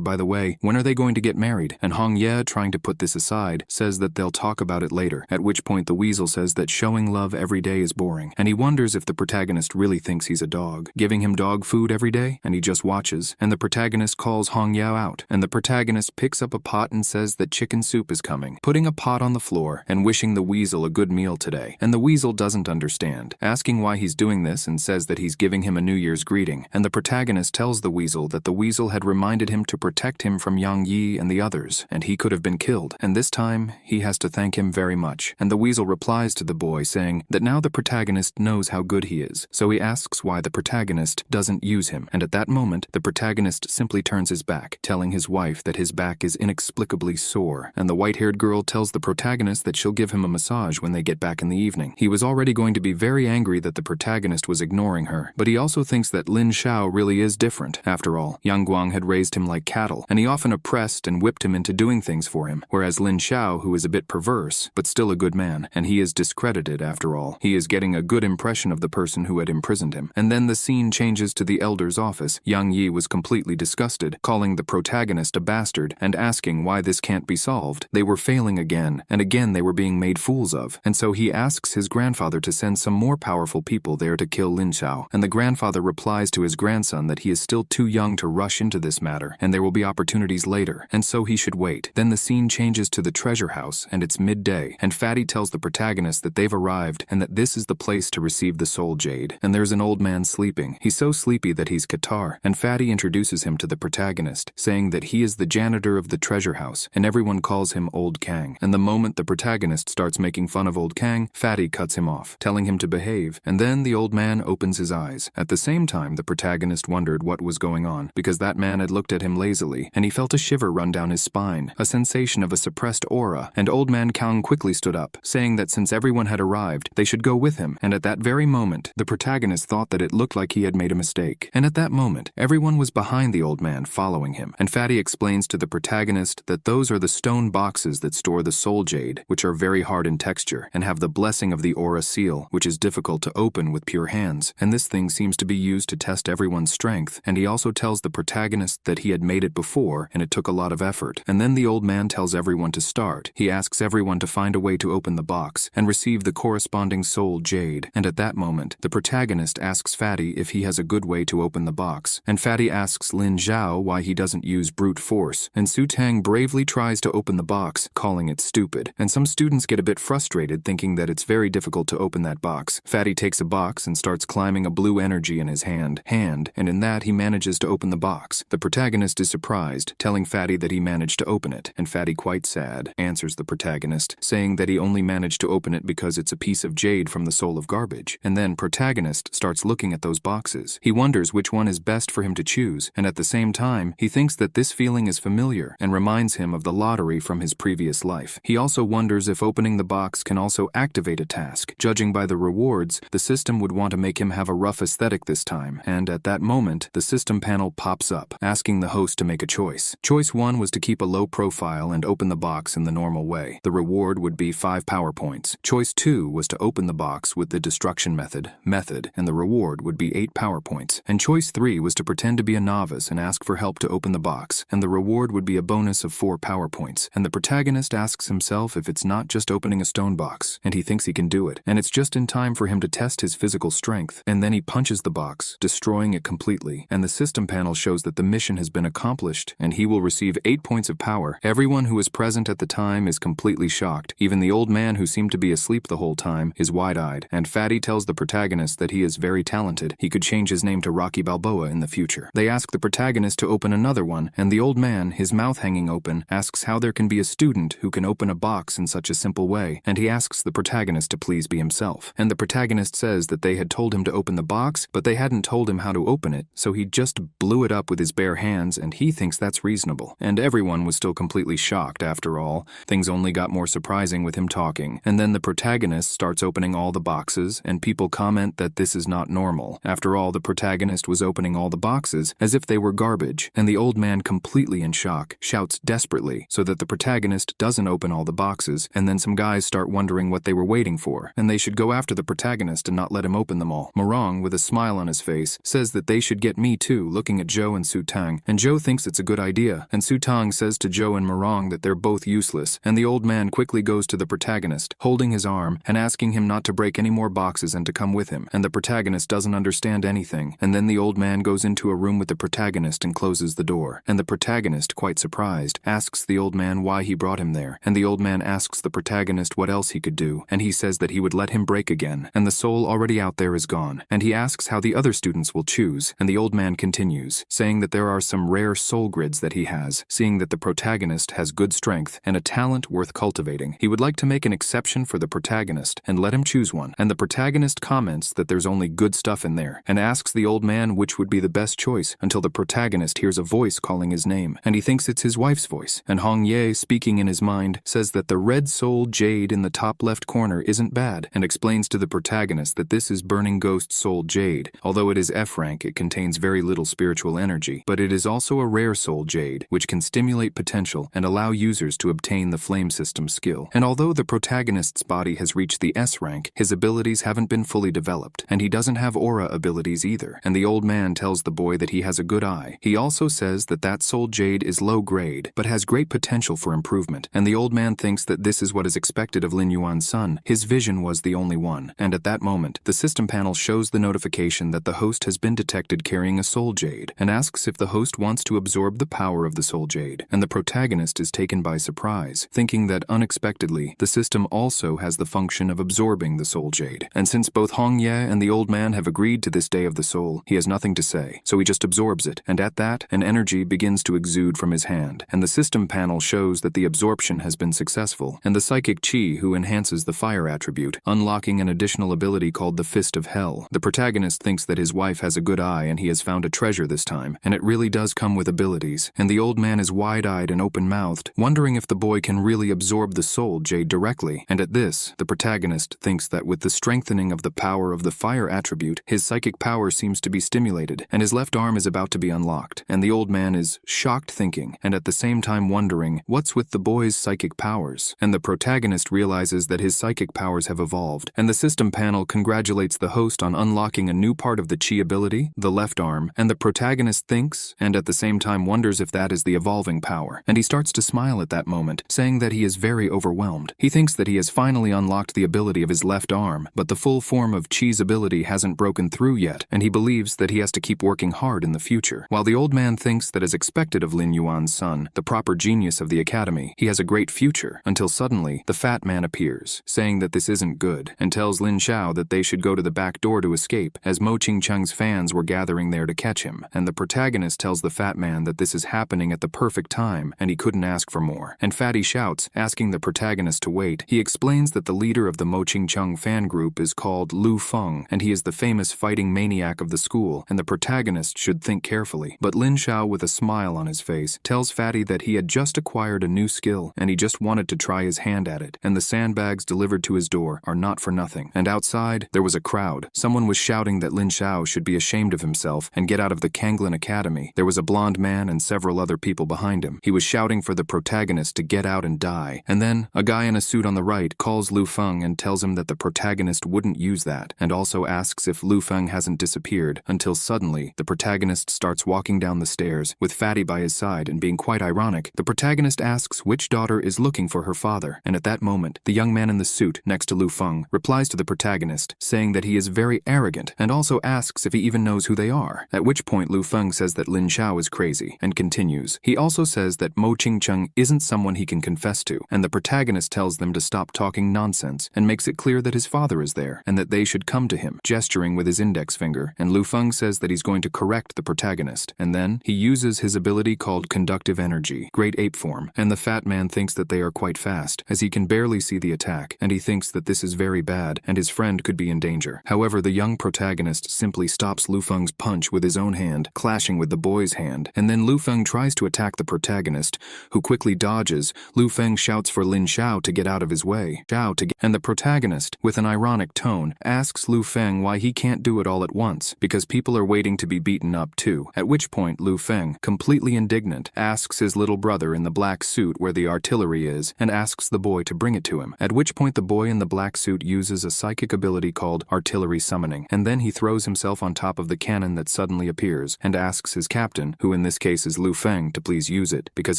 by the way, when are they going to get married? And Hong Ye, trying to put this aside, says that they'll talk about it later, at which point the weasel says that showing love every day is boring, and he wonders if the protagonist really thinks he's a dog, giving him dog food every day, and he just watches, and the protagonist calls Hong Ye out, and the protagonist picks up a pot and says that chicken soup is coming, putting a pot on the floor and wishing the weasel a good meal today, and the weasel doesn't understand, asking why he's doing this and says that he's giving him a New Year's greeting, and the protagonist tells the weasel that the weasel had reminded him to protect him from Yang Yi and the others, and he could have been killed, and this time he has to thank him very much, and the weasel replies to the boy saying that now the protagonist knows how good he is, so he asks why the protagonist doesn't use him, and at that moment the protagonist simply turns his back, telling his wife that his back is inexplicably sore, and the white-haired girl tells the protagonist that she'll give him a massage when they get back in the evening. He was already going to be very angry that the protagonist was was ignoring her, but he also thinks that Lin Xiao really is different. After all, Yang Guang had raised him like cattle, and he often oppressed and whipped him into doing things for him, whereas Lin Xiao, who is a bit perverse, but still a good man, and he is discredited after all. He is getting a good impression of the person who had imprisoned him. And then the scene changes to the elder's office. Yang Yi was completely disgusted, calling the protagonist a bastard and asking why this can't be solved. They were failing again, and again they were being made fools of, and so he asks his grandfather to send some more powerful people there to kill Lin Xiao, and the grandfather replies to his grandson that he is still too young to rush into this matter, and there will be opportunities later, and so he should wait. Then the scene changes to the treasure house, and it's midday, and Fatty tells the protagonist that they've arrived, and that this is the place to receive the soul jade, and there's an old man sleeping. He's so sleepy that he's Qatar, and Fatty introduces him to the protagonist, saying that he is the janitor of the treasure house, and everyone calls him Old Kang, and the moment the protagonist starts making fun of Old Kang, Fatty cuts him off, telling him to behave, and then the old man opens his eyes. At the same time, the protagonist wondered what was going on, because that man had looked at him lazily, and he felt a shiver run down his spine, a sensation of a suppressed aura, and Old Man Kang quickly stood up, saying that since everyone had arrived, they should go with him, and at that very moment, the protagonist thought that it looked like he had made a mistake, and at that moment, everyone was behind the old man, following him, and Fatty explains to the protagonist that those are the stone boxes that store the soul jade, which are very hard in texture, and have the blessing of the aura seal, which is difficult to open with pure hands, and this thing seems to be used to test everyone's strength, and he also tells the protagonist that he had made it before, and it took a lot of effort, and then the old man tells everyone to start. He asks everyone to find a way to open the box, and receive the corresponding soul jade, and at that moment, the protagonist asks Fatty if he has a good way to open the box, and Fatty asks Lin Xiao why he doesn't use brute force, and Su Tang bravely tries to open the box, calling it stupid, and some students get a bit frustrated thinking that it's very difficult to open that box. Fatty takes a box and starts climbing a blue energy in his hand, and in that he manages to open the box. The protagonist is surprised, telling Fatty that he managed to open it, and Fatty, quite sad, answers the protagonist, saying that he only managed to open it because it's a piece of jade from the soul of garbage. And then protagonist starts looking at those boxes. He wonders which one is best for him to choose, and at the same time, he thinks that this feeling is familiar and reminds him of the lottery from his previous life. He also wonders if opening the box can also activate a task. Judging by the rewards, the system would want to make him have a rough aesthetic this time, and at that moment, the system panel pops up, asking the host to make a choice. Choice 1 was to keep a low profile and open the box in the normal way. The reward would be 5 power points. Choice 2 was to open the box with the destruction method, and the reward would be 8 power points. And choice 3 was to pretend to be a novice and ask for help to open the box, and the reward would be a bonus of 4 power points. And the protagonist asks himself if it's not just opening a stone box, and he thinks he can do it, and it's just in time for him to test his physical strength, and then he punches the box, destroying it completely, and the system panel shows that the mission has been accomplished, and he will receive 8 points of power. Everyone who was present at the time is completely shocked. Even the old man, who seemed to be asleep the whole time, is wide-eyed, and Fatty tells the protagonist that he is very talented. He could change his name to Rocky Balboa in the future. They ask the protagonist to open another one, and the old man, his mouth hanging open, asks how there can be a student who can open a box in such a simple way, and he asks the protagonist to please be himself. And the protagonist says that they had told him to open the box, but they hadn't told him how to open it, so he just blew it up with his bare hands, and he thinks that's reasonable. And everyone was still completely shocked after all. Things only got more surprising with him talking. And then the protagonist starts opening all the boxes, and people comment that this is not normal. After all, the protagonist was opening all the boxes as if they were garbage, and the old man, completely in shock, shouts desperately so that the protagonist doesn't open all the boxes, and then some guys start wondering what they were waiting for, and they should go after the protagonist and not let him open them all. Morong, with a smile on his face, says that they should get me too, looking at Zhou and Su Tang, and Zhou thinks it's a good idea, and Su Tang says to Zhou and Morong that they're both useless, and the old man quickly goes to the protagonist, holding his arm and asking him not to break any more boxes and to come with him, and the protagonist doesn't understand anything, and then the old man goes into a room with the protagonist and closes the door, and the protagonist, quite surprised, asks the old man why he brought him there, and the old man asks the protagonist what else he could do, and he says that he would let him break again, and the soul already out there is gone, and he asks how the other students will choose, and the old man continues, saying that there are some rare soul grids that he has, seeing that the protagonist has good strength and a talent worth cultivating. He would like to make an exception for the protagonist and let him choose one, and the protagonist comments that there's only good stuff in there, and asks the old man which would be the best choice, until the protagonist hears a voice calling his name, and he thinks it's his wife's voice, and Hong Ye, speaking in his mind, says that the red soul jade in the top left corner isn't bad, and explains to the protagonist that this is burning burning ghost soul jade. Although it is F rank, it contains very little spiritual energy, but it is also a rare soul jade, which can stimulate potential and allow users to obtain the flame system skill. And although the protagonist's body has reached the S rank, his abilities haven't been fully developed, and he doesn't have aura abilities either. And the old man tells the boy that he has a good eye. He also says that that soul jade is low grade, but has great potential for improvement, and the old man thinks that this is what is expected of Lin Yuan's son. His vision was the only one, and at that moment, the system panel shows the notification that the host has been detected carrying a soul jade, and asks if the host wants to absorb the power of the soul jade, and the protagonist is taken by surprise, thinking that unexpectedly, the system also has the function of absorbing the soul jade. And since both Hong Ye and the old man have agreed to this day of the soul, he has nothing to say, so he just absorbs it, and at that, an energy begins to exude from his hand, and the system panel shows that the absorption has been successful, and the psychic chi who enhances the fire attribute, unlocking an additional ability called the Fist of Hell. The protagonist thinks that his wife has a good eye and he has found a treasure this time, and it really does come with abilities, and the old man is wide-eyed and open-mouthed, wondering if the boy can really absorb the soul jade directly, and at this, the protagonist thinks that with the strengthening of the power of the fire attribute, his psychic power seems to be stimulated, and his left arm is about to be unlocked, and the old man is shocked thinking, and at the same time wondering, what's with the boy's psychic powers? And the protagonist realizes that his psychic powers have evolved, and the system panel congratulates the host on unlocking a new part of the chi ability, the left arm, and the protagonist thinks, and at the same time wonders if that is the evolving power, and he starts to smile at that moment, saying that he is very overwhelmed. He thinks that he has finally unlocked the ability of his left arm, but the full form of chi's ability hasn't broken through yet, and he believes that he has to keep working hard in the future. While the old man thinks that as expected of Lin Yuan's son, the proper genius of the academy, he has a great future, until suddenly, the fat man appears, saying that this isn't good, and tells Lin Xiao that they should go to the back door to escape, as Mo Qingcheng's fans were gathering there to catch him, and the protagonist tells the fat man that this is happening at the perfect time, and he couldn't ask for more. And Fatty shouts, asking the protagonist to wait. He explains that the leader of the Mo Qingcheng fan group is called Lu Feng, and he is the famous fighting maniac of the school, and the protagonist should think carefully. But Lin Xiao, with a smile on his face, tells Fatty that he had just acquired a new skill, and he just wanted to try his hand at it, and the sandbags delivered to his door are not for nothing. And outside, there was a crowd. Someone was shouting that Lin Xiao should be ashamed of himself and get out of the Kanglin Academy. There was a blonde man and several other people behind him. He was shouting for the protagonist to get out and die. And then, a guy in a suit on the right calls Lu Feng and tells him that the protagonist wouldn't use that, and also asks if Lu Feng hasn't disappeared, until suddenly, the protagonist starts walking down the stairs, with Fatty by his side, and being quite ironic, the protagonist asks which daughter is looking for her father, and at that moment, the young man in the suit next to Lu Feng replies to the protagonist, saying that he is very arrogant, and also asks if he even knows who they are, at which point Lu Feng says that Lin Xiao is crazy, and continues. He also says that Mo Qingcheng isn't someone he can confess to, and the protagonist tells them to stop talking nonsense, and makes it clear that his father is there, and that they should come to him, gesturing with his index finger, and Lu Feng says that he's going to correct the protagonist, and then he uses his ability called conductive energy, great ape form, and the fat man thinks that they are quite fast, as he can barely see the attack, and he thinks that this is very bad, and his friend could be in danger. However, the young protagonist simply stops Lu Feng's punch with his own hand, clashing with the boy's hand, and then Lu Feng tries to attack the protagonist, who quickly dodges. Lu Feng shouts for Lin Xiao to get out of his way, and the protagonist, with an ironic tone, asks Lu Feng why he can't do it all at once, because people are waiting to be beaten up too, at which point Lu Feng, completely indignant, asks his little brother in the black suit where the artillery is, and asks the boy to bring it to him, at which point the boy in the black suit uses a psychic ability called artillery summoning, and then he throws himself on top of the cannon that suddenly appears, and asks his captain, who in this case is Lu Feng, to please use it, because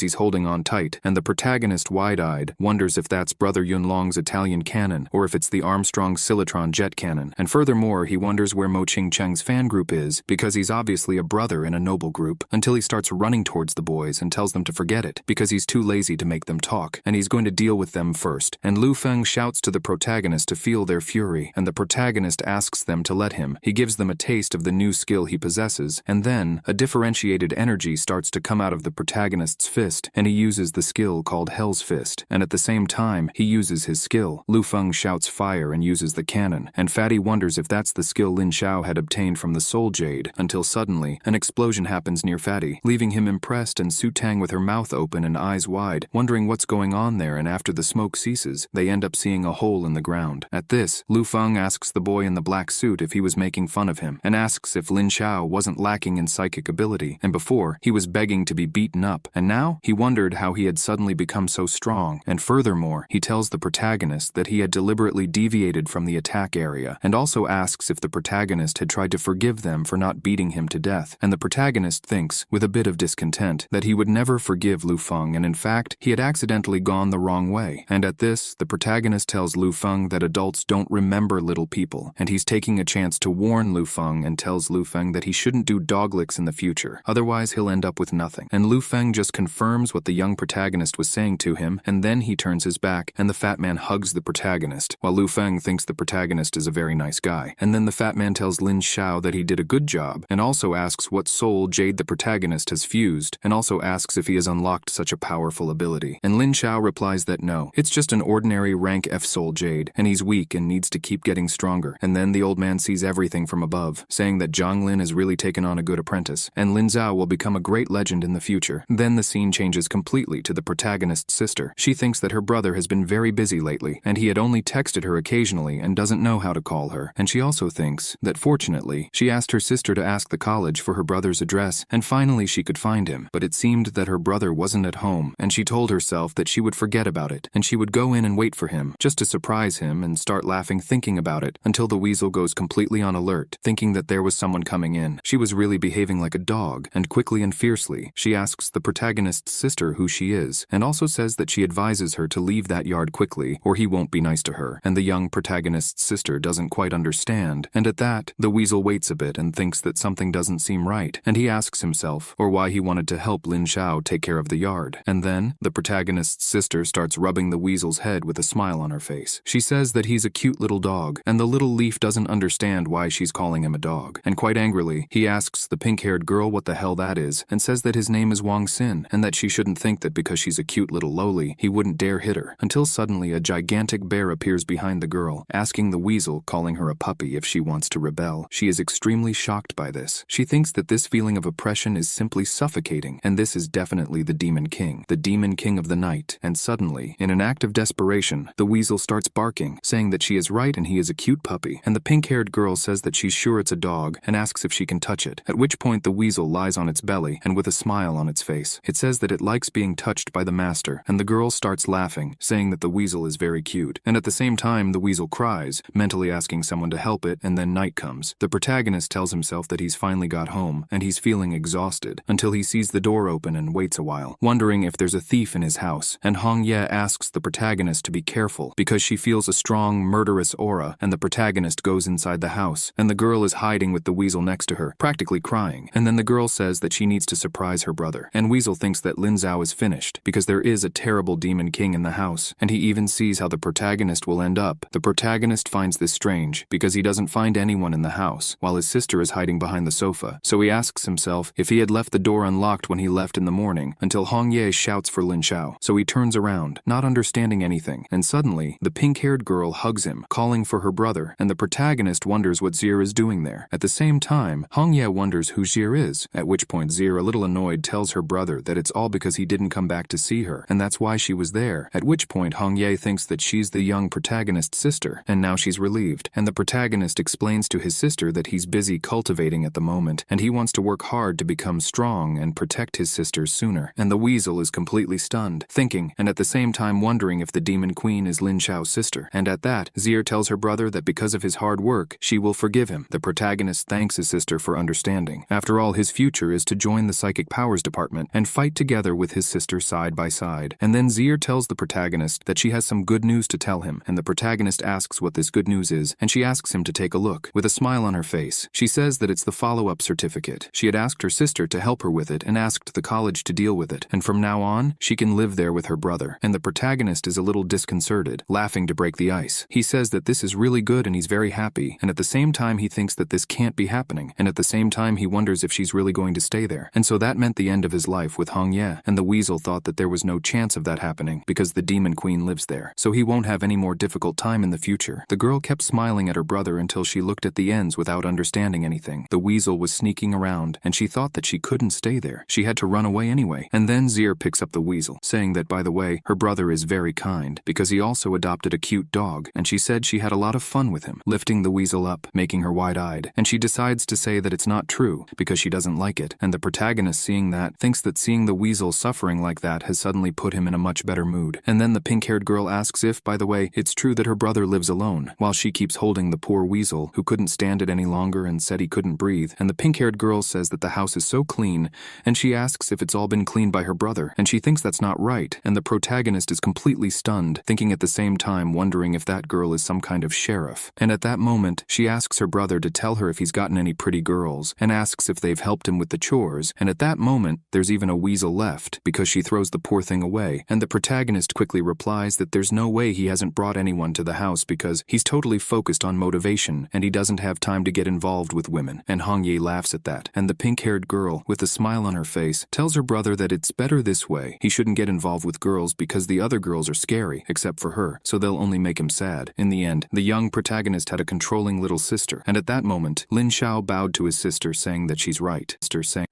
he's holding on tight, and the protagonist, wide-eyed, wonders if that's Brother Yunlong's Italian cannon, or if it's the Armstrong Silatron jet cannon, and furthermore he wonders where Mo Qingcheng's fan group is, because he's obviously a brother in a noble group, until he starts running towards the boys and tells them to forget it, because he's too lazy to make them talk, and he's going to deal with them first, and Lu Feng shouts to the protagonist to feel their fury, and the protagonist asks them to let him. He gives them a taste of the new skill he possesses, and then, a differentiated energy starts to come out of the protagonist's fist, and he uses the skill called Hell's Fist, and at the same time, he uses his skill. Lu Feng shouts fire and uses the cannon, and Fatty wonders if that's the skill Lin Xiao had obtained from the Soul Jade, until suddenly, an explosion happens near Fatty, leaving him impressed and Su Tang with her mouth open and eyes wide, wondering what's going on there, and after the smoke ceases, they end up seeing a hole in the ground. At this, Lu Feng asks the boy in the the black suit if he was making fun of him, and asks if Lin Xiao wasn't lacking in psychic ability, and before, he was begging to be beaten up, and now, he wondered how he had suddenly become so strong, and furthermore, he tells the protagonist that he had deliberately deviated from the attack area, and also asks if the protagonist had tried to forgive them for not beating him to death, and the protagonist thinks, with a bit of discontent, that he would never forgive Lu Feng, and in fact, he had accidentally gone the wrong way, and at this, the protagonist tells Lu Feng that adults don't remember little people, and he's taking a chance to warn Lu Feng and tells Lu Feng that he shouldn't do dog licks in the future, otherwise he'll end up with nothing, and Lu Feng just confirms what the young protagonist was saying to him, and then he turns his back, and the fat man hugs the protagonist, while Lu Feng thinks the protagonist is a very nice guy, and then the fat man tells Lin Xiao that he did a good job, and also asks what soul Jade the protagonist has fused, and also asks if he has unlocked such a powerful ability, and Lin Xiao replies that no, it's just an ordinary rank F soul Jade, and he's weak and needs to keep getting stronger, and then the old man sees everything from above, saying that Zhang Lin has really taken on a good apprentice, and Lin Zhao will become a great legend in the future. Then the scene changes completely to the protagonist's sister. She thinks that her brother has been very busy lately, and he had only texted her occasionally and doesn't know how to call her, and she also thinks that fortunately, she asked her sister to ask the college for her brother's address, and finally she could find him, but it seemed that her brother wasn't at home, and she told herself that she would forget about it, and she would go in and wait for him, just to surprise him and start laughing thinking about it, until the weasel goes completely on alert, thinking that there was someone coming in. She was really behaving like a dog, and quickly and fiercely, she asks the protagonist's sister who she is, and also says that she advises her to leave that yard quickly, or he won't be nice to her, and the young protagonist's sister doesn't quite understand, and at that, the weasel waits a bit and thinks that something doesn't seem right, and he asks himself, or why he wanted to help Lin Xiao take care of the yard, and then, the protagonist's sister starts rubbing the weasel's head with a smile on her face. She says that he's a cute little dog, and the little leaf doesn't understand why she's calling him a dog, and quite angrily, he asks the pink-haired girl what the hell that is, and says that his name is Wang Xin, and that she shouldn't think that because she's a cute little lowly, he wouldn't dare hit her, until suddenly a gigantic bear appears behind the girl, asking the weasel, calling her a puppy, if she wants to rebel. She is extremely shocked by this. She thinks that this feeling of oppression is simply suffocating, and this is definitely the Demon King of the night, and suddenly, in an act of desperation, the weasel starts barking, saying that she is right and he is a cute puppy, and the pink-haired girl says that she's sure it's a dog, and asks if she can touch it, at which point the weasel lies on its belly, and with a smile on its face. It says that it likes being touched by the master, and the girl starts laughing, saying that the weasel is very cute, and at the same time the weasel cries, mentally asking someone to help it, and then night comes. The protagonist tells himself that he's finally got home, and he's feeling exhausted, until he sees the door open and waits a while, wondering if there's a thief in his house, and Hong Ye asks the protagonist to be careful, because she feels a strong, murderous aura, and the protagonist goes inside the house, and the girl is hiding with the weasel next to her, practically crying, and then the girl says that she needs to surprise her brother, and Weasel thinks that Lin Zhao is finished, because there is a terrible demon king in the house, and he even sees how the protagonist will end up. The protagonist finds this strange, because he doesn't find anyone in the house, while his sister is hiding behind the sofa, so he asks himself if he had left the door unlocked when he left in the morning, until Hong Ye shouts for Lin Xiao, so he turns around, not understanding anything, and suddenly, the pink-haired girl hugs him, calling for her brother, and the protagonist wonders what Zir is doing there. At the same time, Hong Ye wonders who Zir is, at which point Zir, a little annoyed, tells her brother that it's all because he didn't come back to see her, and that's why she was there, at which point Hong Ye thinks that she's the young protagonist's sister, and now she's relieved, and the protagonist explains to his sister that he's busy cultivating at the moment, and he wants to work hard to become strong and protect his sisters sooner, and the weasel is completely stunned, thinking, and at the same time wondering if the demon queen is Lin Xiao's sister, and at that, Zir tells her brother that because of his hard work, she will forgive him. The protagonist thanks his sister for understanding. After all, his future is to join the psychic powers department and fight together with his sister side by side, and then Zir tells the protagonist that she has some good news to tell him, and the protagonist asks what this good news is, and she asks him to take a look. With a smile on her face, she says that it's the follow-up certificate. She had asked her sister to help her with it and asked the college to deal with it, and from now on, she can live there with her brother, and the protagonist is a little disconcerted, laughing to break the ice. He says that this is really good and he's very happy, and at the same time he thinks that this can't be happening, and at the same time he wonders if she's really going to stay there, and so that meant the end of his life with Hong Ye, and the weasel thought that there was no chance of that happening because the demon queen lives there, so he won't have any more difficult time in the future. The girl kept smiling at her brother until she looked at the ends without understanding anything. The weasel was sneaking around, and she thought that she couldn't stay there. She had to run away anyway, and then Zir picks up the weasel, saying that, by the way, her brother is very kind, because he also adopted a cute dog, and she said she had a lot of fun with him. lifting the weasel up, making her wide-eyed, and she decides to say that it's not true because she doesn't like it, and the protagonist, seeing that, thinks that seeing the weasel suffering like that has suddenly put him in a much better mood. And then the pink-haired girl asks if, by the way, it's true that her brother lives alone, while she keeps holding the poor weasel, who couldn't stand it any longer and said he couldn't breathe, and the pink-haired girl says that the house is so clean, and she asks if it's all been cleaned by her brother, and she thinks that's not right, and the protagonist is completely stunned, thinking at the same time wondering if that girl is some kind of sheriff. And at that moment, she asks her brother to tell her if he's gotten any pretty girls, and asks if they've helped him with the chores, and at that moment, there's even a weasel left, because she throws the poor thing away, and the protagonist quickly replies that there's no way he hasn't brought anyone to the house because he's totally focused on motivation, and he doesn't have time to get involved with women, and Hongye laughs at that, and the pink-haired girl, with a smile on her face, tells her brother that it's better this way. He shouldn't get involved with girls because the other girls are scary, except for her, so they'll only make him sad. In the end, the young protagonist had a controlling little sister, and at that moment, Lin Xiao bowed to his sister saying that she's right.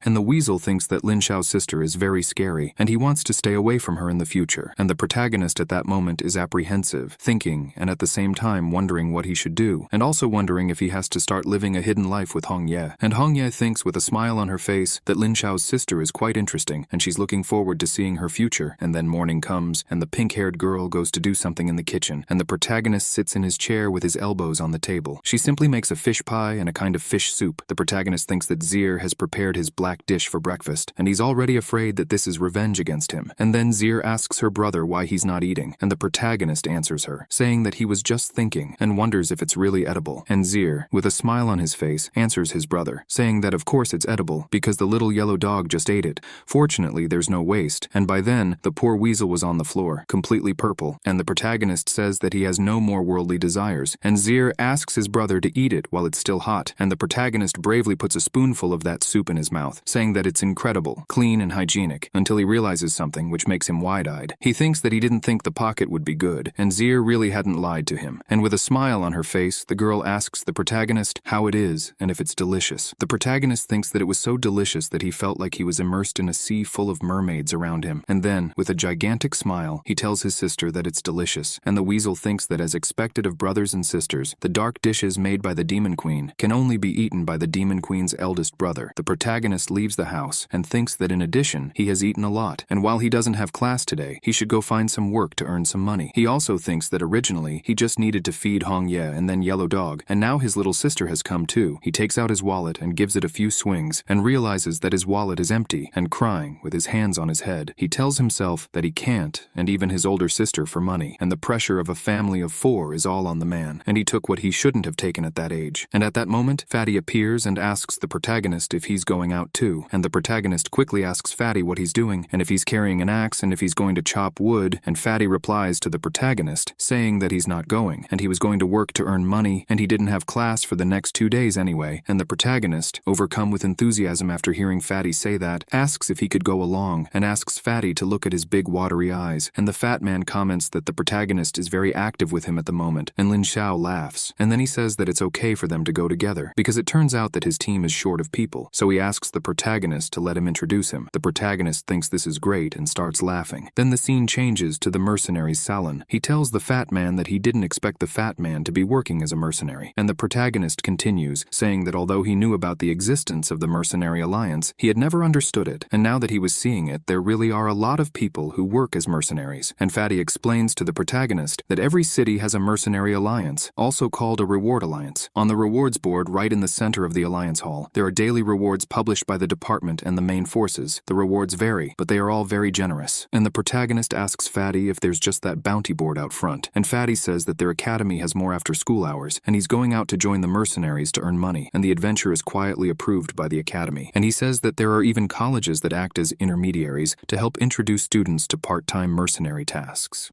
And the weasel thinks that Lin Xiao's sister is very scary, and he wants to stay away from her in the future, and the protagonist at that moment is apprehensive, thinking, and at the same time wondering what he should do, and also wondering if he has to start living a hidden life with Hongye. And Hongye thinks with a smile on her face that Lin Xiao's sister is quite interesting, and she's looking forward to seeing her future. And then morning comes, and the pink-haired girl goes to do something in the kitchen, and the protagonist sits in his chair with his elbows on the table. She simply makes a fish pie and a kind of fish soup. The protagonist thinks that Zir has prepared his black dish for breakfast, and he's already afraid that this is revenge against him. And then Zir asks her brother why he's not eating, and the protagonist answers her, saying that he was just thinking, and wonders if it's really edible. And Zir, with a smile on his face, answers his brother, saying that of course it's edible, because the little yellow dog just ate it. Fortunately, there's no waste, and by then, the poor weasel was on the floor, completely purple, and the protagonist says that he has no more worldly desires, and Zir asks his brother to eat it while it's still hot, and the protagonist bravely puts a spoonful of that soup in his mouth, saying that it's incredible, clean and hygienic, until he realizes something which makes him wide-eyed. He thinks that he didn't think the pocket would be good, and Zir really hadn't lied to him, and with a smile on her face, the girl asks the protagonist how it is and if it's delicious. The protagonist thinks that it was so delicious that he felt like he was immersed in a sea full of mermaids around him, and then, with a gigantic smile, he tells his sister that it's delicious, and the weasel thinks that as expected of brothers and sisters, the dark dishes made by the Demon Queen can only be eaten by the Demon Queen's eldest brother. The protagonist leaves the house and thinks that in addition, he has eaten a lot, and while he doesn't have class today, he should go find some work to earn some money. He also thinks that originally, he just needed to feed Hongye and then Yellow Dog, and now his little sister has come too. He takes out his wallet and gives it a few swings, and realizes that his wallet is empty, and crying, with his hands on his head, he tells himself that he can't, and even his older sister, for money, and the pressure of a family of 4 is all on the man, and he took what he shouldn't have taken at that age. And at that moment, Fatty appears and asks the protagonist if he's going out too, and the protagonist quickly asks Fatty what he's doing, and if he's carrying an axe, and if he's going to chop wood, and Fatty replies to the protagonist, saying that he's not going, and he was going to work to earn money, and he didn't have class for the next 2 days anyway, and the protagonist, overcome with enthusiasm after hearing Fatty say that, asks if he could go along, and asks Fatty to look at his big watery eyes, and the fat man comments that the protagonist is very active with him at the moment, and Lin Xiao laughs, and then he says that it's okay for them to go together, because it turns out that his team is short of people, so he asks the protagonist to let him introduce him. The protagonist thinks this is great and starts laughing. Then the scene changes to the mercenary's salon. He tells the fat man that he didn't expect the fat man to be working as a mercenary, and the protagonist continues, saying that although he knew about the existence of the mercenary alliance, he had never understood it, and now that he was seeing it, there really are a lot of people who work as mercenaries, and Fatty explains to the protagonist that every city has a mercenary alliance, also called a reward alliance. On the rewards board right in the center of the alliance hall, there are daily rewards published by the department and the main forces. The rewards vary, but they are all very generous, and the protagonist asks Fatty if there's just that bounty board out front, and Fatty says that their academy has more after school hours, and he's going out to join the mercenaries to earn money, and the adventure is quietly approved by the academy, and he says that there are even colleges that act as intermediaries to help introduce students to part-time mercenary tasks.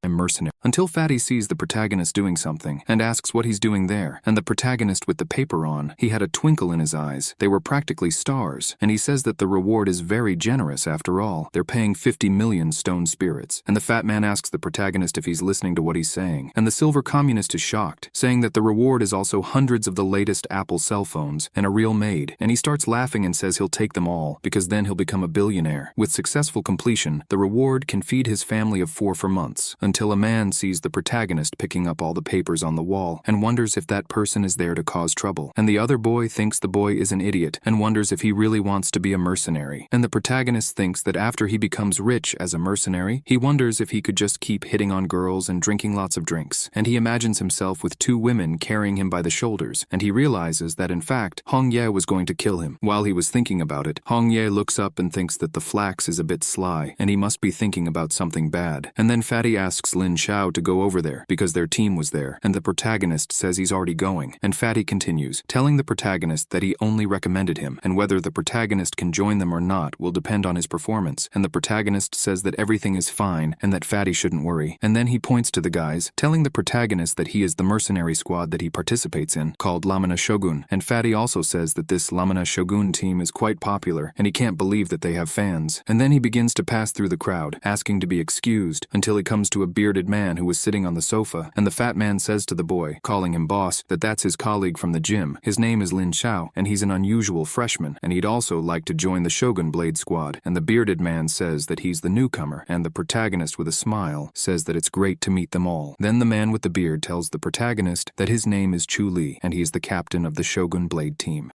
Until Fatty sees the protagonist doing something, and asks what he's doing there, and the protagonist with the paper on, he had a twinkle in his eyes. They were practically stars, and he says that the reward is very generous after all. They're paying 50 million stone spirits, and the fat man asks the protagonist if he's listening to what he's saying, and the silver communist is shocked, saying that the reward is also hundreds of the latest Apple cell phones, and a real maid, and he starts laughing and says he'll take them all, because then he'll become a billionaire. With successful completion, the reward can feed his family of 4 for months, until a man sees the protagonist picking up all the papers on the wall, and wonders wonders if that person is there to cause trouble. And the other boy thinks the boy is an idiot and wonders if he really wants to be a mercenary. And the protagonist thinks that after he becomes rich as a mercenary, he wonders if he could just keep hitting on girls and drinking lots of drinks. And he imagines himself with two women carrying him by the shoulders, and he realizes that in fact, Hong Ye was going to kill him. While he was thinking about it, Hong Ye looks up and thinks that the flax is a bit sly, and he must be thinking about something bad. And then Fatty asks Lin Xiao to go over there, because their team was there, and the protagonist says he's already going. And Fatty continues, telling the protagonist that he only recommended him, and whether the protagonist can join them or not will depend on his performance. And the protagonist says that everything is fine, and that Fatty shouldn't worry. And then he points to the guys, telling the protagonist that he is the mercenary squad that he participates in, called Lamina Shogun. And Fatty also says that this Lamina Shogun team is quite popular, and he can't believe that they have fans. And then he begins to pass through the crowd, asking to be excused, until he comes to a bearded man who was sitting on the sofa, and the fat man says to the boy, calling him boss, that that's his colleague from the gym. His name is Lin Xiao, and he's an unusual freshman, and he'd also like to join the Shogun Blade squad. And the bearded man says that he's the newcomer, and the protagonist with a smile says that it's great to meet them all. Then the man with the beard tells the protagonist that his name is Chu Li, and he is the captain of the Shogun Blade team.